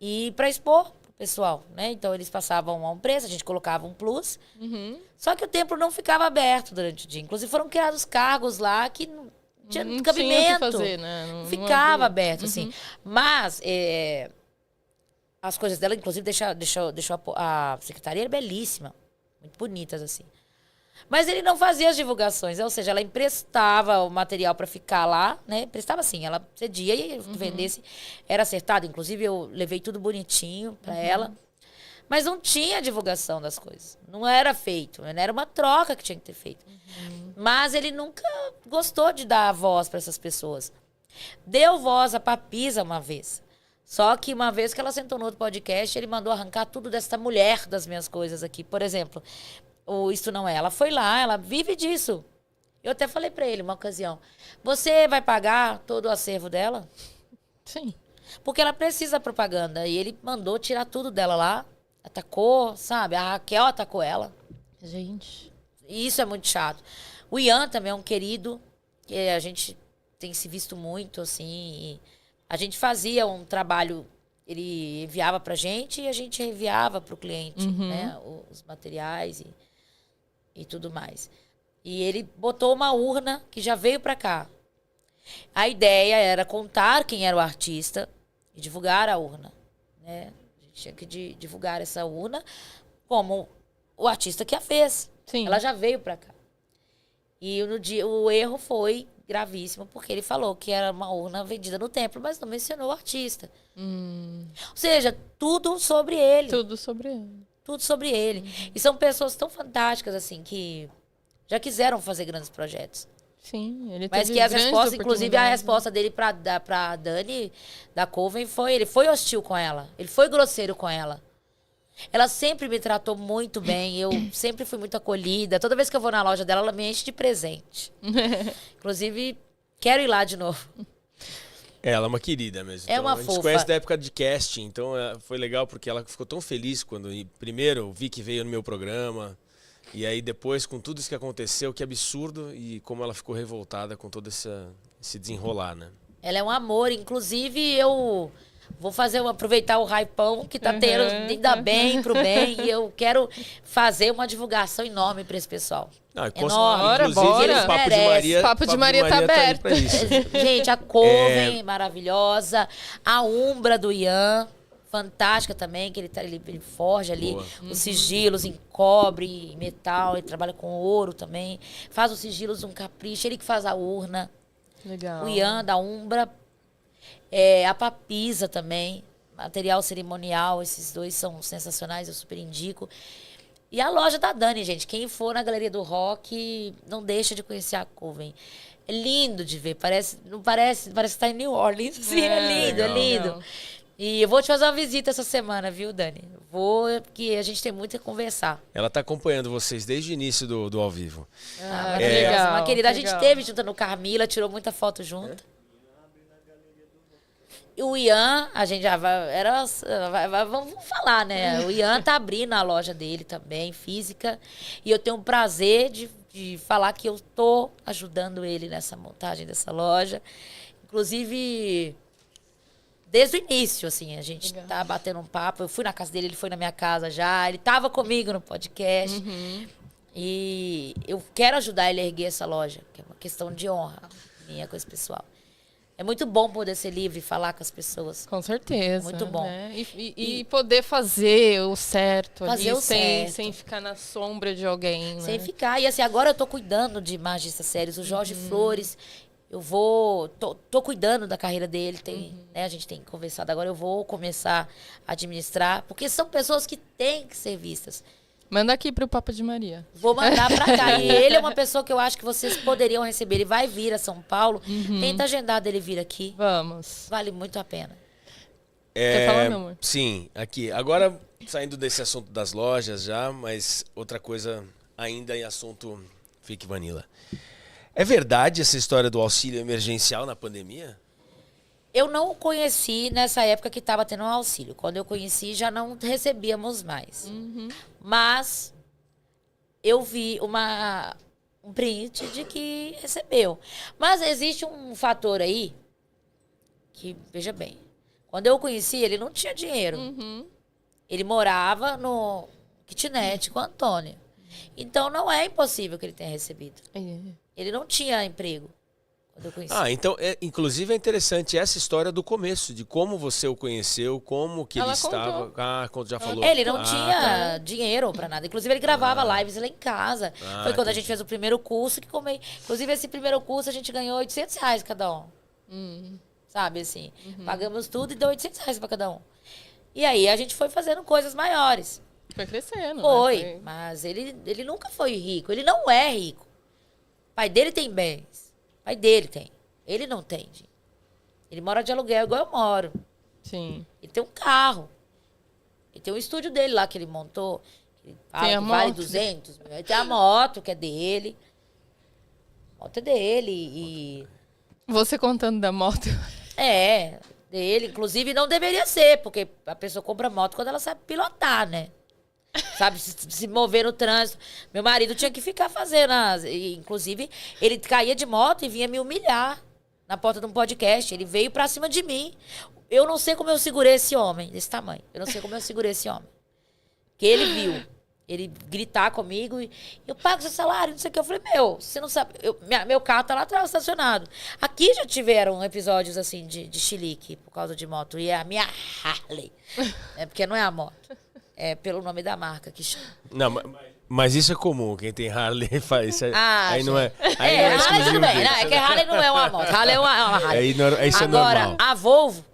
e pra expor pro pessoal, né? Então eles passavam a um preço, a gente colocava um plus. Só que o templo não ficava aberto durante o dia. Inclusive foram criados cargos lá que não tinha cabimento. Tinha o que fazer, né? Não ficava aberto, assim. Mas as coisas dela, inclusive, deixou a secretaria belíssima. Muito bonitas, assim. Mas ele não fazia as divulgações, ou seja, ela emprestava o material para ficar lá, né? Emprestava assim, ela cedia e vendesse. Era acertado, inclusive eu levei tudo bonitinho para ela. Mas não tinha divulgação das coisas. Não era feito, né? Era uma troca que tinha que ter feito. Mas ele nunca gostou de dar voz para essas pessoas. Deu voz a Papisa uma vez. Só que uma vez que ela sentou no outro podcast, ele mandou arrancar tudo dessa mulher das minhas coisas aqui. Por exemplo, o Isto Não É. Ela foi lá, ela vive disso. Eu até falei pra ele uma ocasião, você vai pagar todo o acervo dela? Sim. Porque ela precisa da propaganda. E ele mandou tirar tudo dela lá. Atacou, sabe? A Raquel atacou ela. Gente. E isso é muito chato. O Ian também é um querido, que a gente tem se visto muito, assim... A gente fazia um trabalho, ele enviava pra gente e a gente enviava pro cliente, né? Os materiais e tudo mais. E ele botou uma urna que já veio pra cá. A ideia era contar quem era o artista e divulgar a urna, né? A gente tinha que divulgar essa urna como o artista que a fez. Sim. Ela já veio pra cá. E o erro foi gravíssimo, porque ele falou que era uma urna vendida no templo, mas não mencionou o artista. Ou seja, tudo sobre ele. Tudo sobre ele. Tudo sobre ele. E são pessoas tão fantásticas, assim, que já quiseram fazer grandes projetos. Sim, ele Mas teve que as grandes respostas, inclusive a oportunidades, resposta dele pra Dani, da Coven, ele foi hostil com ela. Ele foi grosseiro com ela. Ela sempre me tratou muito bem, eu sempre fui muito acolhida. Toda vez que eu vou na loja dela, ela me enche de presente. Inclusive, quero ir lá de novo. Ela é uma querida mesmo. É Então, uma a gente se fofa. conhece da época de casting, então foi legal porque ela ficou tão feliz quando, primeiro, eu vi que veio no meu programa, e aí depois, com tudo isso que aconteceu, que absurdo, e como ela ficou revoltada com todo esse desenrolar, né? Ela é um amor, inclusive eu vou aproveitar o hypão que tá tendo, ainda bem, pro bem, e eu quero fazer uma divulgação enorme pra esse pessoal. Inclusive, bora. o Papo de Maria, Papo de Maria tá aí aberto. pra isso. Gente, a Coven, maravilhosa, a Umbra do Ian, fantástica também, que ele forja ali os sigilos em cobre, em metal, ele trabalha com ouro também, faz os sigilos um capricho, ele que faz a urna. Legal. O Ian da Umbra, a Papisa também, material cerimonial, esses dois são sensacionais, eu super indico. E a loja da Dani, gente, quem for na Galeria do Rock, não deixa de conhecer a Coven. É lindo de ver, parece que tá em New Orleans, assim, é lindo, legal. é lindo. Legal. E eu vou te fazer uma visita essa semana, viu, Dani? Porque a gente tem muito a conversar. Ela tá acompanhando vocês desde o início do ao vivo. Maravilhosa, legal, uma querida. A gente legal. teve junto no Carmila, tirou muita foto junto. E o Ian, a gente já vamos falar, né? O Ian tá abrindo a loja dele também, física. E eu tenho o prazer de falar que eu tô ajudando ele nessa montagem dessa loja. Inclusive, desde o início, assim, a gente tá batendo um papo. Eu fui na casa dele, ele foi na minha casa já. Ele tava comigo no podcast. E eu quero ajudar ele a erguer essa loja, que é uma questão de honra minha com esse pessoal. É muito bom poder ser livre e falar com as pessoas. Com certeza. Muito bom. Né? E poder fazer o certo Fazer ali, o certo. sem ficar na sombra de alguém. Sem né? ficar. E assim, agora eu tô cuidando de magistas sérios. O Jorge Flores, tô cuidando da carreira dele, né, a gente tem conversado agora, eu vou começar a administrar, porque são pessoas que têm que ser vistas. Manda aqui pro Papo de Maria. Vou mandar pra cá. E ele é uma pessoa que eu acho que vocês poderiam receber. Ele vai vir a São Paulo. Tenta agendar dele vir aqui. Vamos. Vale muito a pena. Quer falar, meu amor? Sim, aqui. Agora, saindo desse assunto das lojas já, mas outra coisa ainda em assunto Fique Vanilla. É verdade essa história do auxílio emergencial na pandemia? Eu não conheci nessa época que estava tendo um auxílio. Quando eu conheci, já não recebíamos mais. Mas eu vi um print de que recebeu. Mas existe um fator aí que, veja bem, quando eu o conheci, ele não tinha dinheiro. Ele morava no kitnet com a Antônia. Então não é impossível que ele tenha recebido. Ele não tinha emprego quando eu conheci. Então, inclusive é interessante essa história do começo, de como você o conheceu, como que ele estava. Quando já falou. Ele não tinha dinheiro pra nada. Inclusive, ele gravava lives lá em casa. Foi quando a gente fez o primeiro curso que comei. Inclusive, esse primeiro curso a gente ganhou R$800 cada um. Sabe, assim. Pagamos tudo e deu R$800 pra cada um. E aí, a gente foi fazendo coisas maiores. Foi crescendo. Foi, né? mas ele nunca foi rico. Ele não é rico. O pai dele tem bens. O pai dele tem. Ele não tem, gente. Ele mora de aluguel igual eu moro. Sim. Ele tem um carro. Ele tem um estúdio dele lá que ele montou. Que Tem a vale moto. 200 mil. Ele tem a moto que é dele. A moto é dele e... Você contando da moto. É, dele. Inclusive, não deveria ser, porque a pessoa compra moto quando ela sabe pilotar, né? Sabe, se mover no trânsito. Meu marido tinha que ficar fazendo inclusive, ele caía de moto e vinha me humilhar na porta de um podcast. Ele veio pra cima de mim. Eu não sei como eu segurei esse homem, desse tamanho. Eu não sei como eu segurei esse homem. Que ele viu. Ele gritar comigo e eu pago seu salário, não sei o que. Eu falei, você não sabe. Meu carro tá lá atrás, estacionado. Aqui já tiveram episódios assim de chilique por causa de moto. E é a minha Harley. Porque não é a moto. É pelo nome da marca que chama. Não, mas isso é comum. Quem tem Harley faz isso. Aí não é. Aí não é Harley exclusivo tudo bem. dele. Não, é que Harley não é uma moto. Harley é uma Harley. Isso Agora, é normal. a Volvo...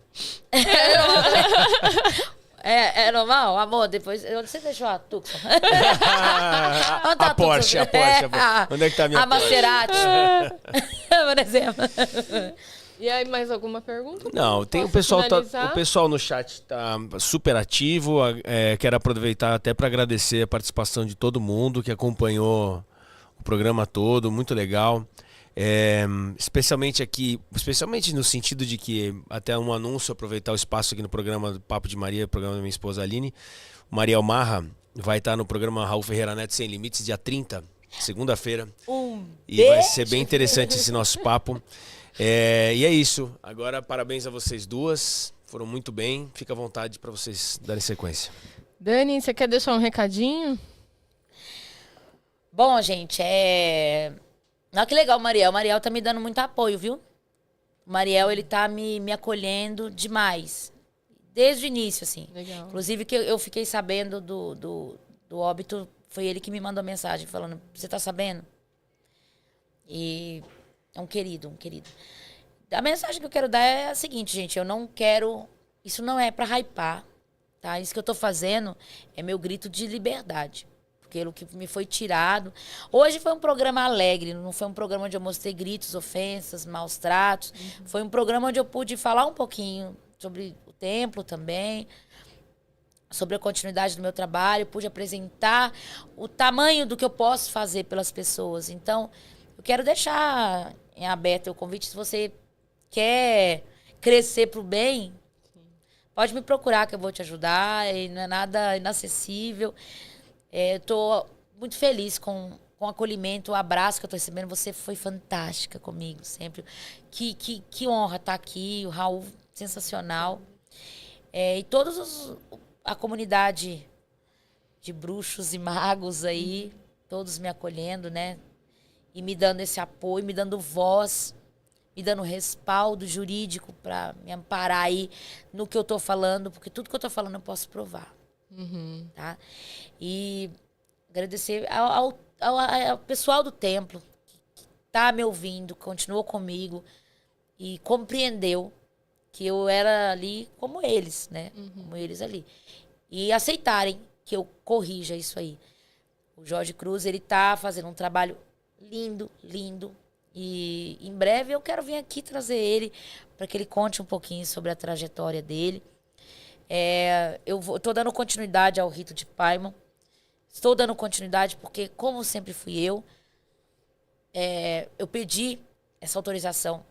É normal? Amor, depois... Onde você deixou a Tucson? Onde tá A Porsche. Onde é que tá a minha A Maserati. Por exemplo. E aí, mais alguma pergunta? Não, tem o Posso pessoal, finalizar? o pessoal no chat tá super ativo. Quero aproveitar até para agradecer a participação de todo mundo que acompanhou o programa todo, muito legal. Especialmente no sentido de que até um anúncio, aproveitar o espaço aqui no programa do Papo de Maria, programa da minha esposa Aline. O Mariel Marra vai estar no programa Raul Ferreira Neto Sem Limites, dia 30, segunda-feira. E vai ser bem interessante esse nosso papo. E é isso. Agora, parabéns a vocês duas. Foram muito bem. Fica à vontade para vocês darem sequência. Dani, você quer deixar um recadinho? Bom, gente, Olha que legal o Mariel. O Mariel tá me dando muito apoio, viu? O Mariel, ele tá me acolhendo demais. Desde o início, assim. Legal. Inclusive, que eu fiquei sabendo do óbito, foi ele que me mandou mensagem falando, você tá sabendo? E é um querido, um querido. A mensagem que eu quero dar é a seguinte, gente. Eu não quero... Isso não é pra hypar, tá? Isso que eu tô fazendo é meu grito de liberdade. Aquilo que me foi tirado. Hoje foi um programa alegre, não foi um programa onde eu mostrei gritos, ofensas, maus tratos. Foi um programa onde eu pude falar um pouquinho sobre o templo também, sobre a continuidade do meu trabalho, pude apresentar o tamanho do que eu posso fazer pelas pessoas. Então, eu quero deixar em aberto o convite, se você quer crescer para o bem, pode me procurar que eu vou te ajudar, e não é nada inacessível. Estou muito feliz com o acolhimento, o abraço que eu estou recebendo. Você foi fantástica comigo sempre. Que honra estar aqui. O Raul, sensacional. E a comunidade de bruxos e magos aí, todos me acolhendo, né? E me dando esse apoio, me dando voz, me dando respaldo jurídico para me amparar aí no que eu estou falando, porque tudo que eu estou falando eu posso provar. Tá? E agradecer ao pessoal do templo tá me ouvindo, continuou comigo e compreendeu que eu era ali como eles, né? Como eles ali. E aceitarem que eu corrija isso aí. O Jorge Cruz, ele tá fazendo um trabalho lindo, lindo. E em breve eu quero vir aqui trazer ele para que ele conte um pouquinho sobre a trajetória dele. Eu tô dando continuidade ao rito de Paimon. Estou dando continuidade porque, como sempre fui eu pedi essa autorização,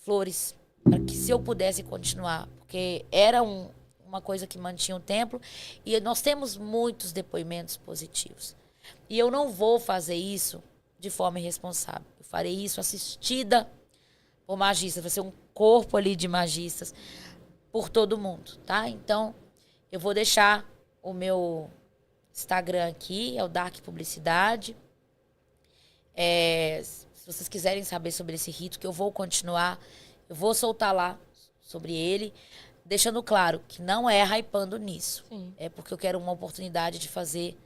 Flores, para que se eu pudesse continuar, porque era uma coisa que mantinha o templo e nós temos muitos depoimentos positivos. E eu não vou fazer isso de forma irresponsável. Eu farei isso assistida por magistas. Vai ser um corpo ali de magistas por todo mundo, tá? Então, eu vou deixar o meu Instagram aqui, é o Dark Publicidade. Se vocês quiserem saber sobre esse rito, que eu vou continuar, eu vou soltar lá sobre ele, deixando claro que não é hypando nisso. Sim. É porque eu quero uma oportunidade de fazer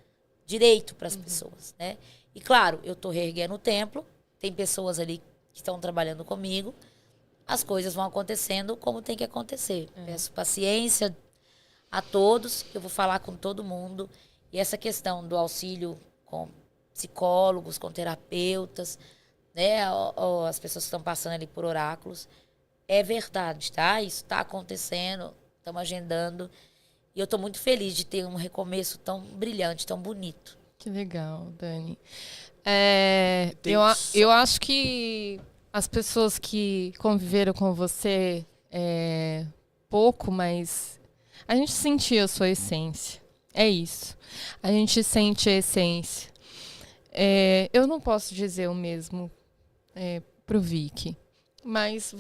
direito para as pessoas, né? E claro, eu tô reerguendo o templo, tem pessoas ali que estão trabalhando comigo, as coisas vão acontecendo como tem que acontecer. Peço paciência a todos, que eu vou falar com todo mundo. E essa questão do auxílio com psicólogos, com terapeutas, né? Ou as pessoas que estão passando ali por oráculos, é verdade, tá? Isso está acontecendo, estamos agendando. E eu estou muito feliz de ter um recomeço tão brilhante, tão bonito. Que legal, Dani. Eu acho que as pessoas que conviveram com você pouco, mas a gente sentia a sua essência. É isso. A gente sente a essência. Eu não posso dizer o mesmo pro Vicky, mas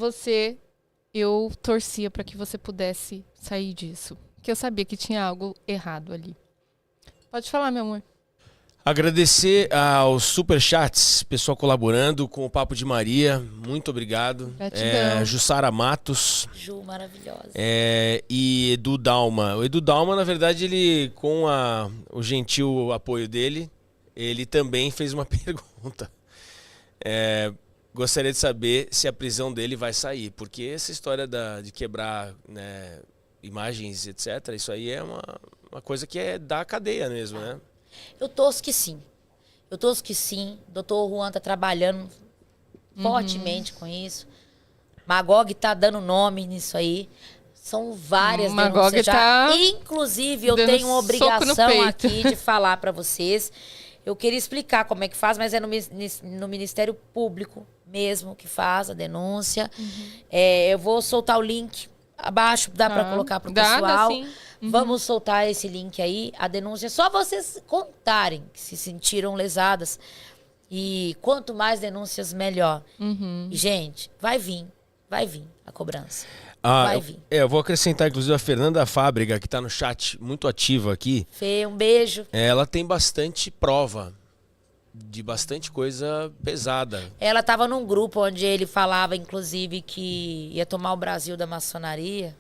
eu torcia para que você pudesse sair disso, porque eu sabia que tinha algo errado ali. Pode falar, meu amor. Agradecer aos superchats, pessoal colaborando com o Papo de Maria. Muito obrigado. Gratidão. Jussara Matos. Ju, maravilhosa. E Edu Dalma. O Edu Dalma, na verdade, ele, com o gentil apoio dele, ele também fez uma pergunta. Gostaria de saber se a prisão dele vai sair, porque essa história de quebrar, né, imagens, etc., isso aí é uma coisa que é da cadeia mesmo, né? Eu torço que sim. Doutor Juan tá trabalhando fortemente com isso. Magog tá dando nome nisso aí. São várias denúncias já. Tá inclusive, eu tenho uma obrigação aqui de falar para vocês. Eu queria explicar como é que faz, mas é no Ministério Público mesmo que faz a denúncia. Eu vou soltar o link abaixo, dá para colocar pro pessoal. Dá, sim. Vamos soltar esse link aí, a denúncia. É só vocês contarem que se sentiram lesadas. E quanto mais denúncias, melhor. E, gente, vai vir a cobrança. Vai vir. Eu vou acrescentar, inclusive, a Fernanda Fábrega, que está no chat muito ativa aqui. Fê, um beijo. Ela tem bastante prova de bastante coisa pesada. Ela estava num grupo onde ele falava, inclusive, que ia tomar o Brasil da maçonaria.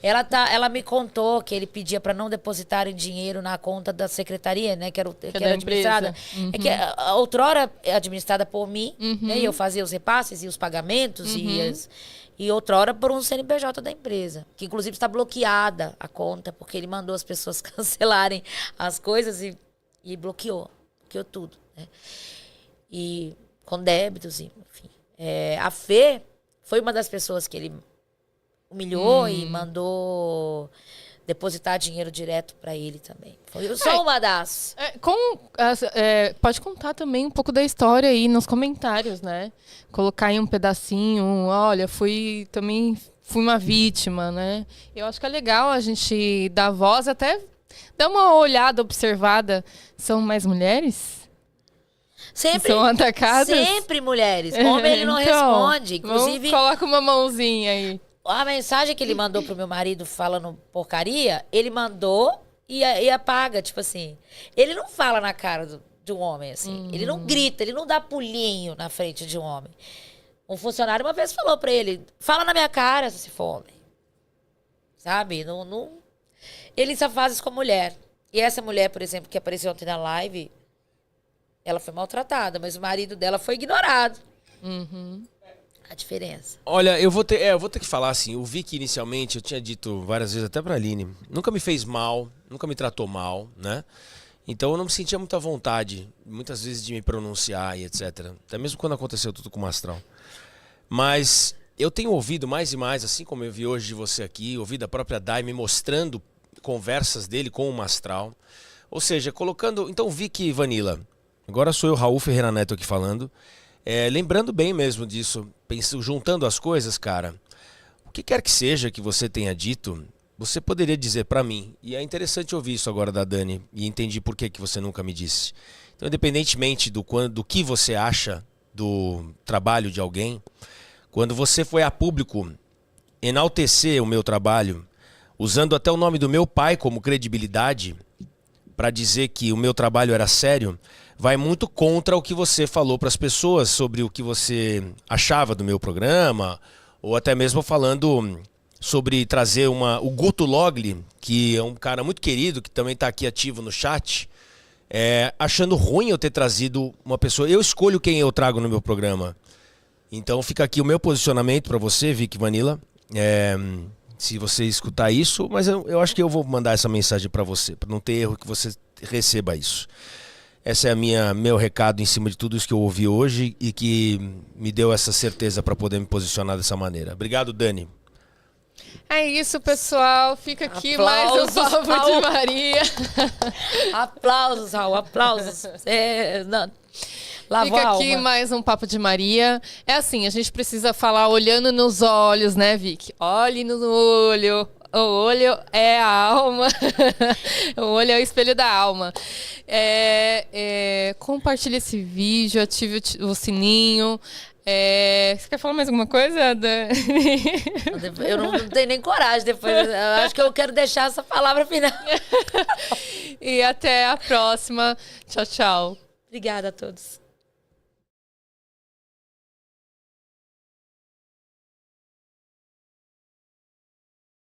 Ela me contou que ele pedia para não depositarem dinheiro na conta da secretaria, né, que era administrada. É que outrora é administrada por mim, né, e eu fazia os repasses e os pagamentos e outrora por um CNPJ da empresa, que inclusive está bloqueada a conta, porque ele mandou as pessoas cancelarem as coisas e bloqueou tudo, né? E com débitos, enfim. A Fê foi uma das pessoas que ele humilhou e mandou depositar dinheiro direto para ele também. Foi só uma das. Pode contar também um pouco da história aí nos comentários, né? Colocar aí um pedacinho, olha, fui uma vítima, né? Eu acho que é legal a gente dar voz, até dar uma olhada, observada. São mais mulheres? Sempre. São atacadas? Sempre mulheres. Homem, ele não responde. Inclusive, coloca uma mãozinha aí. A mensagem que ele mandou pro meu marido falando porcaria, ele mandou e apaga, tipo assim. Ele não fala na cara de um homem, assim. Ele não grita, ele não dá pulinho na frente de um homem. Um funcionário uma vez falou pra ele, fala na minha cara se for homem. Sabe? Não... Ele só faz isso com mulher. E essa mulher, por exemplo, que apareceu ontem na live, Ela foi maltratada, mas o marido dela foi ignorado. A diferença. Olha, eu vou ter que falar assim, o Vic inicialmente, eu tinha dito várias vezes até pra Aline, nunca me fez mal, nunca me tratou mal, né? Então eu não me sentia muita vontade, muitas vezes, de me pronunciar e etc. Até mesmo quando aconteceu tudo com o Mastral. Mas eu tenho ouvido mais e mais, assim como eu vi hoje de você aqui, ouvido a própria Dai me mostrando conversas dele com o Mastral. Ou seja, colocando... Então, Vic e Vanilla, agora sou eu, Raul Ferreira Neto, aqui falando. Lembrando bem mesmo disso, juntando as coisas, cara, o que quer que seja que você tenha dito, você poderia dizer pra mim. E é interessante ouvir isso agora da Dani, e entendi por que você nunca me disse. Então, independentemente do que você acha do trabalho de alguém, quando você foi a público enaltecer o meu trabalho, usando até o nome do meu pai como credibilidade, para dizer que o meu trabalho era sério, vai muito contra o que você falou para as pessoas sobre o que você achava do meu programa, ou até mesmo falando sobre trazer o Guto Logli, que é um cara muito querido, que também está aqui ativo no chat, achando ruim eu ter trazido uma pessoa. Eu escolho quem eu trago no meu programa. Então fica aqui o meu posicionamento para você, Vic Vanilla. Se você escutar isso, mas eu acho que eu vou mandar essa mensagem para você, para não ter erro, que você receba isso. Esse é meu recado em cima de tudo isso que eu ouvi hoje e que me deu essa certeza para poder me posicionar dessa maneira. Obrigado, Dani. É isso, pessoal. Fica aqui Aplausos, mais um Papo de Maria. Aplausos, Raul, aplausos. Fica aqui mais um Papo de Maria. É assim, a gente precisa falar olhando nos olhos, né, Vic? Olhe no olho. O olho é a alma. O olho é o espelho da alma. Compartilhe esse vídeo, ative o sininho. Você quer falar mais alguma coisa, Dani? Eu não tenho nem coragem depois. Eu acho que eu quero deixar essa palavra final. E até a próxima. Tchau, tchau. Obrigada a todos.